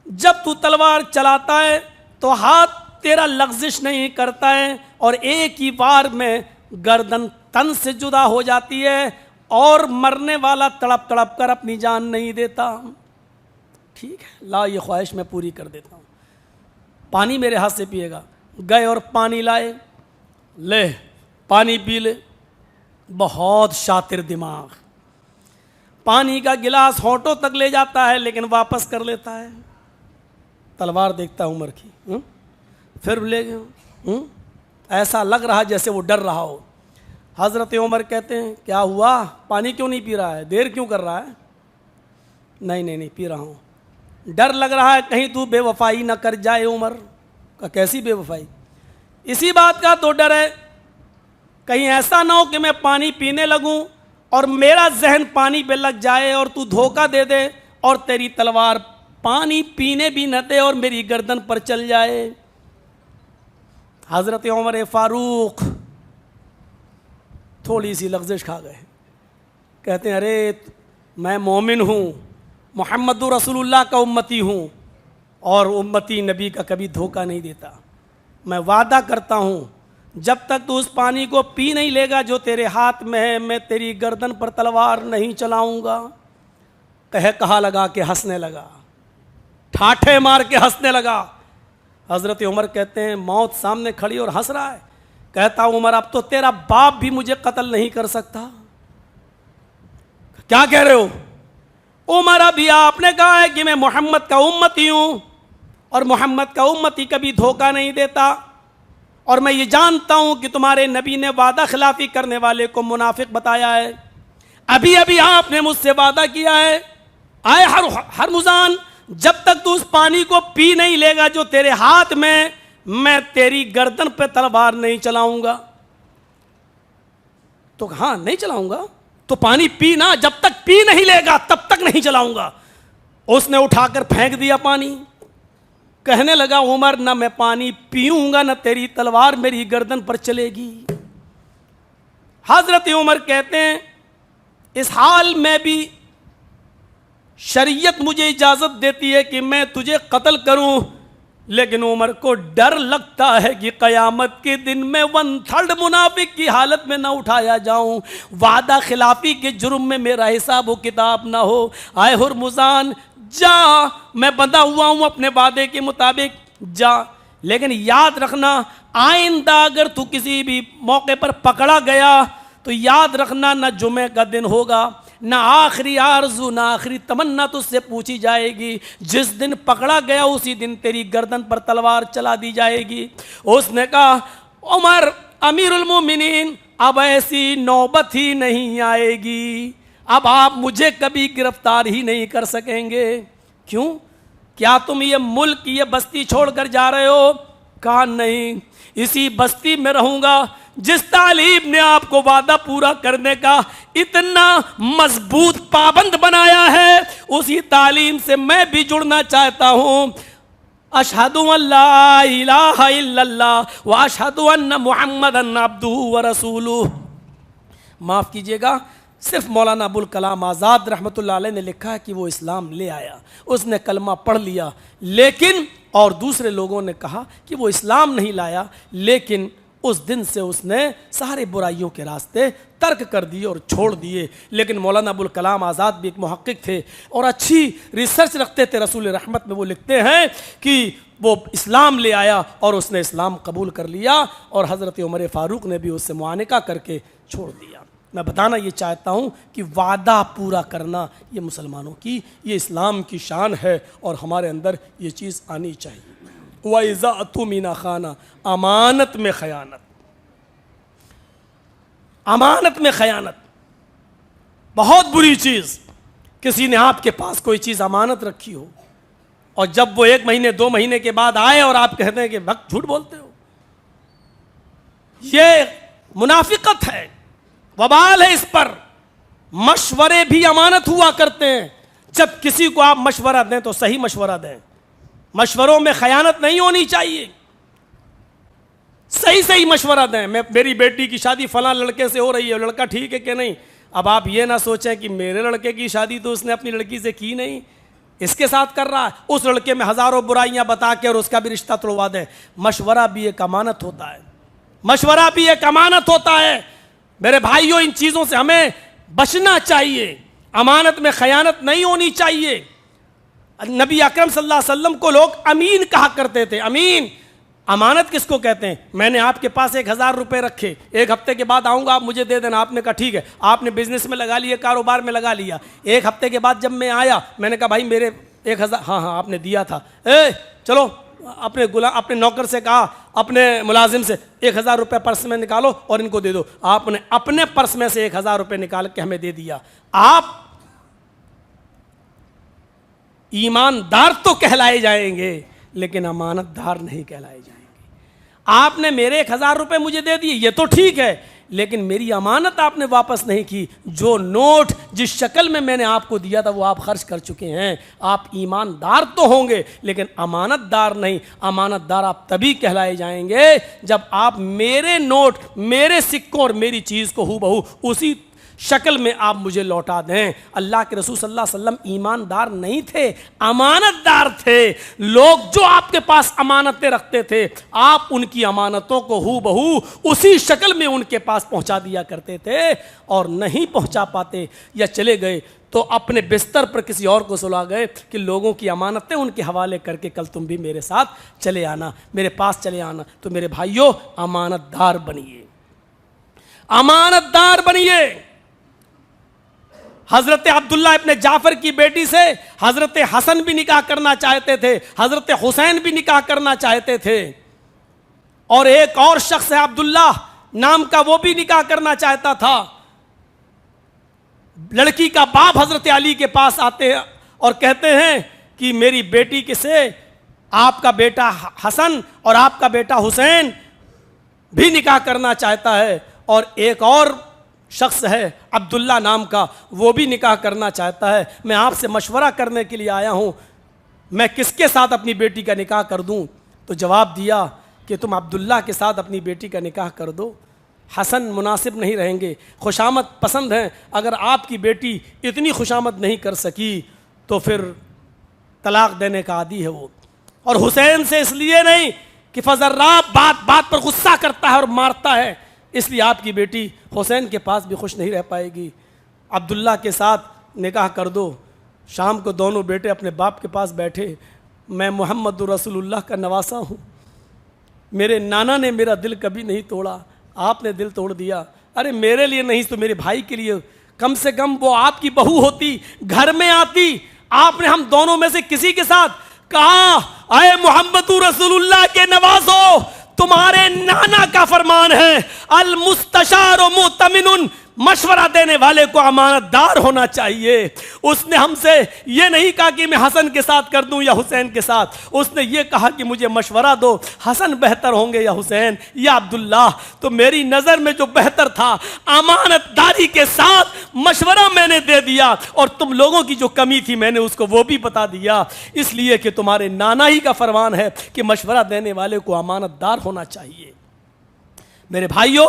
जब तू तलवार चलाता है तो हाथ तेरा लग़्ज़िश नहीं करता है और एक ही बार में गर्दन तन से जुदा हो जाती है और मरने वाला तड़प तड़प कर अपनी जान नहीं देता। ठीक है ला ये ख्वाहिश मैं पूरी कर देता हूँ, पानी मेरे हाथ से पिएगा। गए और पानी लाए, ले पानी पी ले। बहुत शातिर दिमाग, पानी का गिलास होंठों तक ले जाता है लेकिन वापस कर लेता है। तलवार देखता उमर की, फिर ले गए, ऐसा लग रहा जैसे वो डर रहा हो। हज़रत उमर कहते हैं क्या हुआ, पानी क्यों नहीं पी रहा है, देर क्यों कर रहा है? नहीं नहीं नहीं पी रहा हूँ, डर लग रहा है कहीं तू बेवफाई ना कर जाए। उमर का कैसी बेवफाई? इसी बात का तो डर है कहीं ऐसा ना हो कि मैं पानी पीने लगूं और मेरा जहन पानी पे लग जाए और तू धोखा दे दे और तेरी तलवार पानी पीने भी न दे और मेरी गर्दन पर चल जाए। हज़रत उमर फ़ारूक थोड़ी सी लग़्ज़िश खा गए, कहते हैं अरे मैं मोमिन हूँ, मुहम्मदुर रसूलुल्लाह का उम्मती हूँ और उम्मती नबी का कभी धोखा नहीं देता। मैं वादा करता हूँ जब तक तू उस पानी को पी नहीं लेगा जो तेरे हाथ में है, मैं तेरी गर्दन पर तलवार नहीं चलाऊँगा। कहा लगा के हंसने लगा, ठाठे मार के हंसने लगा। हज़रत उमर कहते हैं मौत सामने खड़ी और हंस रहा है। कहता उमर अब तो तेरा बाप भी मुझे कत्ल नहीं कर सकता। क्या कह रहे हो? उमर अभी आपने कहा है कि मैं मोहम्मद का उम्मती हूँ और मोहम्मद का उम्मती कभी धोखा नहीं देता। और मैं ये जानता हूं कि तुम्हारे नबी ने वादा खिलाफी करने वाले को मुनाफिक बताया है। अभी अभी आपने मुझसे वादा किया है, आए हरमुजान, जब तक तू उस पानी को पी नहीं लेगा जो तेरे हाथ में, मैं तेरी गर्दन पे तलवार नहीं चलाऊंगा। तो हाँ, नहीं चलाऊंगा तो पानी पी ना, जब तक पी नहीं लेगा तब तक नहीं चलाऊंगा। उसने उठाकर फेंक दिया पानी। कहने लगा, उमर, ना मैं पानी पीऊंगा ना तेरी तलवार मेरी गर्दन पर चलेगी। हजरत उमर कहते हैं, इस हाल में भी शरीयत मुझे इजाजत देती है कि मैं तुझे कत्ल करूं, लेकिन उमर को डर लगता है कि कयामत के दिन में 1/3 मुनाफिक की हालत में ना उठाया जाऊं, वादा खिलाफी के जुर्म में मेरा हिसाब व किताब ना हो। आए हुरमुजान, जा, मैं बंधा हुआ हूं अपने वादे के मुताबिक, जा, लेकिन याद रखना, आइंदा अगर तू किसी भी मौके पर पकड़ा गया तो याद रखना, ना जुमे का दिन होगा, ना आखिरी आरजू, ना आखिरी तमन्ना तुझसे पूछी जाएगी। जिस दिन पकड़ा गया उसी दिन तेरी गर्दन पर तलवार चला दी जाएगी। उसने कहा, उमर अमीरुल मोमिनीन, अब ऐसी नौबत ही नहीं आएगी, अब आप मुझे कभी गिरफ्तार ही नहीं कर सकेंगे। क्यों? क्या तुम ये मुल्क, ये बस्ती छोड़कर जा रहे हो? कहा, नहीं, इसी बस्ती में रहूंगा जिस तालीम ने आपको वादा पूरा करने का इतना मजबूत पाबंद बनाया है, उसी तालीम से मैं भी जुड़ना चाहता हूं। अशहदु अल्ला इलाहा इल्लल्लाह व अशहदु अन्ना मुहम्मदन अब्दुहु व रसूलुहु। माफ़ कीजिएगा, सिर्फ मौलाना अबुल कलाम आज़ाद रहमतुल्लाह अलैह ने लिखा है कि वो इस्लाम ले आया, उसने कलमा पढ़ लिया, लेकिन और दूसरे लोगों ने कहा कि वो इस्लाम नहीं लाया, लेकिन उस दिन से उसने सारे बुराइयों के रास्ते तर्क कर दिए और छोड़ दिए। लेकिन मौलाना अबुल कलाम आज़ाद भी एक मुहक्किक थे और अच्छी रिसर्च रखते थे। रसूल रहमत में वो लिखते हैं कि वो इस्लाम ले आया और उसने इस्लाम कबूल कर लिया और हज़रत उमर फ़ारूक ने भी उससे मुआनिका करके छोड़ दिया। मैं बताना ये चाहता हूँ कि वादा पूरा करना ये मुसलमानों की, ये इस्लाम की शान है और हमारे अंदर ये चीज़ आनी चाहिए। वइज़ा अतुमिना खाना, अमानत में खयानत, अमानत में खयानत बहुत बुरी चीज़। किसी ने आपके पास कोई चीज़ अमानत रखी हो और जब वो 1 महीने 2 महीने के बाद आए और आप कहते हैं कि वक्त झूठ बोलते हो, ये मुनाफिकत है, वबाल है इस पर। मशवरे भी अमानत हुआ करते हैं। जब किसी को आप मशवरा दें तो सही मशवरा दें, मशवरों में खयानत नहीं होनी चाहिए, सही सही मशवरा दें। मेरी बेटी की शादी फलां लड़के से हो रही है, लड़का ठीक है कि नहीं। अब आप ये ना सोचें कि मेरे लड़के की शादी तो उसने अपनी लड़की से की नहीं, इसके साथ कर रहा है, उस लड़के में हजारों बुराइयां बता के और उसका भी रिश्ता तोड़वा दें। मशवरा भी एक अमानत होता है, मशवरा भी एक अमानत होता है। मेरे भाइयों, इन चीज़ों से हमें बचना चाहिए। अमानत में खयानत नहीं होनी चाहिए। नबी अकरम सल्लल्लाहु अलैहि वसल्लम को लोग अमीन कहा करते थे। अमीन, अमानत किसको कहते हैं? मैंने आपके पास 1000 रुपये रखे, 1 हफ्ते के बाद आऊँगा, आप मुझे दे देना। आपने कहा ठीक है, आपने बिजनेस में लगा लिया, कारोबार में लगा लिया। 1 हफ्ते के बाद जब मैं आया, मैंने कहा भाई मेरे 1000, हाँ आपने दिया था, चलो अपने नौकर से कहा, अपने मुलाजिम से 1000 रुपये पर्स में निकालो और इनको दे दो। आपने अपने पर्स में से 1000 रुपये निकाल के हमें दे दिया। आप ईमानदार तो कहलाए जाएंगे लेकिन अमानतदार नहीं कहलाए जाएंगे। आपने मेरे 1000 रुपये मुझे दे दिए, ये तो ठीक है, लेकिन मेरी अमानत आपने वापस नहीं की। जो नोट जिस शक्ल में मैंने आपको दिया था वो आप खर्च कर चुके हैं। आप ईमानदार तो होंगे लेकिन अमानतदार नहीं। अमानतदार आप तभी कहलाए जाएंगे जब आप मेरे नोट, मेरे सिक्कों और मेरी चीज़ को हूबहू उसी शक्ल में आप मुझे लौटा दें। अल्लाह के रसूल सल्लल्लाहु अलैहि वसल्लम ईमानदार नहीं थे, अमानतदार थे। लोग जो आपके पास अमानतें रखते थे, आप उनकी अमानतों को हूबहू उसी शक्ल में उनके पास पहुंचा दिया करते थे। और नहीं पहुंचा पाते या चले गए तो अपने बिस्तर पर किसी और को सुला गए कि लोगों की अमानतें उनके हवाले करके कल तुम भी मेरे साथ चले आना, मेरे पास चले आना। तो मेरे भाइयों, अमानतदार बनिए, अमानतदार बनिए। हजरत अब्दुल्ला इब्ने जाफर की बेटी से हजरत हसन भी निकाह करना चाहते थे, हजरत हुसैन भी निकाह करना चाहते थे, और एक और शख्स है अब्दुल्ला नाम का, वो भी निकाह करना चाहता था। लड़की का बाप हजरत अली के पास आते हैं और कहते हैं कि मेरी बेटी के से आपका बेटा हसन और आपका बेटा हुसैन भी निकाह करना चाहता है, और एक और शख्स है अब्दुल्ला नाम का, वो भी निकाह करना चाहता है। मैं आपसे मशवरा करने के लिए आया हूं, मैं किसके साथ अपनी बेटी का निकाह कर दूं? तो जवाब दिया कि तुम अब्दुल्ला के साथ अपनी बेटी का निकाह कर दो, हसन मुनासिब नहीं रहेंगे, खुशामद पसंद हैं। अगर आपकी बेटी इतनी खुशामद नहीं कर सकी तो फिर तलाक देने का आदी है वो। और हुसैन से इसलिए नहीं कि फजर्राब बात बात पर गुस्सा करता है और मारता है, इसलिए आपकी बेटी हुसैन के पास भी खुश नहीं रह पाएगी। अब्दुल्ला के साथ निकाह कर दो। शाम को दोनों बेटे अपने बाप के पास बैठे। मैं मोहम्मद रसूलुल्लाह का नवासा हूँ, मेरे नाना ने मेरा दिल कभी नहीं तोड़ा, आपने दिल तोड़ दिया। अरे मेरे लिए नहीं तो मेरे भाई के लिए, कम से कम वो आपकी बहू होती, घर में आती। आपने हम दोनों में से किसी के साथ कहा, अरे मोहम्मद रसूलुल्लाह के नवासो, तुम्हारे नाना का फरमान है, अल मुस्तशार मुतमिनुन, मशवरा देने वाले को अमानतदार होना चाहिए। उसने हमसे ये नहीं कहा कि मैं हसन के साथ कर दूं या हुसैन के साथ, उसने ये कहा कि मुझे मशवरा दो, हसन बेहतर होंगे या हुसैन या अब्दुल्ला। तो मेरी नज़र में जो बेहतर था, अमानतदारी के साथ मशवरा मैंने दे दिया, और तुम लोगों की जो कमी थी मैंने उसको वो भी बता दिया, इसलिए कि तुम्हारे नाना ही का फरमान है कि मशवरा देने वाले को अमानतदार होना चाहिए। मेरे भाइयों,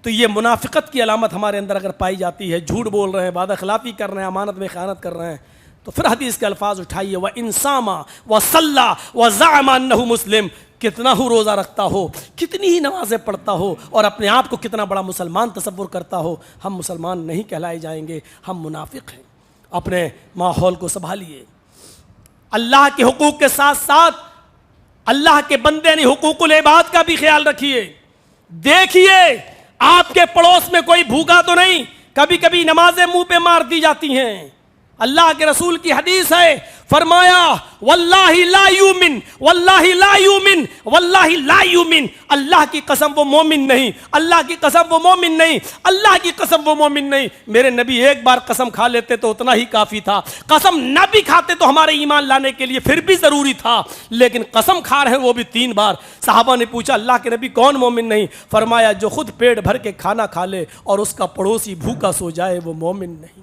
तो ये मुनाफिकत की अलामत हमारे अंदर अगर पाई जाती है, झूठ बोल रहे हैं, वादा खिलाफी कर रहे हैं, अमानत में ख़यानत कर रहे हैं, तो फिर हदीस के अल्फाज उठाइए, व इंसामा व सल्ला व ज़अमा अन्नहु मुस्लिम, कितना ही रोज़ा रखता हो, कितनी ही नमाज़ें पढ़ता हो, और अपने आप को कितना बड़ा मुसलमान तसव्वुर करता हो, हम मुसलमान नहीं कहलाए जाएंगे, हम मुनाफिक हैं। अपने माहौल को संभालिए। अल्लाह के हुकूक के साथ साथ अल्लाह के बंदे यानी हुकूकुल इबाद का भी ख्याल रखिए। देखिए आपके पड़ोस में कोई भूखा तो नहीं, कभी कभी नमाजें मुंह पे मार दी जाती हैं। अल्लाह के रसूल की हदीस है, फरमाया वल्लाहि ला युमिन, वल्लाहि ला युमिन, वल्लाहि ला युमिन, अल्लाह की कसम वो मोमिन नहीं, अल्लाह की कसम वो मोमिन नहीं, अल्लाह की कसम वो मोमिन नहीं। मेरे नबी एक बार कसम खा लेते तो उतना ही काफ़ी था, कसम न भी खाते तो हमारे ईमान लाने के लिए फिर भी ज़रूरी था, लेकिन कसम खा रहे हैं वो भी 3 बार। साहबा ने पूछा अल्लाह के नबी कौन मोमिन नहीं? फरमाया जो खुद पेट भर के खाना खा ले और उसका पड़ोसी भूखा सो जाए वो मोमिन नहीं।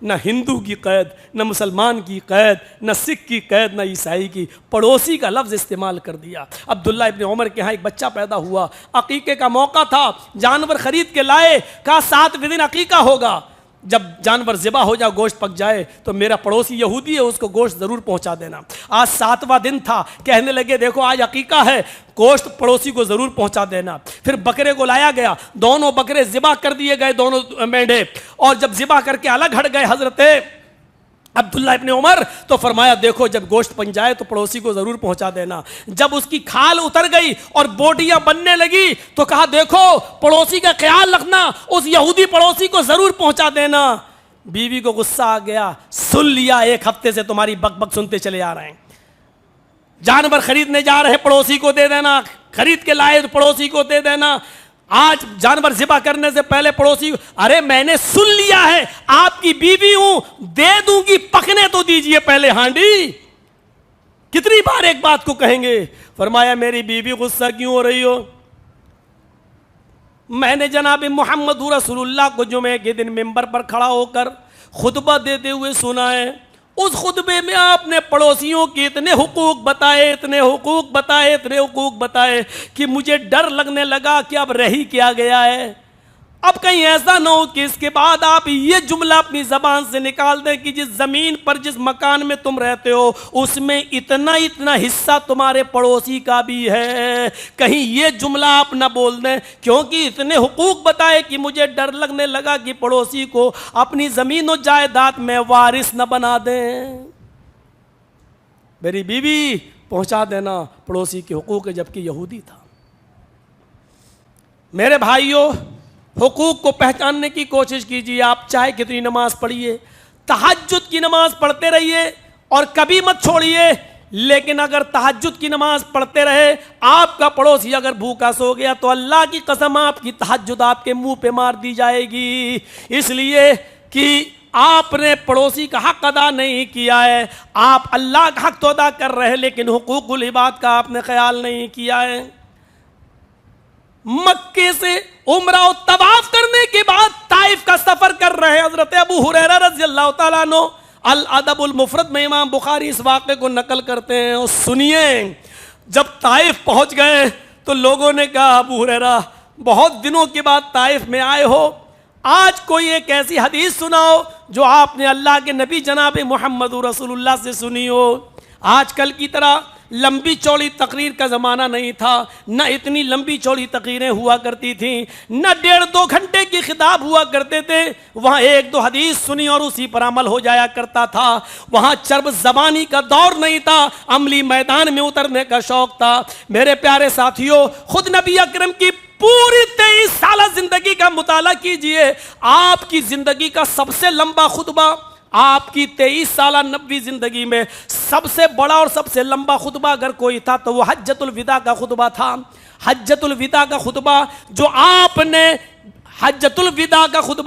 न हिंदू की कैद, न मुसलमान की कैद, न सिख की कैद, न ईसाई की, पड़ोसी का लफ्ज़ इस्तेमाल कर दिया। अब्दुल्ला इब्ने उमर के यहाँ एक बच्चा पैदा हुआ, अकीके का मौका था, जानवर खरीद के लाए, कहा 7वें दिन अकीका होगा, जब जानवर ज़िबा हो जाए, गोश्त पक जाए तो मेरा पड़ोसी यहूदी है उसको गोश्त ज़रूर पहुंचा देना। आज 7वां दिन था, कहने लगे देखो आज अकीका है, गोश्त पड़ोसी को ज़रूर पहुंचा देना। फिर बकरे को लाया गया, दोनों बकरे ज़िबा कर दिए गए, दोनों मेंढे, और जब ज़िबा करके अलग हट गए हज़रत अब्दुल्ला इब्ने उमर, तो फरमाया देखो जब गोश्त बन जाए तो पड़ोसी को ज़रूर पहुंचा देना। जब उसकी खाल उतर गई और बोटियां बनने लगी तो कहा देखो पड़ोसी का ख्याल रखना, उस यहूदी पड़ोसी को ज़रूर पहुंचा देना। बीवी को गुस्सा आ गया, सुन लिया, 1 हफ्ते से तुम्हारी बक सुनते चले आ रहे हैं। जानवर खरीदने जा रहे पड़ोसी को दे देना, खरीद के लाए तो पड़ोसी को दे देना। आज जानवर ज़िबा करने से पहले पड़ोसी, अरे मैंने सुन लिया है, आपकी बीवी हूं, दे दूंगी, पकने तो दीजिए पहले हांडी। कितनी बार एक बात को कहेंगे? फरमाया मेरी बीवी गुस्सा क्यों हो रही हो? मैंने जनाब मोहम्मद रसूलुल्लाह को जुमे के दिन मिंबर पर खड़ा होकर खुतबा देते हुए सुना है। उस खुतबे में आपने पड़ोसियों के इतने हुकूक बताए, इतने हुकूक बताए, इतने हुकूक बताए कि मुझे डर लगने लगा कि अब रही क्या गया है। अब कहीं ऐसा ना हो कि इसके बाद आप ये जुमला अपनी जबान से निकाल दें कि जिस जमीन पर, जिस मकान में तुम रहते हो उसमें इतना इतना हिस्सा तुम्हारे पड़ोसी का भी है। कहीं ये जुमला आप ना बोल दें, क्योंकि इतने हुकूक बताए कि मुझे डर लगने लगा कि पड़ोसी को अपनी जमीन और जायदाद में वारिस न बना दें। मेरी बीवी पहुंचा देना पड़ोसी के हुकूक, जबकि यहूदी था। मेरे भाइयों, हुकूक को पहचानने की कोशिश कीजिए। आप चाहे कितनी नमाज पढ़िए, तहज्जुद की नमाज पढ़ते रहिए और कभी मत छोड़िए। लेकिन अगर तहज्जुद की नमाज पढ़ते रहे, आपका पड़ोसी अगर भूखा सो गया तो अल्लाह की कसम आपकी तहज्जुद आपके मुंह पे मार दी जाएगी, इसलिए कि आपने पड़ोसी का हक अदा नहीं किया है। आप अल्लाह का हक तो अदा कर रहे हैं, लेकिन हुकूकुल इबाद का आपने ख्याल नहीं किया है। मक्के से उम्रा और तवाफ करने के बाद ताइफ का सफर कर रहे हैं हजरत अबू हुरैरा रज़ी अल्लाह तआला अन्हु अल अदबुल मुफरद में इमाम बुखारी इस वाक़े को नकल करते हैं। और सुनिए, जब ताइफ पहुंच गए तो लोगों ने कहा, अबू हुरैरा बहुत दिनों के बाद ताइफ में आए हो, आज कोई एक ऐसी हदीस सुनाओ जो आपने अल्लाह के नबी जनाब मोहम्मद रसूलुल्लाह से सुनी हो। आजकल की तरह लंबी चौड़ी तकरीर का ज़माना नहीं था, न इतनी लंबी चौड़ी तकरीरें हुआ करती थी, न 1.5-2 घंटे की खिताब हुआ करते थे। वहाँ 1-2 हदीस सुनी और उसी पर अमल हो जाया करता था। वहाँ चर्ब ज़बानी का दौर नहीं था, अमली मैदान में उतरने का शौक़ था। मेरे प्यारे साथियों, खुद नबी अकरम की पूरी 23 साल जिंदगी का मुताला कीजिए। आपकी जिंदगी का सबसे लंबा खुतबा, आपकी 23 साल नबी जिंदगी में सबसे बड़ा और सबसे लंबा खुतबा अगर कोई था तो वह हज्जतुल विदा का खुतबा था। हज्जतुल विदा का खुतबा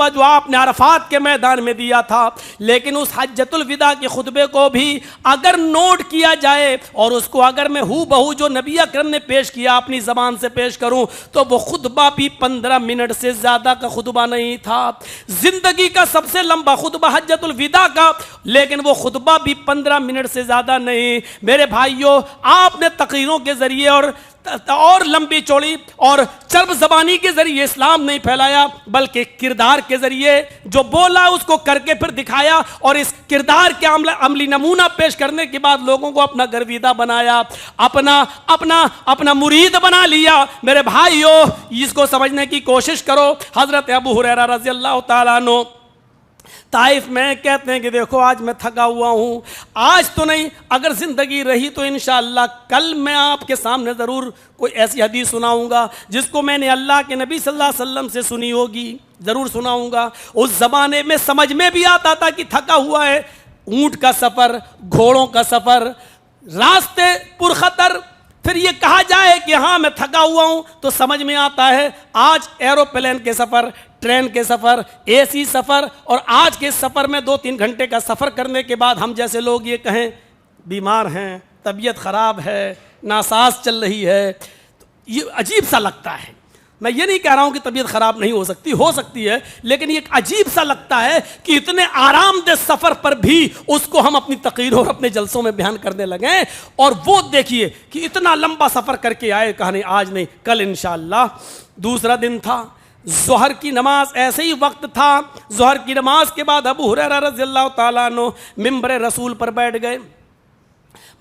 जो आपने अरफात के मैदान में दिया था। लेकिन उस हज्जतुल विदा के खुतबे को भी अगर नोट किया जाए और उसको अगर मैं हू बहू जो नबी अकरम ने पेश किया अपनी ज़बान से पेश करूं तो वो खुतबा भी 15 मिनट से ज़्यादा का खुतबा नहीं था। ज़िंदगी का सबसे लंबा खुतबा हज्जतुल विदा का, लेकिन वो खुतबा भी 15 मिनट से ज़्यादा नहीं। मेरे भाइयों, आपने तकरीरों के ज़रिए और लंबी चौड़ी और चर्ब ज़बानी के जरिए इस्लाम नहीं फैलाया, बल्कि किरदार के जरिए जो बोला उसको करके फिर दिखाया और इस किरदार के अमली नमूना पेश करने के बाद लोगों को अपना गर्विदा बनाया, अपना मुरीद बना लिया। मेरे भाइयों, इसको समझने की कोशिश करो। हज़रत अबू हुरैरा रज़ी अल्लाह तआला अन्हु ताइफ में कहते हैं कि देखो आज मैं थका हुआ हूँ, आज तो नहीं, अगर ज़िंदगी रही तो इंशाअल्लाह कल मैं आपके सामने ज़रूर कोई ऐसी हदीस सुनाऊंगा जिसको मैंने अल्लाह के नबी सल्लल्लाहु अलैहि वसल्लम से सुनी होगी, ज़रूर सुनाऊंगा। उस ज़माने में समझ में भी आता था कि थका हुआ है, ऊँट का सफ़र, घोड़ों का सफ़र, रास्ते पुरखतर, फिर ये कहा जाए कि हाँ मैं थका हुआ हूँ तो समझ में आता है। आज एरोप्लेन के सफ़र, ट्रेन के सफ़र, एसी सफ़र, और आज के सफ़र में 2-3 घंटे का सफ़र करने के बाद हम जैसे लोग ये कहें बीमार हैं, तबीयत ख़राब है, नासाज चल रही है, तो ये अजीब सा लगता है। मैं ये नहीं कह रहा हूँ कि तबीयत ख़राब नहीं हो सकती है, लेकिन ये अजीब सा लगता है कि इतने आरामदेह सफ़र पर भी उसको हम अपनी तकरीर और अपने जलसों में बयान करने लगे। और वो देखिए कि इतना लंबा सफ़र करके आए, कहा नहीं आज नहीं कल इंशाअल्लाह। दूसरा दिन था, ज़ोहर की नमाज, ऐसे ही वक्त था। ज़ोहर की नमाज के बाद अबू हुरैरा रज़ियल्लाहु ताला अन्हु मिंबर रसूल पर बैठ गए।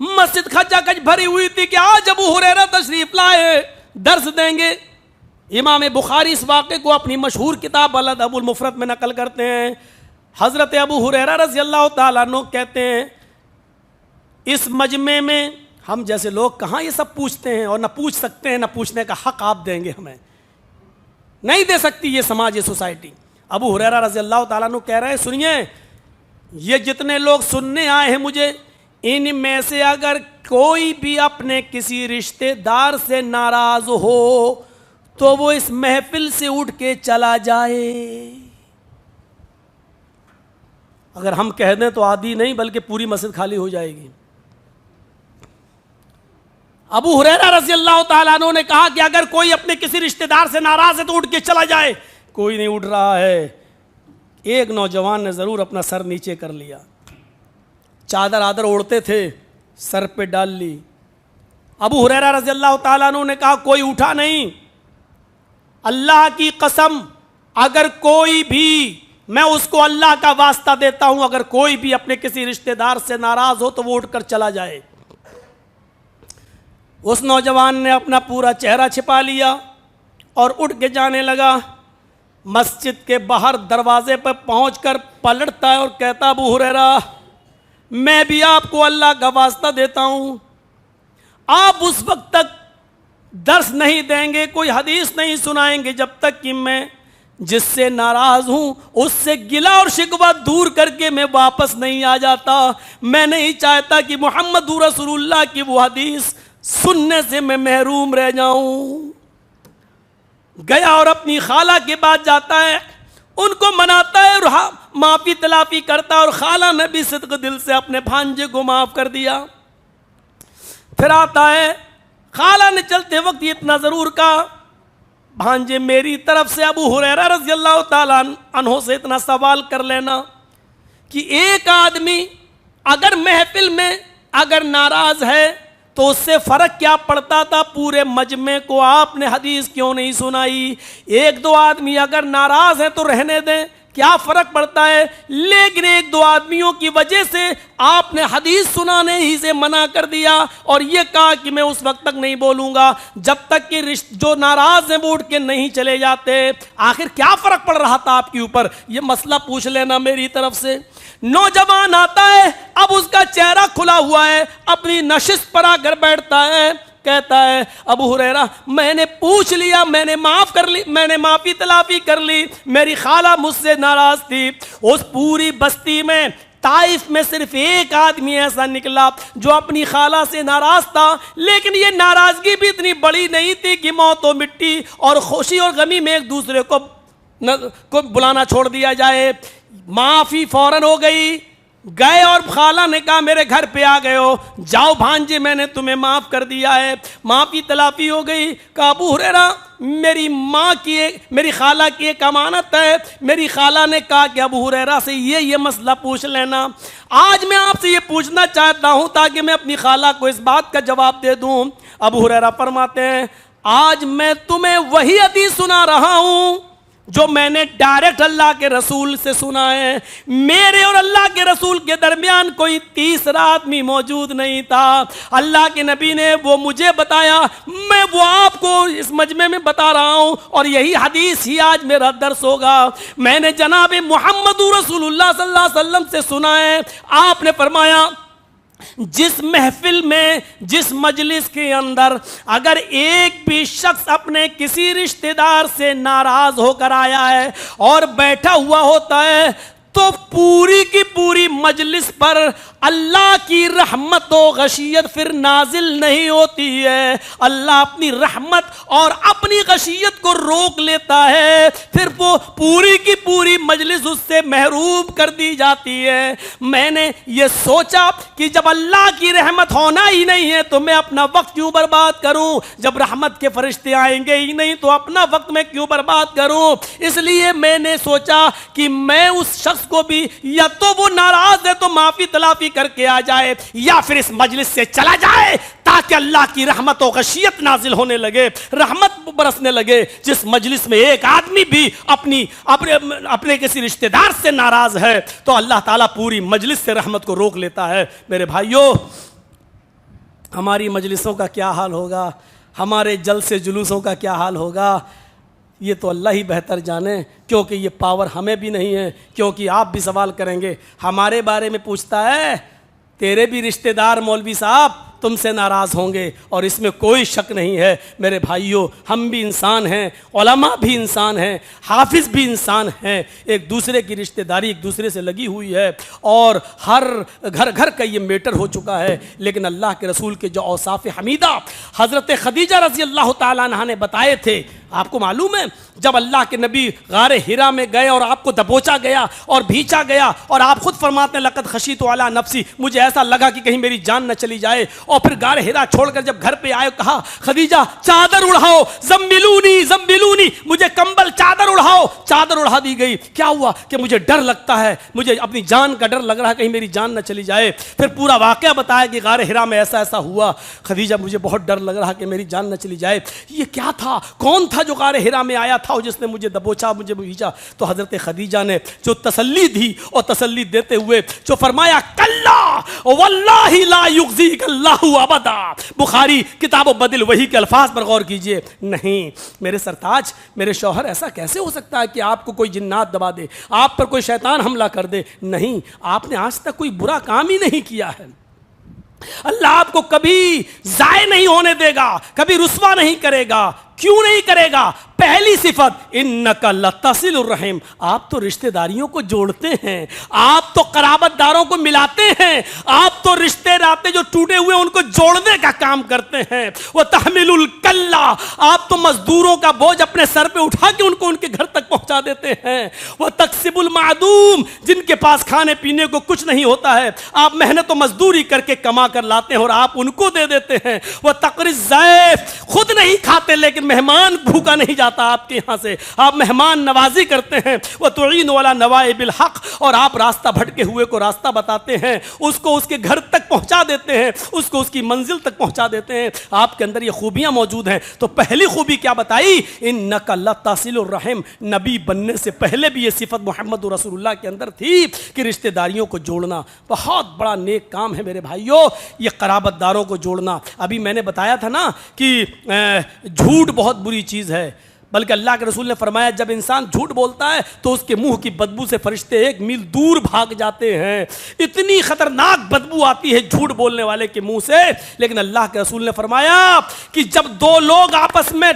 मस्जिद खचाखच भरी हुई थी कि आज अबू हुरैरा तशरीफ लाए, दर्स देंगे। इमाम बुखारी इस वाक़े को अपनी मशहूर किताब अल अदबुल मुफरद में नकल करते हैं। हज़रत अबू हुरैरा रज़ियल्लाहु ताला अन्हु कहते हैं, इस मजमे में हम जैसे लोग कहाँ ये सब पूछते हैं, और न पूछ सकते हैं, न पूछने का हक आप देंगे, हमें नहीं दे सकती ये समाज, ये सोसाइटी। अबू हुरैरा रज़ियल्लाहु ताला अन्हु कह रहे हैं, सुनिए, ये जितने लोग सुनने आए हैं मुझे, इनमें से अगर कोई भी अपने किसी रिश्तेदार से नाराज हो तो वो इस महफिल से उठ के चला जाए। अगर हम कह दें तो आधी नहीं बल्कि पूरी मस्जिद खाली हो जाएगी। अबू हुरैरा रज़ियल्लाहु ताला अन्हु ने कहा कि अगर कोई अपने किसी रिश्तेदार से नाराज है तो उठ के चला जाए। कोई नहीं उठ रहा है। एक नौजवान ने ज़रूर अपना सर नीचे कर लिया, चादर आदर ओढ़ते थे, सर पे डाल ली। अबू हुरैरा रज़ियल्लाहु ताला अन्हु ने कहा कोई उठा नहीं। अल्लाह की कसम, अगर कोई भी, मैं उसको अल्लाह का वास्ता देता हूं, अगर कोई भी अपने किसी रिश्तेदार से नाराज हो तो वो उठकर चला जाए। उस नौजवान ने अपना पूरा चेहरा छिपा लिया और उठ के जाने लगा। मस्जिद के बाहर दरवाजे पर पहुंचकर पलटता है और कहता, अबू हुरैरा, मैं भी आपको अल्लाह का वास्ता देता हूं, आप उस वक्त तक दर्स नहीं देंगे, कोई हदीस नहीं सुनाएंगे जब तक कि मैं जिससे नाराज हूं उससे गिला और शिकवा दूर करके मैं वापस नहीं आ जाता। मैं नहीं चाहता कि मोहम्मद रसूलुल्लाह की वो हदीस सुनने से मैं महरूम रह जाऊं। गया और अपनी खाला के पास जाता है, उनको मनाता है और माफी तलाफी करता है, और खाला ने भी सिद्क दिल से अपने भांजे को माफ कर दिया। फिर आता है, खाला ने चलते वक्त इतना जरूर कहा, भांजे मेरी तरफ से अबू हुरैरा रज़ी अल्लाह ताला अन्हो से इतना सवाल कर लेना कि एक आदमी अगर महफिल में अगर नाराज है तो उससे फर्क क्या पड़ता था, पूरे मजमे को आपने हदीस क्यों नहीं सुनाई। एक दो आदमी अगर नाराज है तो रहने दें, क्या फर्क पड़ता है, लेकिन एक दो आदमियों की वजह से आपने हदीस सुनाने ही से मना कर दिया और यह कहा कि मैं उस वक्त तक नहीं बोलूंगा जब तक कि जो नाराज हैं वो उठ के नहीं चले जाते। आखिर क्या फर्क पड़ रहा था आपके ऊपर, यह मसला पूछ लेना मेरी तरफ से। नौजवान आता है, अब उसका चेहरा खुला हुआ है, अपनी नशिस्त पर आकर बैठता है, कहता है अबू हुरैरा मैंने पूछ लिया, मैंने माफ कर ली, मैंने माफी तलाफी कर ली, मेरी खाला मुझसे नाराज थी। उस पूरी बस्ती में ताइफ में सिर्फ एक आदमी ऐसा निकला जो अपनी खाला से नाराज था, लेकिन ये नाराजगी भी इतनी बड़ी नहीं थी कि मौत और मिट्टी और खुशी और गमी में एक दूसरे को बुलाना छोड़ दिया जाए। माफी फौरन हो गई। गए और खाला ने कहा मेरे घर पे आ गए हो, जाओ भांजे मैंने तुम्हें माफ कर दिया है। माफी तलाफी हो गई। कहा अबू हुरैरा मेरी माँ की मेरी खाला की एक अमानत है। मेरी खाला ने कहा कि अबू हुरैरा से ये मसला पूछ लेना। आज मैं आपसे ये पूछना चाहता हूँ ताकि मैं अपनी खाला को इस बात का जवाब दे दूँ। अबू हुरैरा फरमाते हैं आज मैं तुम्हें वही हदीस सुना रहा हूँ जो मैंने डायरेक्ट अल्लाह के रसूल से सुना है। मेरे और अल्लाह के रसूल के दरमियान कोई तीसरा आदमी मौजूद नहीं था। अल्लाह के नबी ने वो मुझे बताया, मैं वो आपको इस मजमे में बता रहा हूँ और यही हदीस ही आज मेरा दर्स होगा। मैंने जनाब मोहम्मद रसूलुल्लाह सल्लल्लाहु अलैहि वसल्लम से सुना है, आपने फरमाया जिस महफिल में जिस मजलिस के अंदर अगर एक भी शख्स अपने किसी रिश्तेदार से नाराज होकर आया है और बैठा हुआ होता है तो पूरी की पूरी मजलिस पर अल्लाह की रहमत व गशियत फिर नाजिल नहीं होती है। अल्लाह अपनी रहमत और अपनी गशियत को रोक लेता है, फिर वो पूरी की पूरी मजलिस उससे महरूम कर दी जाती है। मैंने ये सोचा कि जब अल्लाह की रहमत होना ही नहीं है तो मैं अपना वक्त क्यों बर्बाद करूं, जब रहमत के फरिश्ते आएंगे ही नहीं तो अपना वक्त मैं क्यों बर्बाद करूं। इसलिए मैंने सोचा कि मैं उस शख्स को भी या तो वो नाराज है तो माफी तलाफी करके आ जाए या फिर इस मजलिस से चला जाए ताकि अल्लाह की रहमत और गशियत नाजिल होने लगे, रहमत बरसने लगे। जिस मजलिस में एक आदमी भी अपने किसी रिश्तेदार से नाराज है तो अल्लाह ताला पूरी मजलिस से रहमत को रोक लेता है। मेरे भाइयों हमारी मजलिसों का क्या हाल होगा, हमारे जलसे जुलूसों का क्या हाल होगा, ये तो अल्लाह ही बेहतर जाने, क्योंकि ये पावर हमें भी नहीं है। क्योंकि आप भी सवाल करेंगे हमारे बारे में पूछता है, तेरे भी रिश्तेदार मौलवी साहब तुमसे नाराज होंगे और इसमें कोई शक नहीं है। मेरे भाइयों हम भी इंसान हैं, उलमा भी इंसान हैं, हाफिज भी इंसान हैं। एक दूसरे की रिश्तेदारी एक दूसरे से लगी हुई है और हर घर घर का ये मैटर हो चुका है। लेकिन अल्लाह के रसूल के जो औसाफ हमीदा हज़रत खदीजा रज़ी अल्लाह ताला अन्हा ने बताए थे, आपको मालूम है जब अल्लाह के नबी गारे हिरा में गए और आपको दबोचा गया और भींचा गया और आप खुद फरमाते हैं लक़द खशीतु अला नफ्सी, मुझे ऐसा लगा कि कहीं मेरी जान न चली जाए। और फिर गारे हिरा छोड़कर जब घर पे आए कहा खदीजा चादर उड़ाओ, ज़म्मिलूनी ज़म्मिलूनी, मुझे कंबल चादर उड़ाओ। चादर उड़ा दी गई। क्या हुआ कि मुझे डर लगता है, मुझे अपनी जान का डर लग रहा है कहीं मेरी जान न चली जाए। फिर पूरा वाक़या बताया कि गारे हिरा में ऐसा ऐसा हुआ। खदीजा मुझे बहुत डर लग रहा है कि मेरी जान न चली जाए। ये क्या था, कौन था जो गारे हिरा में आया था और जिसने मुझे दबोचा, मुझे भींचा? तो हजरत खदीजा ने जो तसल्ली दी और तसल्ली देते हुए जो फरमाया कल्ला वल्लाहि ला युग़ज़ीक अल्लाहु अबदा। बुखारी किताब बदिल वही के अल्फाज पर गौर कीजिए। नहीं मेरे सरताज, मेरे शौहर, ऐसा कैसे हो सकता है कि आपको कोई जिन्नात दबा दे, आप पर कोई शैतान हमला कर दे? नहीं, आपने आज तक कोई बुरा काम ही नहीं किया है। अल्लाह आपको कभी जाय नहीं होने देगा, कभी रुस्वा नहीं करेगा। क्यों नहीं करेगा? पहली सिफत इन्नका लतसिलुर रहीम, आप तो रिश्तेदारियों को जोड़ते हैं, आप तो कराबतदारों को मिलाते हैं, आप तो रिश्ते नाते जो टूटे हुए उनको जोड़ने का काम करते हैं। वह तहमिलुल कल्ला, आप तो मजदूरों का बोझ अपने सर पे उठा के उनको उनके घर तक पहुंचा देते हैं। वह तकसिबुल मादूम, जिनके पास खाने पीने को कुछ नहीं होता है, आप मेहनत और मजदूरी करके कमा कर लाते हैं और आप उनको दे देते हैं। वह तकरिज़ ज़ैफ़, खुद नहीं खाते लेकिन मेहमान भूखा नहीं जाता आपके यहाँ से, आप मेहमान नवाजी करते हैं। वह तुईन वाला नवाए बिल हक, और आप रास्ता भटके हुए को रास्ता बताते हैं, उसको उसके घर तक पहुंचा देते हैं, उसको उसकी मंजिल तक पहुंचा देते हैं। आपके अंदर ये खूबियां मौजूद हैं। तो पहली खूबी क्या बताई, इन्नका लतसिलुर रहीम, नबी बनने से पहले भी ये सिफत मोहम्मद रसूलुल्लाह के अंदर थी कि रिश्तेदारियों को जोड़ना बहुत बड़ा नेक काम है मेरे भाइयों, ये कराबतदारों को जोड़ना। अभी मैंने बताया था ना कि झूठ बहुत बुरी चीज़ है, बल्कि अल्लाह के रसूल ने फरमाया जब इंसान झूठ बोलता है तो उसके मुंह की बदबू से फरिश्ते 1 मील दूर भाग जाते हैं। इतनी खतरनाक बदबू आती है झूठ बोलने वाले के मुंह से। लेकिन अल्लाह के रसूल ने फरमाया कि जब 2 लोग आपस में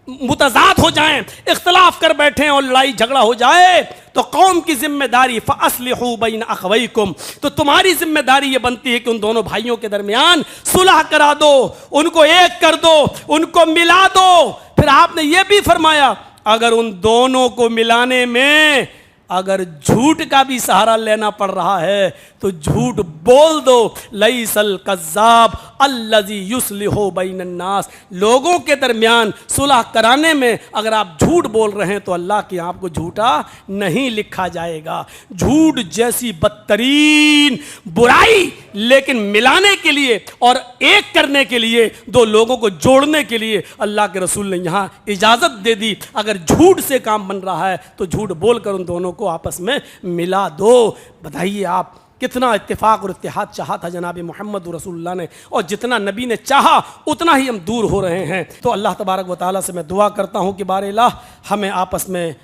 मुतज़ाद हो जाएं, इख्तलाफ कर बैठें और लड़ाई झगड़ा हो जाए, तो कौम की जिम्मेदारी फ़अस्लिहू बैन अख़वैकुम, तो तुम्हारी जिम्मेदारी ये बनती है कि उन दोनों भाइयों के दरमियान सुलह करा दो, उनको एक कर दो, उनको मिला दो। फिर आपने ये भी फरमाया अगर उन दोनों को मिलाने में अगर झूठ का भी सहारा लेना पड़ रहा है तो झूठ बोल दो। लईसल कज़्ज़ाब अल्लज़ी युस्लिहु बैनन नास, लोगों के दरमियान सुलह कराने में अगर आप झूठ बोल रहे हैं तो अल्लाह के आपको झूठा नहीं लिखा जाएगा। झूठ जैसी बदतरीन बुराई, लेकिन मिलाने के लिए और एक करने के लिए, 2 लोगों को जोड़ने के लिए अल्लाह के रसूल ने यहाँ इजाज़त दे दी। अगर झूठ से काम बन रहा है तो झूठ बोलकर उन दोनों को आपस में मिला दो। बताइए आप कितना इत्तेफाक और इत्तेहाद चाहा था जनाब मोहम्मद रसूलुल्लाह ने, और जितना नबी ने चाहा उतना ही हम दूर हो रहे हैं। तो अल्लाह तबारक व तआला से मैं दुआ करता हूँ कि बारे इलाह हमें आपस में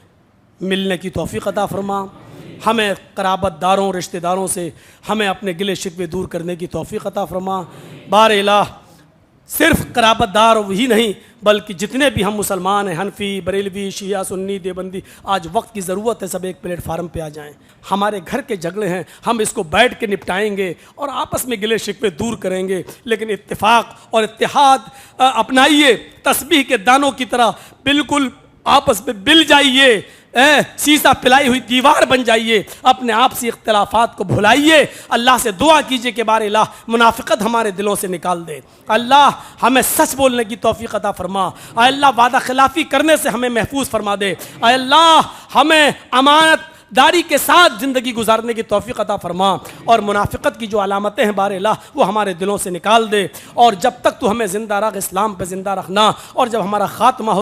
मिलने की तौफ़ीक़ अता फरमा, हमें कराबतदारों रिश्तेदारों से हमें अपने गिले शिकवे दूर करने की तौफ़ीक़ अता फरमा। बारे इलाह सिर्फ कराबतदार ही नहीं बल्कि जितने भी हम मुसलमान हैं, हनफी, बरेलवी, शिया, सुन्नी, देवबंदी, आज वक्त की ज़रूरत है सब एक प्लेटफार्म पे आ जाएं। हमारे घर के झगड़े हैं, हम इसको बैठ के निपटाएंगे और आपस में गिले शिकवे दूर करेंगे। लेकिन इत्तेफाक और इत्तेहाद अपनाइए, तस्बीह के दानों की तरह बिल्कुल आपस में मिल जाइए, सीसा पिलाई हुई दीवार बन जाइए, अपने आपसी इख्तिलाफात को भुलाइए। अल्लाह से दुआ कीजिए कि बारे अल्लाह मुनाफिकत हमारे दिलों से निकाल दे। अल्लाह हमें सच बोलने की तौफीक अता फरमा। अल्लाह वादा खिलाफी करने से हमें महफूज फरमा दे। अल्लाह हमें अमानत दारी के साथ ज़िंदगी गुजारने की तौफीक अता फरमा, और मुनाफिकत की जो अलामतें हैं बारे अल्लाह वो हमारे दिलों से निकाल दे। और जब तक तू हमें ज़िंदा रख, इस्लाम पे ज़िंदा रखना, और जब हमारा ख़ात्मा